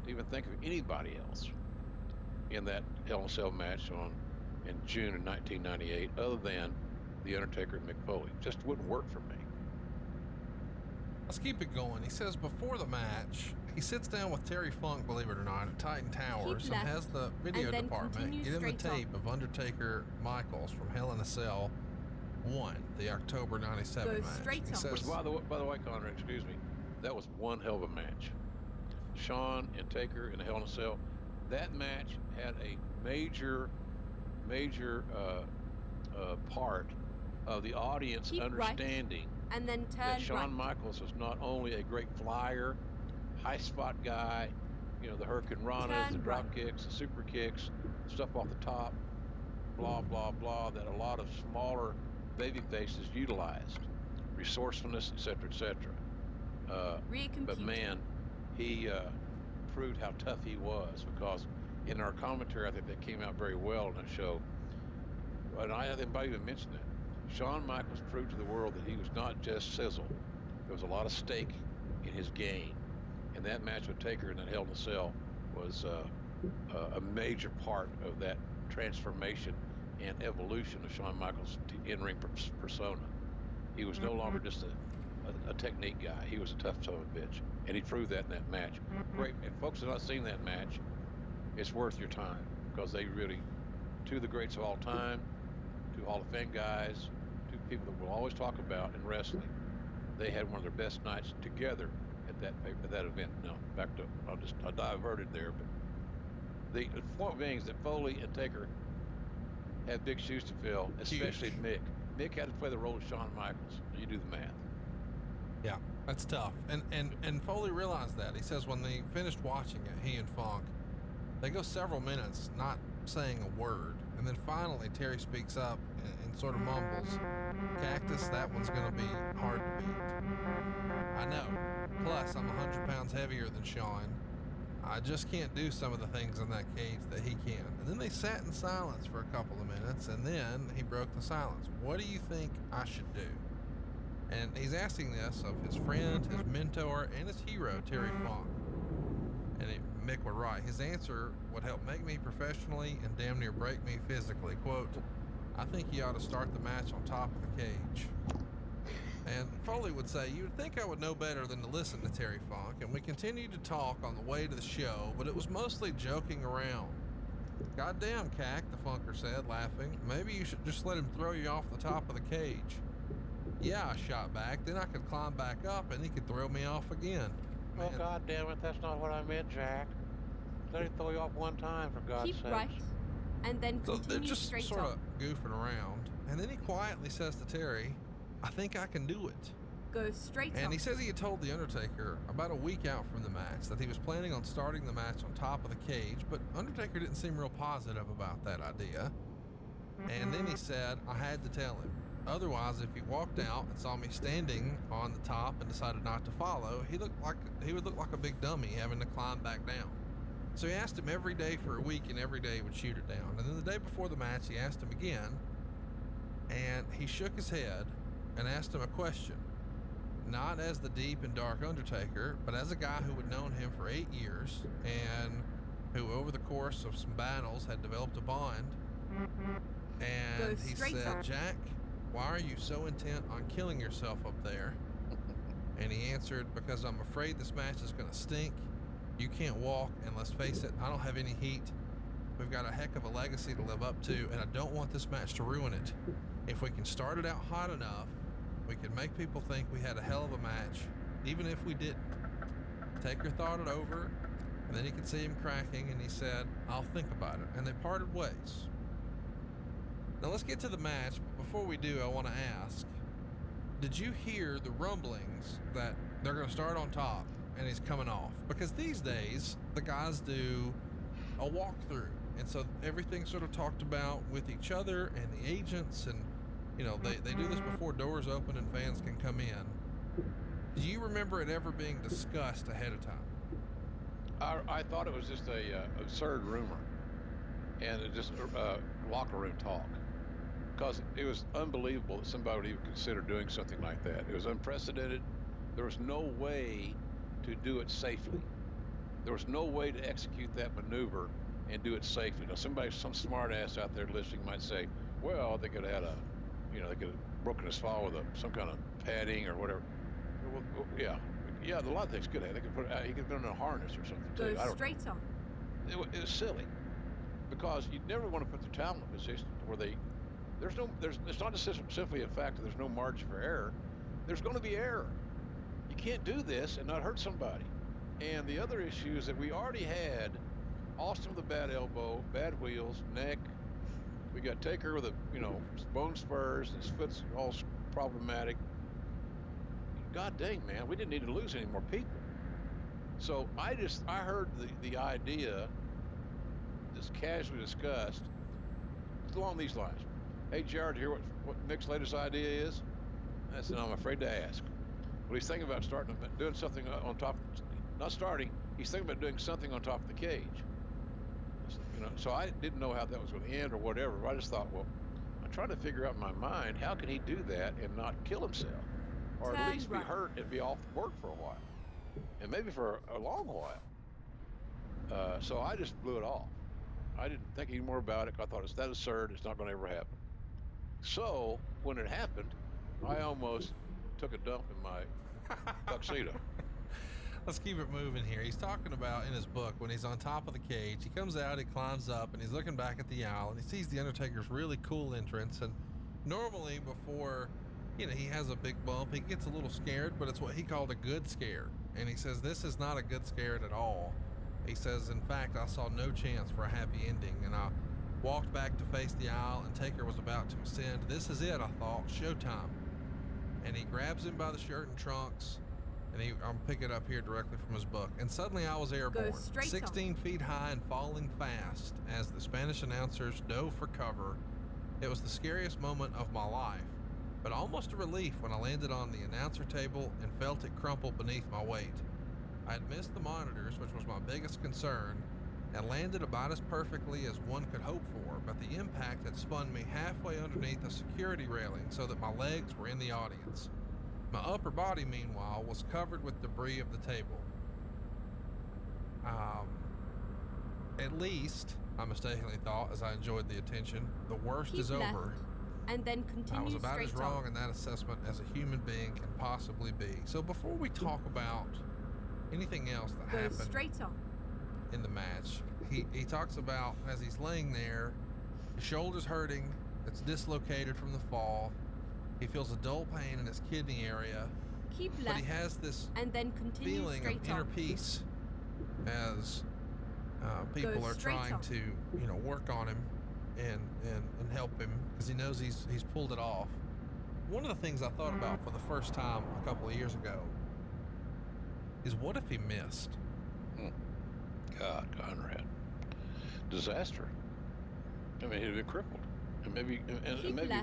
to even think of anybody else in that Hell in a Cell match in June of 1998, other than The Undertaker and Mick Foley. Just wouldn't work for me. Let's keep it going. He says before the match, he sits down with Terry Funk, believe it or not, at Titan Towers and has the video department get him the tape of Undertaker Michaels from Hell in a Cell 1, the October 97 match. He says, which, by the way, Conrad, excuse me, that was one hell of a match. Shawn and Taker in the Hell in a Cell. That match had a major part of the audience understanding and then that Shawn Michaels was not only a great flyer, high spot guy, the Hurricane Ranas, the drop kicks, the super kicks, stuff off the top, blah, blah, blah, that a lot of smaller baby faces utilized, resourcefulness, et cetera, but man, he proved how tough he was, because in our commentary, I think that came out very well in that show. And I didn't even mention that. Shawn Michaels proved to the world that he was not just sizzle. There was a lot of stake in his game. And that match with Taker in that Hell in a Cell was a major part of that transformation and evolution of Shawn Michaels' in-ring persona. He was no longer just a technique guy. He was a tough son of a bitch. And he proved that in that match. Great. If folks have not seen that match, it's worth your time, because they really, two of the greats of all time, two Hall of Fame guys, two people that we'll always talk about in wrestling. They had one of their best nights together at that event. Now, back to, I diverted there, but the point being is that Foley and Taker had big shoes to fill, especially Mick. Mick had to play the role of Shawn Michaels. You do the math. Yeah, that's tough. And Foley realized that. He says when they finished watching it, he and Funk, they go several minutes not saying a word. And then finally, Terry speaks up and sort of mumbles, "Cactus, that one's going to be hard to beat." I know. Plus, I'm 100 pounds heavier than Shawn. I just can't do some of the things in that cage that he can. And then they sat in silence for a couple of minutes, and then he broke the silence. "What do you think I should do?" And he's asking this of his friend, his mentor, and his hero, Terry Funk. And Mick would write, his answer would help make me professionally and damn near break me physically. Quote, "I think you ought to start the match on top of the cage." And Foley would say, "You would think I would know better than to listen to Terry Funk," and we continued to talk on the way to the show, but it was mostly joking around. "Goddamn, Cack," the funker said, laughing. "Maybe you should just let him throw you off the top of the cage." "Yeah," I shot back. "Then I could climb back up and he could throw me off again." Man. Oh, God damn it, that's not what I meant, Jack. Let him throw you off one time, for God's sake. Keep right, and then continue so they're just straight sort on. of goofing around, and then he quietly says to Terry, "I think I can do it." Go straight on. And he says he had told The Undertaker about a week out from the match that he was planning on starting the match on top of the cage, but Undertaker didn't seem real positive about that idea. And then he said, "I had to tell him. Otherwise, if he walked out and saw me standing on the top and decided not to follow, he would look like a big dummy having to climb back down." So he asked him every day for a week, and every day he would shoot it down. And then the day before the match, he asked him again, and he shook his head and asked him a question. Not as the deep and dark Undertaker, but as a guy who had known him for 8 years and who over the course of some battles had developed a bond. And he said, "Jack, why are you so intent on killing yourself up there?" And he answered, "Because I'm afraid this match is going to stink. You can't walk, and let's face it, I don't have any heat. We've got a heck of a legacy to live up to, and I don't want this match to ruin it. If we can start it out hot enough, we can make people think we had a hell of a match, even if we didn't." Taker thought it over, and then he could see him cracking, and he said, "I'll think about it," and they parted ways. Now let's get to the match, but before we do, I want to ask, did you hear the rumblings that they're going to start on top and he's coming off? Because these days, the guys do a walkthrough, and so everything's sort of talked about with each other and the agents, and you know, they do this before doors open and fans can come in. Do you remember it ever being discussed ahead of time? I thought it was just a absurd rumor, and it just locker room talk, because it was unbelievable that somebody would even consider doing something like that. It was unprecedented. There was no way to do it safely. There was no way to execute that maneuver and do it safely. Now, some smart ass out there listening might say, "Well, they could have had they could have broken his fall with some kind of padding or whatever." Well, yeah, a lot of things could have. They could he could have been in a harness or something too. Go straight on. It was silly, because you never want to put the talent in a position where it's not just simply a fact that there's no margin for error. There's going to be error. You can't do this and not hurt somebody. And the other issue is that we already had Austin with a bad elbow, bad wheels, neck. We got Taker with bone spurs, and his foot's all problematic. God dang, man, we didn't need to lose any more people. So I heard the idea, just casually discussed, along these lines. "Hey, Jared, hear what Nick's latest idea is?" I said, "I'm afraid to ask." Well, he's thinking about doing something on top. Not starting. He's thinking about doing something on top of the cage. So I didn't know how that was going to end or whatever. But I just thought, well, I'm trying to figure out in my mind, how can he do that and not kill himself, or at least be hurt and be off work for a while, and maybe for a long while. So I just blew it off. I didn't think any more about it. I thought, it's that absurd. It's not going to ever happen. So when it happened, I almost took a dump in my tuxedo. Let's keep it moving here. He's talking about in his book, when he's on top of the cage, he comes out, he climbs up, and he's looking back at the aisle, and he sees the Undertaker's really cool entrance. And normally before, he has a big bump, he gets a little scared, but it's what he called a good scare. And he says, "This is not a good scare at all." He says, "In fact, I saw no chance for a happy ending, and I walked back to face the aisle, and Taker was about to ascend. This is it, I thought, showtime." And he grabs him by the shirt and trunks, and I'm picking it up here directly from his book. "And suddenly I was airborne, 16 feet high and falling fast as the Spanish announcers dove for cover. It was the scariest moment of my life, but almost a relief when I landed on the announcer table and felt it crumple beneath my weight. I had missed the monitors, which was my biggest concern, and landed about as perfectly as one could hope for, but the impact had spun me halfway underneath a security railing so that my legs were in the audience. My upper body, meanwhile, was covered with debris of the table. At least, I mistakenly thought as I enjoyed the attention, the worst is over. And then continue. I was about as wrong on in that assessment as a human being can possibly be." So before we talk about anything else that happened straight on in the match, he talks about as he's laying there, his shoulder's hurting, it's dislocated from the fall. He feels a dull pain in his kidney area. Keep left. But he has this and then continue feeling straight of inner on. peace as people are trying to, work on him and help him because he knows he's pulled it off. One of the things I thought about for the first time a couple of years ago is what if he missed? God, Conrad. Disaster. I mean, he'd have been crippled. And maybe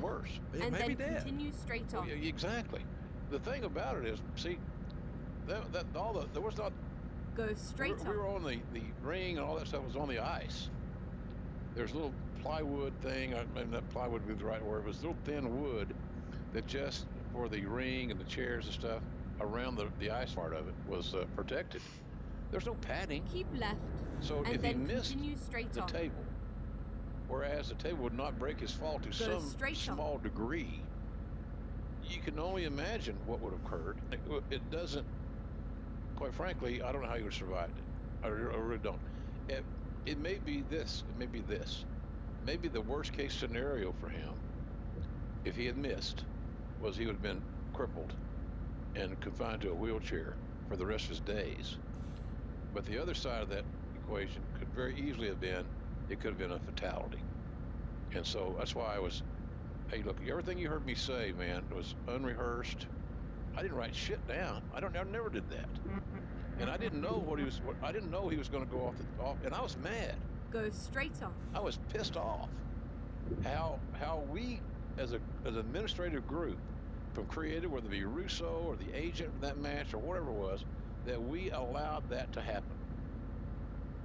worse. And maybe then dead. continue straight on. Well, yeah, exactly. The thing about it is, see, there was not. Go straight on. We were on the ring and all that stuff was on the ice. There's a little plywood thing. Maybe not plywood would be the right word. It was a little thin wood that just for the ring and the chairs and stuff around the ice part of it was protected. There's no padding. Keep left. So and if then he missed continue straight the on. table, whereas the table would not break his fall to some small degree, you can only imagine what would have occurred. It doesn't, quite frankly, I don't know how he would have survived it. I really don't. It may be this. It may be this. Maybe the worst case scenario for him, if he had missed, was he would have been crippled and confined to a wheelchair for the rest of his days. But the other side of that equation could very easily have been, it could have been a fatality. And so that's why I was, hey, look, everything you heard me say, man, was unrehearsed. I didn't write shit down. I never did that. And I didn't know I didn't know he was going to go off, and I was mad. Go straight on. I was pissed off. How we, as an administrative group, from creative, whether it be Russo or the agent for that match or whatever it was, that we allowed that to happen.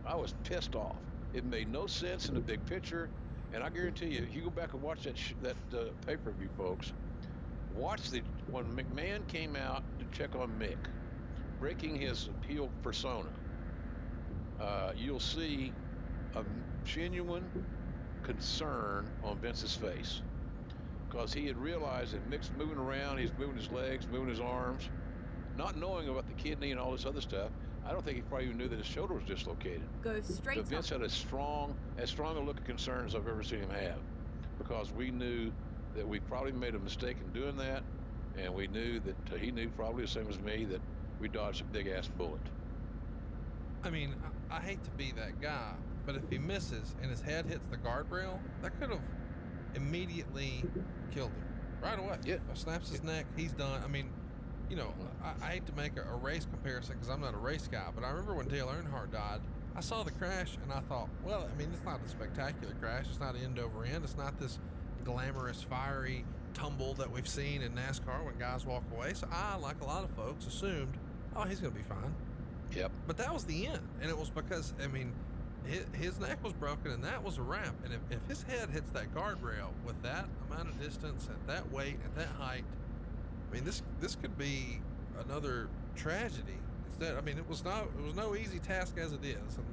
I was pissed off. It made no sense in the big picture, and I guarantee you, if you go back and watch that pay-per-view, folks, watch when McMahon came out to check on Mick, breaking his heel persona, you'll see a genuine concern on Vince's face, because he had realized that Mick's moving around, he's moving his legs, moving his arms, not knowing about the kidney and all this other stuff. I don't think he probably even knew that his shoulder was dislocated. Go straight but Vince had as strong a look of concern as I've ever seen him have, because we knew that we probably made a mistake in doing that, and we knew that he knew probably the same as me that we dodged a big-ass bullet. I mean, I hate to be that guy, but if he misses and his head hits the guardrail, that could have immediately killed him right away. Yeah. Snaps his neck, he's done. I mean, I hate to make a race comparison because I'm not a race guy, but I remember when Dale Earnhardt died, I saw the crash and I thought, well, I mean, it's not a spectacular crash. It's not end over end. It's not this glamorous, fiery tumble that we've seen in NASCAR when guys walk away. So I, like a lot of folks, assumed, oh, he's going to be fine. Yep. But that was the end. And it was because, I mean, his neck was broken and that was a wrap. And if his head hits that guardrail with that amount of distance, at that weight, at that height, I mean, this could be another tragedy. Instead, I mean, it was no easy task as it is. And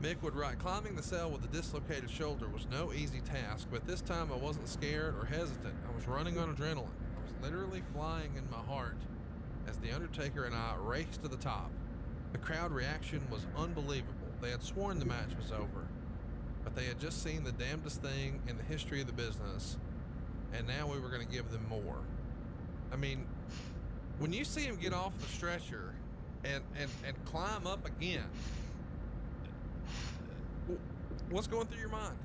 Mick would write, climbing the cell with a dislocated shoulder was no easy task, but this time I wasn't scared or hesitant. I was running on adrenaline. I was literally flying in my heart as The Undertaker and I raced to the top. The crowd reaction was unbelievable. They had sworn the match was over, but they had just seen the damnedest thing in the history of the business, and now we were going to give them more. I mean, when you see him get off the stretcher and climb up again, what's going through your mind?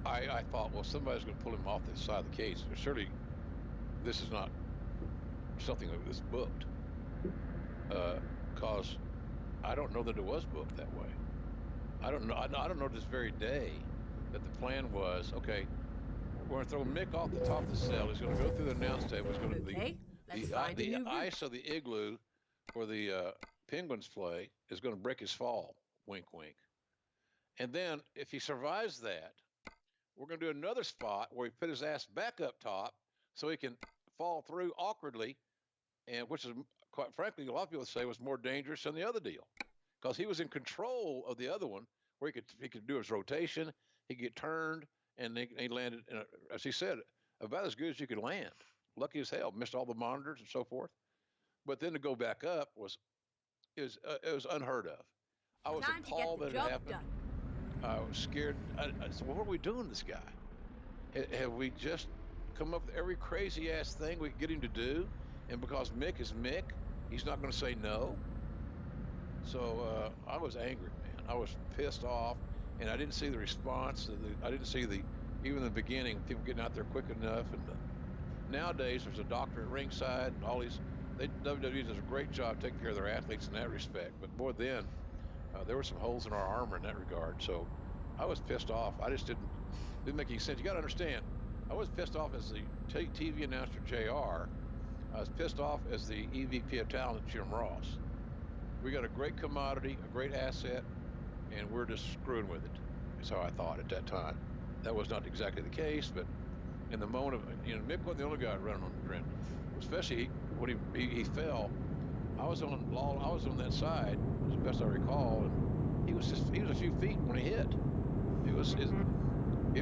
I thought, well, somebody's going to pull him off the side of the cage. Surely this is not something that was booked, because I don't know that it was booked that way. I don't know this very day that the plan was, okay, we're going to throw Mick off the top of the cell. He's going to go through the announce table. He's going to the ice of the igloo where the Penguins play is going to break his fall. Wink, wink. And then if he survives that, we're going to do another spot where he put his ass back up top so he can fall through awkwardly, and which is, quite frankly, a lot of people say was more dangerous than the other deal, because he was in control of the other one where he could do his rotation, he could get turned, and he landed, as he said, about as good as you could land. Lucky as hell, missed all the monitors and so forth. But then to go back up it was unheard of. I was Time to get appalled the that it job happened. done. I was scared. I said, what are we doing to this guy? Have we just come up with every crazy ass thing we can get him to do? And because Mick is Mick, he's not going to say no. So I was angry, man. I was pissed off, and I didn't see the response. I didn't see even in the beginning, people getting out there quick enough. And nowadays, there's a doctor at ringside, and all these. WWE does a great job taking care of their athletes in that respect. But boy, then there were some holes in our armor in that regard. So I was pissed off. I just didn't make any sense. You got to understand, I was pissed off as the TV announcer JR. I was pissed off as the EVP of talent Jim Ross. We got a great commodity, a great asset, and we're just screwing with it. That's how I thought at that time. That was not exactly the case, but in the moment of, Mick wasn't the only guy running on the rim, especially when he fell. I was on that side, as best I recall, and he was a few feet when he hit. It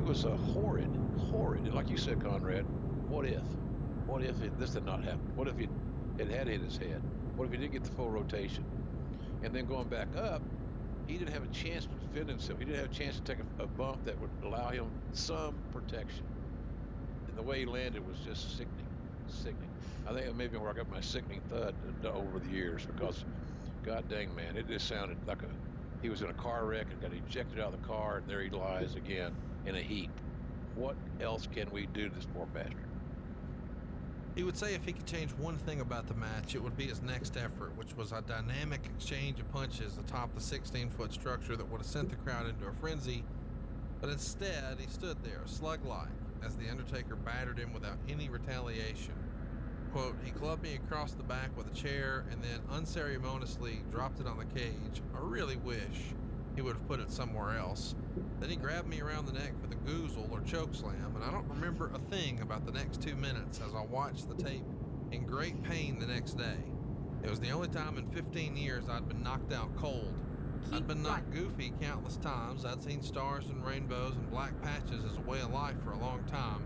was a horrid, and like you said, Conrad, what if this did not happen? What if it had hit his head? What if he didn't get the full rotation? And then going back up, he didn't have a chance to defend himself. He didn't have a chance to take a bump that would allow him some protection. And the way he landed was just sickening. I think it may be where I got my sickening thud over the years, because, god dang, man, it just sounded like he was in a car wreck and got ejected out of the car, and there he lies again in a heap. What else can we do to this poor bastard? He would say if he could change one thing about the match, it would be his next effort, which was a dynamic exchange of punches atop the 16-foot structure that would have sent the crowd into a frenzy. But instead, he stood there, slug-like, as The Undertaker battered him without any retaliation. Quote, he clubbed me across the back with a chair and then unceremoniously dropped it on the cage. I really wish he would have put it somewhere else. Then he grabbed me around the neck for the goozle or choke slam, and I don't remember a thing about the next 2 minutes as I watched the tape in great pain the next day. It was the only time in 15 years I'd been knocked out cold. I'd been knocked goofy countless times. I'd seen stars and rainbows and black patches as a way of life for a long time,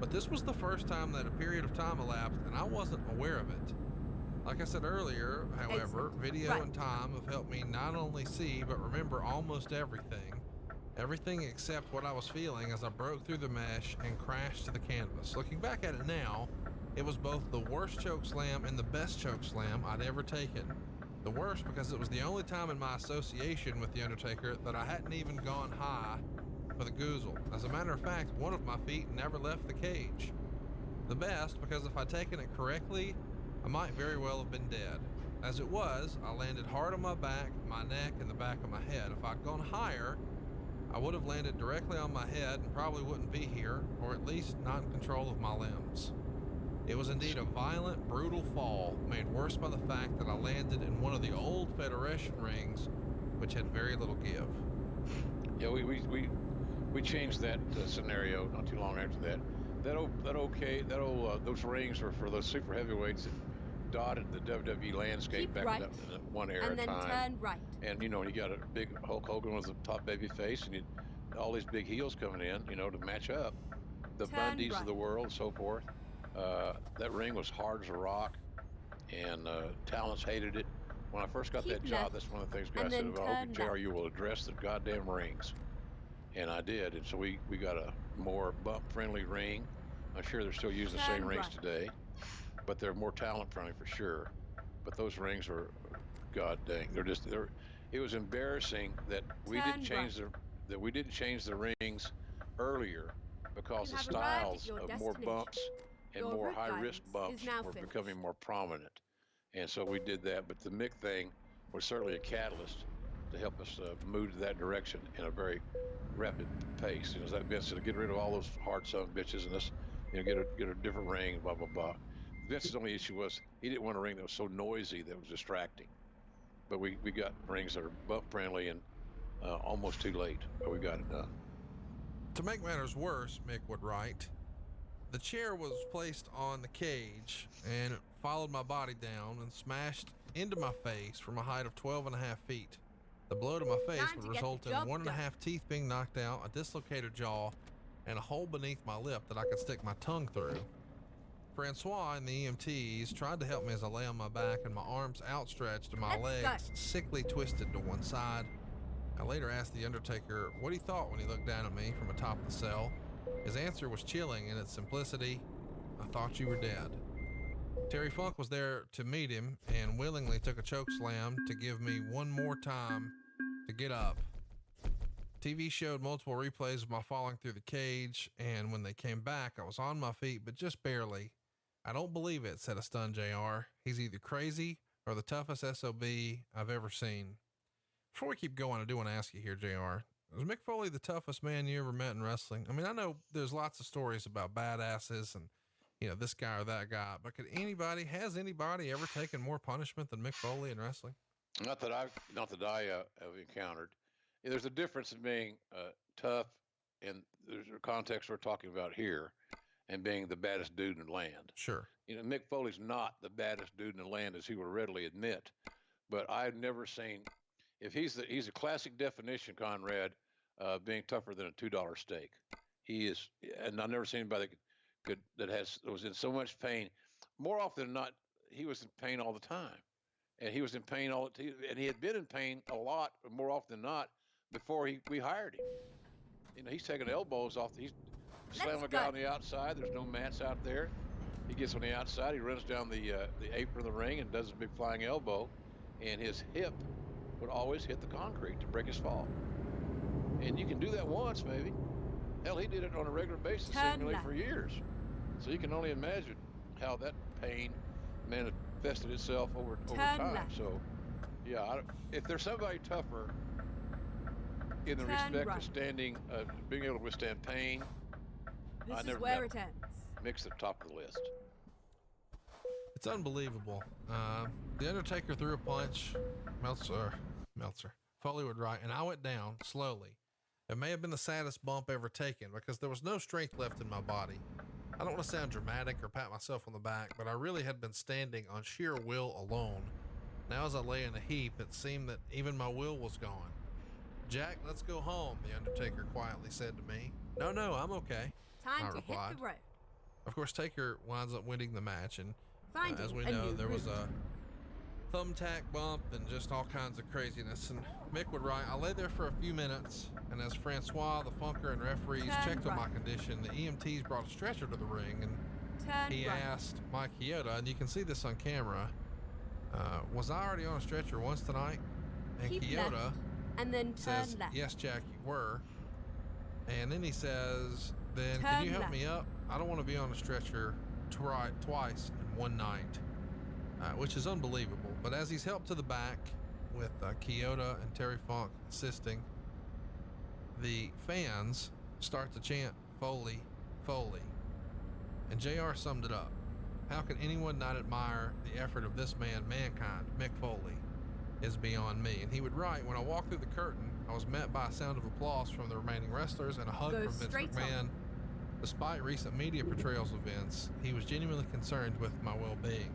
but this was the first time that a period of time elapsed and I wasn't aware of it. Like I said earlier, however, video and time have helped me not only see but remember almost everything except what I was feeling as I broke through the mesh and crashed to the canvas. Looking back at it now, it was both the worst choke slam and the best choke slam I'd ever taken. The worst because it was the only time in my association with The Undertaker that I hadn't even gone high for the goozle. As a matter of fact, one of my feet never left the cage. The best because if I'd taken it correctly, I might very well have been dead. As it was, I landed hard on my back, my neck, and the back of my head. If I'd gone higher, I would have landed directly on my head and probably wouldn't be here, or at least not in control of my limbs. It was indeed a violent, brutal fall, made worse by the fact that I landed in one of the old Federation rings, which had very little give. Yeah, we changed that scenario not too long after that. Those rings were for those super heavyweights that dotted the WWE landscape back in that one era and then time. Turn right. And you got a big Hulk Hogan was the top baby face, and all these big heels coming in, to match up. The Bundys of the world and so forth. That ring was hard as a rock, and talents hated it. When I first got that job, that's one of the things guys said about, okay, JR, you will address the goddamn rings. And I did, and so we got a more bump-friendly ring. I'm sure they're still using the same rings today, but they're more talent-friendly for sure. But those rings are, god dang, it was embarrassing that we didn't change the rings earlier, because the styles of more bumps and more high-risk bumps were becoming more prominent. And so we did that, but the Mick thing was certainly a catalyst to help us move to that direction in a very rapid pace. As that Vince said, get rid of all those hard son of bitches and let's get a different ring, blah, blah, blah. Vince's only issue was he didn't want a ring that was so noisy that was distracting. But we got rings that are bump-friendly and almost too late, but we got it done. To make matters worse, Mick would write, the chair was placed on the cage and it followed my body down and smashed into my face from a height of 12.5 feet. The blow to my face would result in 1.5 teeth being knocked out, a dislocated jaw, and a hole beneath my lip that I could stick my tongue through. Francois and the EMTs tried to help me as I lay on my back and my arms outstretched and my legs sickly twisted to one side. I later asked the undertaker what he thought when he looked down at me from atop the cell. His answer was chilling in its simplicity. I thought you were dead. Terry Funk was there to meet him and willingly took a choke slam to give me one more time to get up. TV showed multiple replays of my falling through the cage, and when they came back, I was on my feet, but just barely. I don't believe it, said a stunned JR. He's either crazy or the toughest SOB I've ever seen. Before we keep going, I do want to ask you here, JR. Was Mick Foley the toughest man you ever met in wrestling? I mean, I know there's lots of stories about badasses and, you know, this guy or that guy, but has anybody ever taken more punishment than Mick Foley in wrestling? Not that I have encountered. There's a difference in being tough, and there's a context we're talking about here, and being the baddest dude in the land. Sure. You know, Mick Foley's not the baddest dude in the land, as he will readily admit, but I've never seen, if he's a classic definition, Conrad, being tougher than a $2 steak. He is, and I've never seen anybody that was in so much pain. More often than not, he was in pain all the time, and he was in pain and he had been in pain a lot, more often than not, before we hired him. You know, he's taking elbows off. He's slamming a guy on the outside. There's no mats out there. He gets on the outside. He runs down the apron of the ring and does a big flying elbow, and his hip would always hit the concrete to break his fall. And you can do that once, maybe. Hell, he did it on a regular basis, seemingly for years. So you can only imagine how that pain manifested itself over time. So, yeah, if there's somebody tougher in the respect of standing, being able to withstand pain, this is where it ends. Mick's at the top of the list. It's unbelievable. The Undertaker threw a punch. Meltzer. Foley would write, and I went down slowly. It may have been the saddest bump ever taken because there was no strength left in my body. I don't want to sound dramatic or pat myself on the back, but I really had been standing on sheer will alone. Now as I lay in a heap, it seemed that even my will was gone. Jack, let's go home, the Undertaker quietly said to me. No, I'm okay. Time to hit the road. Of course, Taker winds up winning the match, and as we know, there was a thumbtack bump and just all kinds of craziness. And Mick would write, I lay there for a few minutes, and as Francois, the Funker, and referees checked on my condition, the EMTs brought a stretcher to the ring, and he asked Mike Chioda, and you can see this on camera, was I already on a stretcher once tonight? And Chioda and then says, yes, Jack, you were. And then he says, then can you help me up? I don't want to be on a stretcher twice in one night, which is unbelievable. But as he's helped to the back with Chioda and Terry Funk assisting, the fans start to chant Foley, Foley. And JR summed it up. How can anyone not admire the effort of this man, mankind, Mick Foley, is beyond me. And he would write, when I walked through the curtain, I was met by a sound of applause from the remaining wrestlers and a hug from Vince McMahon. Despite recent media portrayals of Vince, he was genuinely concerned with my well-being.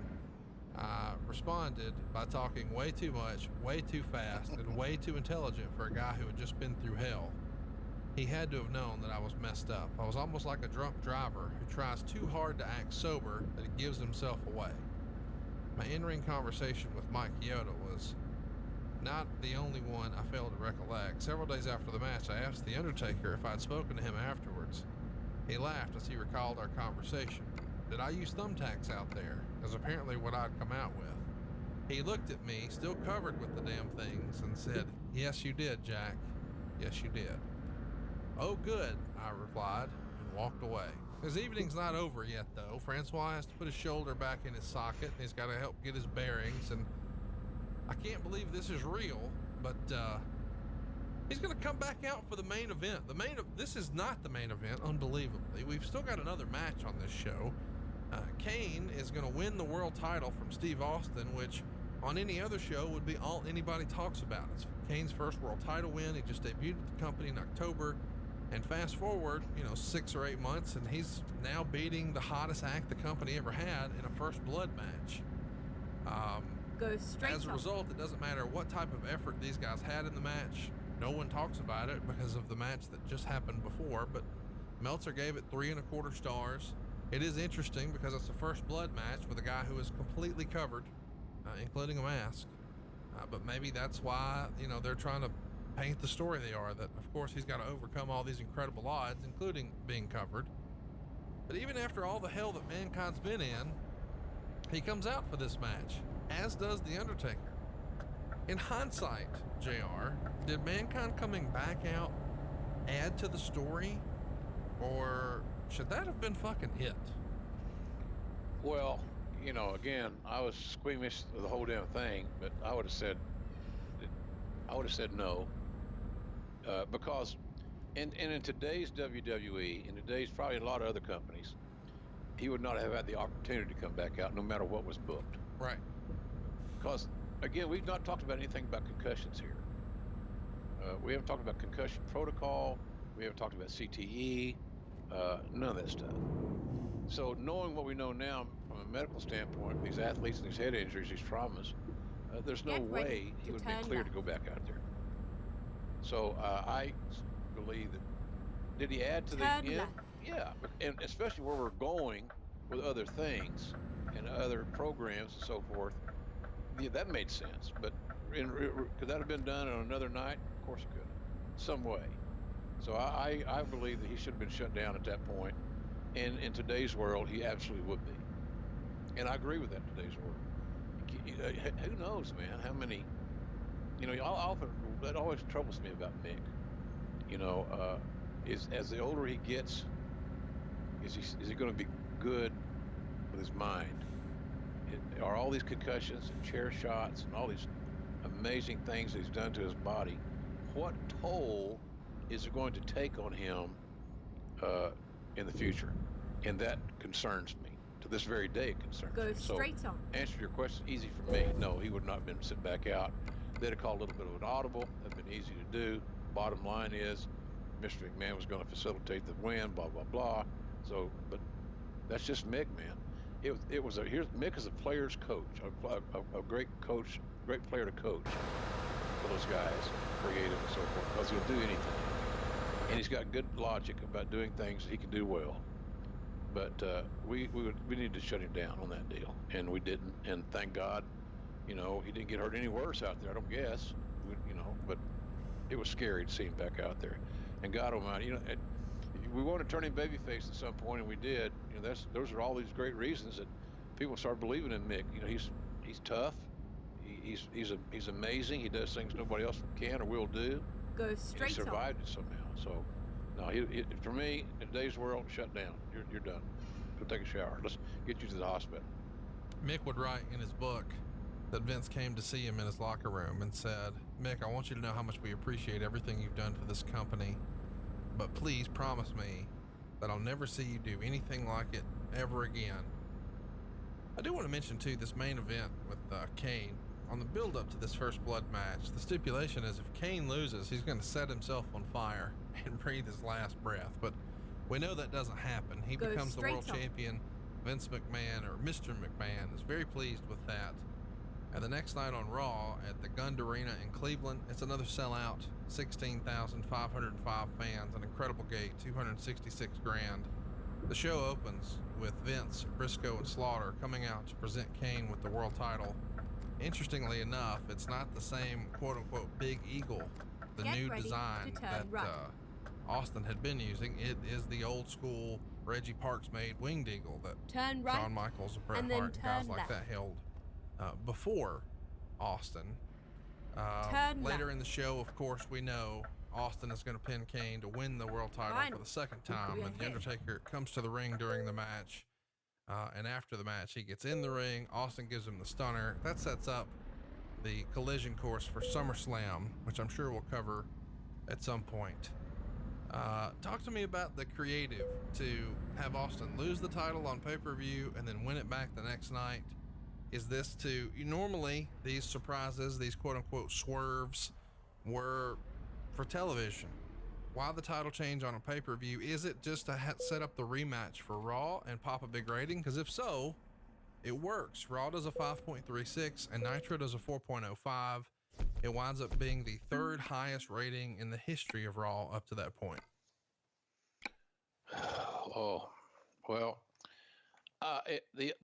I responded by talking way too much, way too fast, and way too intelligent for a guy who had just been through hell. He had to have known that I was messed up. I was almost like a drunk driver who tries too hard to act sober that he gives himself away. My in-ring conversation with Mike Chioda was not the only one I failed to recollect. Several days after the match, I asked The Undertaker if I'd spoken to him afterwards. He laughed as he recalled our conversation. Did I use thumbtacks out there? As apparently what I'd come out with. He looked at me, still covered with the damn things, and said, yes, you did, Jack. Yes, you did. Oh, good, I replied, and walked away. His evening's not over yet, though. Francois has to put his shoulder back in his socket, and he's got to help get his bearings, and I can't believe this is real, but he's going to come back out for the main event. This is not the main event, unbelievably. We've still got another match on this show. Kane is going to win the world title from Steve Austin, which on any other show would be all anybody talks about. It's Kane's first world title win. He just debuted at the company in October. And fast forward, 6 or 8 months, and he's now beating the hottest act the company ever had in a first blood match. Go straight As a result, it doesn't matter what type of effort these guys had in the match. No one talks about it because of the match that just happened before, but Meltzer gave it 3 1/4 stars. It is interesting because it's the first blood match with a guy who is completely covered, including a mask. But maybe that's why, they're trying to paint the story they are, that of course he's got to overcome all these incredible odds, including being covered. But even after all the hell that Mankind's been in, he comes out for this match, as does The Undertaker. In hindsight, JR, did Mankind coming back out add to the story, or should that have been fucking it? Well, again, I was squeamish of the whole damn thing, but I would have said no, because in today's WWE, in today's probably a lot of other companies, he would not have had the opportunity to come back out no matter what was booked. Right. Because, again, we've not talked about anything about concussions here. We haven't talked about concussion protocol. We haven't talked about CTE, none of that stuff. So knowing what we know now from a medical standpoint, these athletes and these head injuries, these traumas, there's no way he would have been cleared to go back out there. So I believe that, did he add to the end? Yeah, and especially where we're going with other things and other programs and so forth, yeah, that made sense. But could that have been done on another night? Of course it could, some way. So I believe that he should have been shut down at that point. And in today's world, he absolutely would be. And I agree with that in today's world. Who knows, man, how many, that always troubles me about Mick. Is as the older he gets, is he going to be good with his mind? Are all these concussions and chair shots and all these amazing things that he's done to his body, what toll is it going to take on him in the future? And that concerns me. To this very day, it concerns me. Go straight on. Answer your question, easy for me. No, he would not have been sent back out. They'd have called a little bit of an audible. That'd been easy to do. Bottom line is, Mr. McMahon was going to facilitate the win, blah, blah, blah. So, but that's just Mick, man. Mick is a player's coach, a great coach, great player to coach for those guys, creative and so forth, because he'll do anything. And he's got good logic about doing things that he can do well. But we needed to shut him down on that deal, and we didn't. And thank God, he didn't get hurt any worse out there, I don't guess. But it was scary to see him back out there. And God Almighty, we wanted to turn him babyface at some point, and we did. Those are all these great reasons that people start believing in Mick. He's tough. He's amazing. He does things nobody else can or will do. Go straight. He survived it somehow. So, no, for me, in today's world, shut down. You're done. Go take a shower. Let's get you to the hospital. Mick would write in his book that Vince came to see him in his locker room and said, "Mick, I want you to know how much we appreciate everything you've done for this company, but please promise me that I'll never see you do anything like it ever again." I do want to mention too, this main event with Kane. On the build up to this first blood match, the stipulation is if Kane loses, he's going to set himself on fire and breathe his last breath. But we know that doesn't happen. He becomes the world champion. Vince McMahon, or Mr. McMahon, is very pleased with that. And the next night on Raw at the Gund Arena in Cleveland, it's another sellout, 16,505 fans, an incredible gate, 266 grand. The show opens with Vince, Briscoe, and Slaughter coming out to present Kane with the world title. Interestingly enough, it's not the same quote-unquote Big Eagle, the new design that Austin had been using. It is the old school Reggie Parks made Winged Eagle that Shawn Michaels and Bret Hart and guys like that held before Austin. Later in the show, of course, we know Austin is going to pin Kane to win the world title for the second time, and The Undertaker comes to the ring during the match. And after the match, he gets in the ring. Austin gives him the stunner. That sets up the collision course for SummerSlam, which I'm sure we'll cover at some point. Talk to me about the creative to have Austin lose the title on pay-per-view and then win it back the next night. Is this normally these surprises, these quote-unquote swerves, were for television? Why the title change on a pay-per-view? Is it just to set up the rematch for Raw and pop a big rating? Because if so, it works. Raw does a 5.36 and Nitro does a 4.05. It winds up being the third highest rating in the history of Raw up to that point. Oh, well, The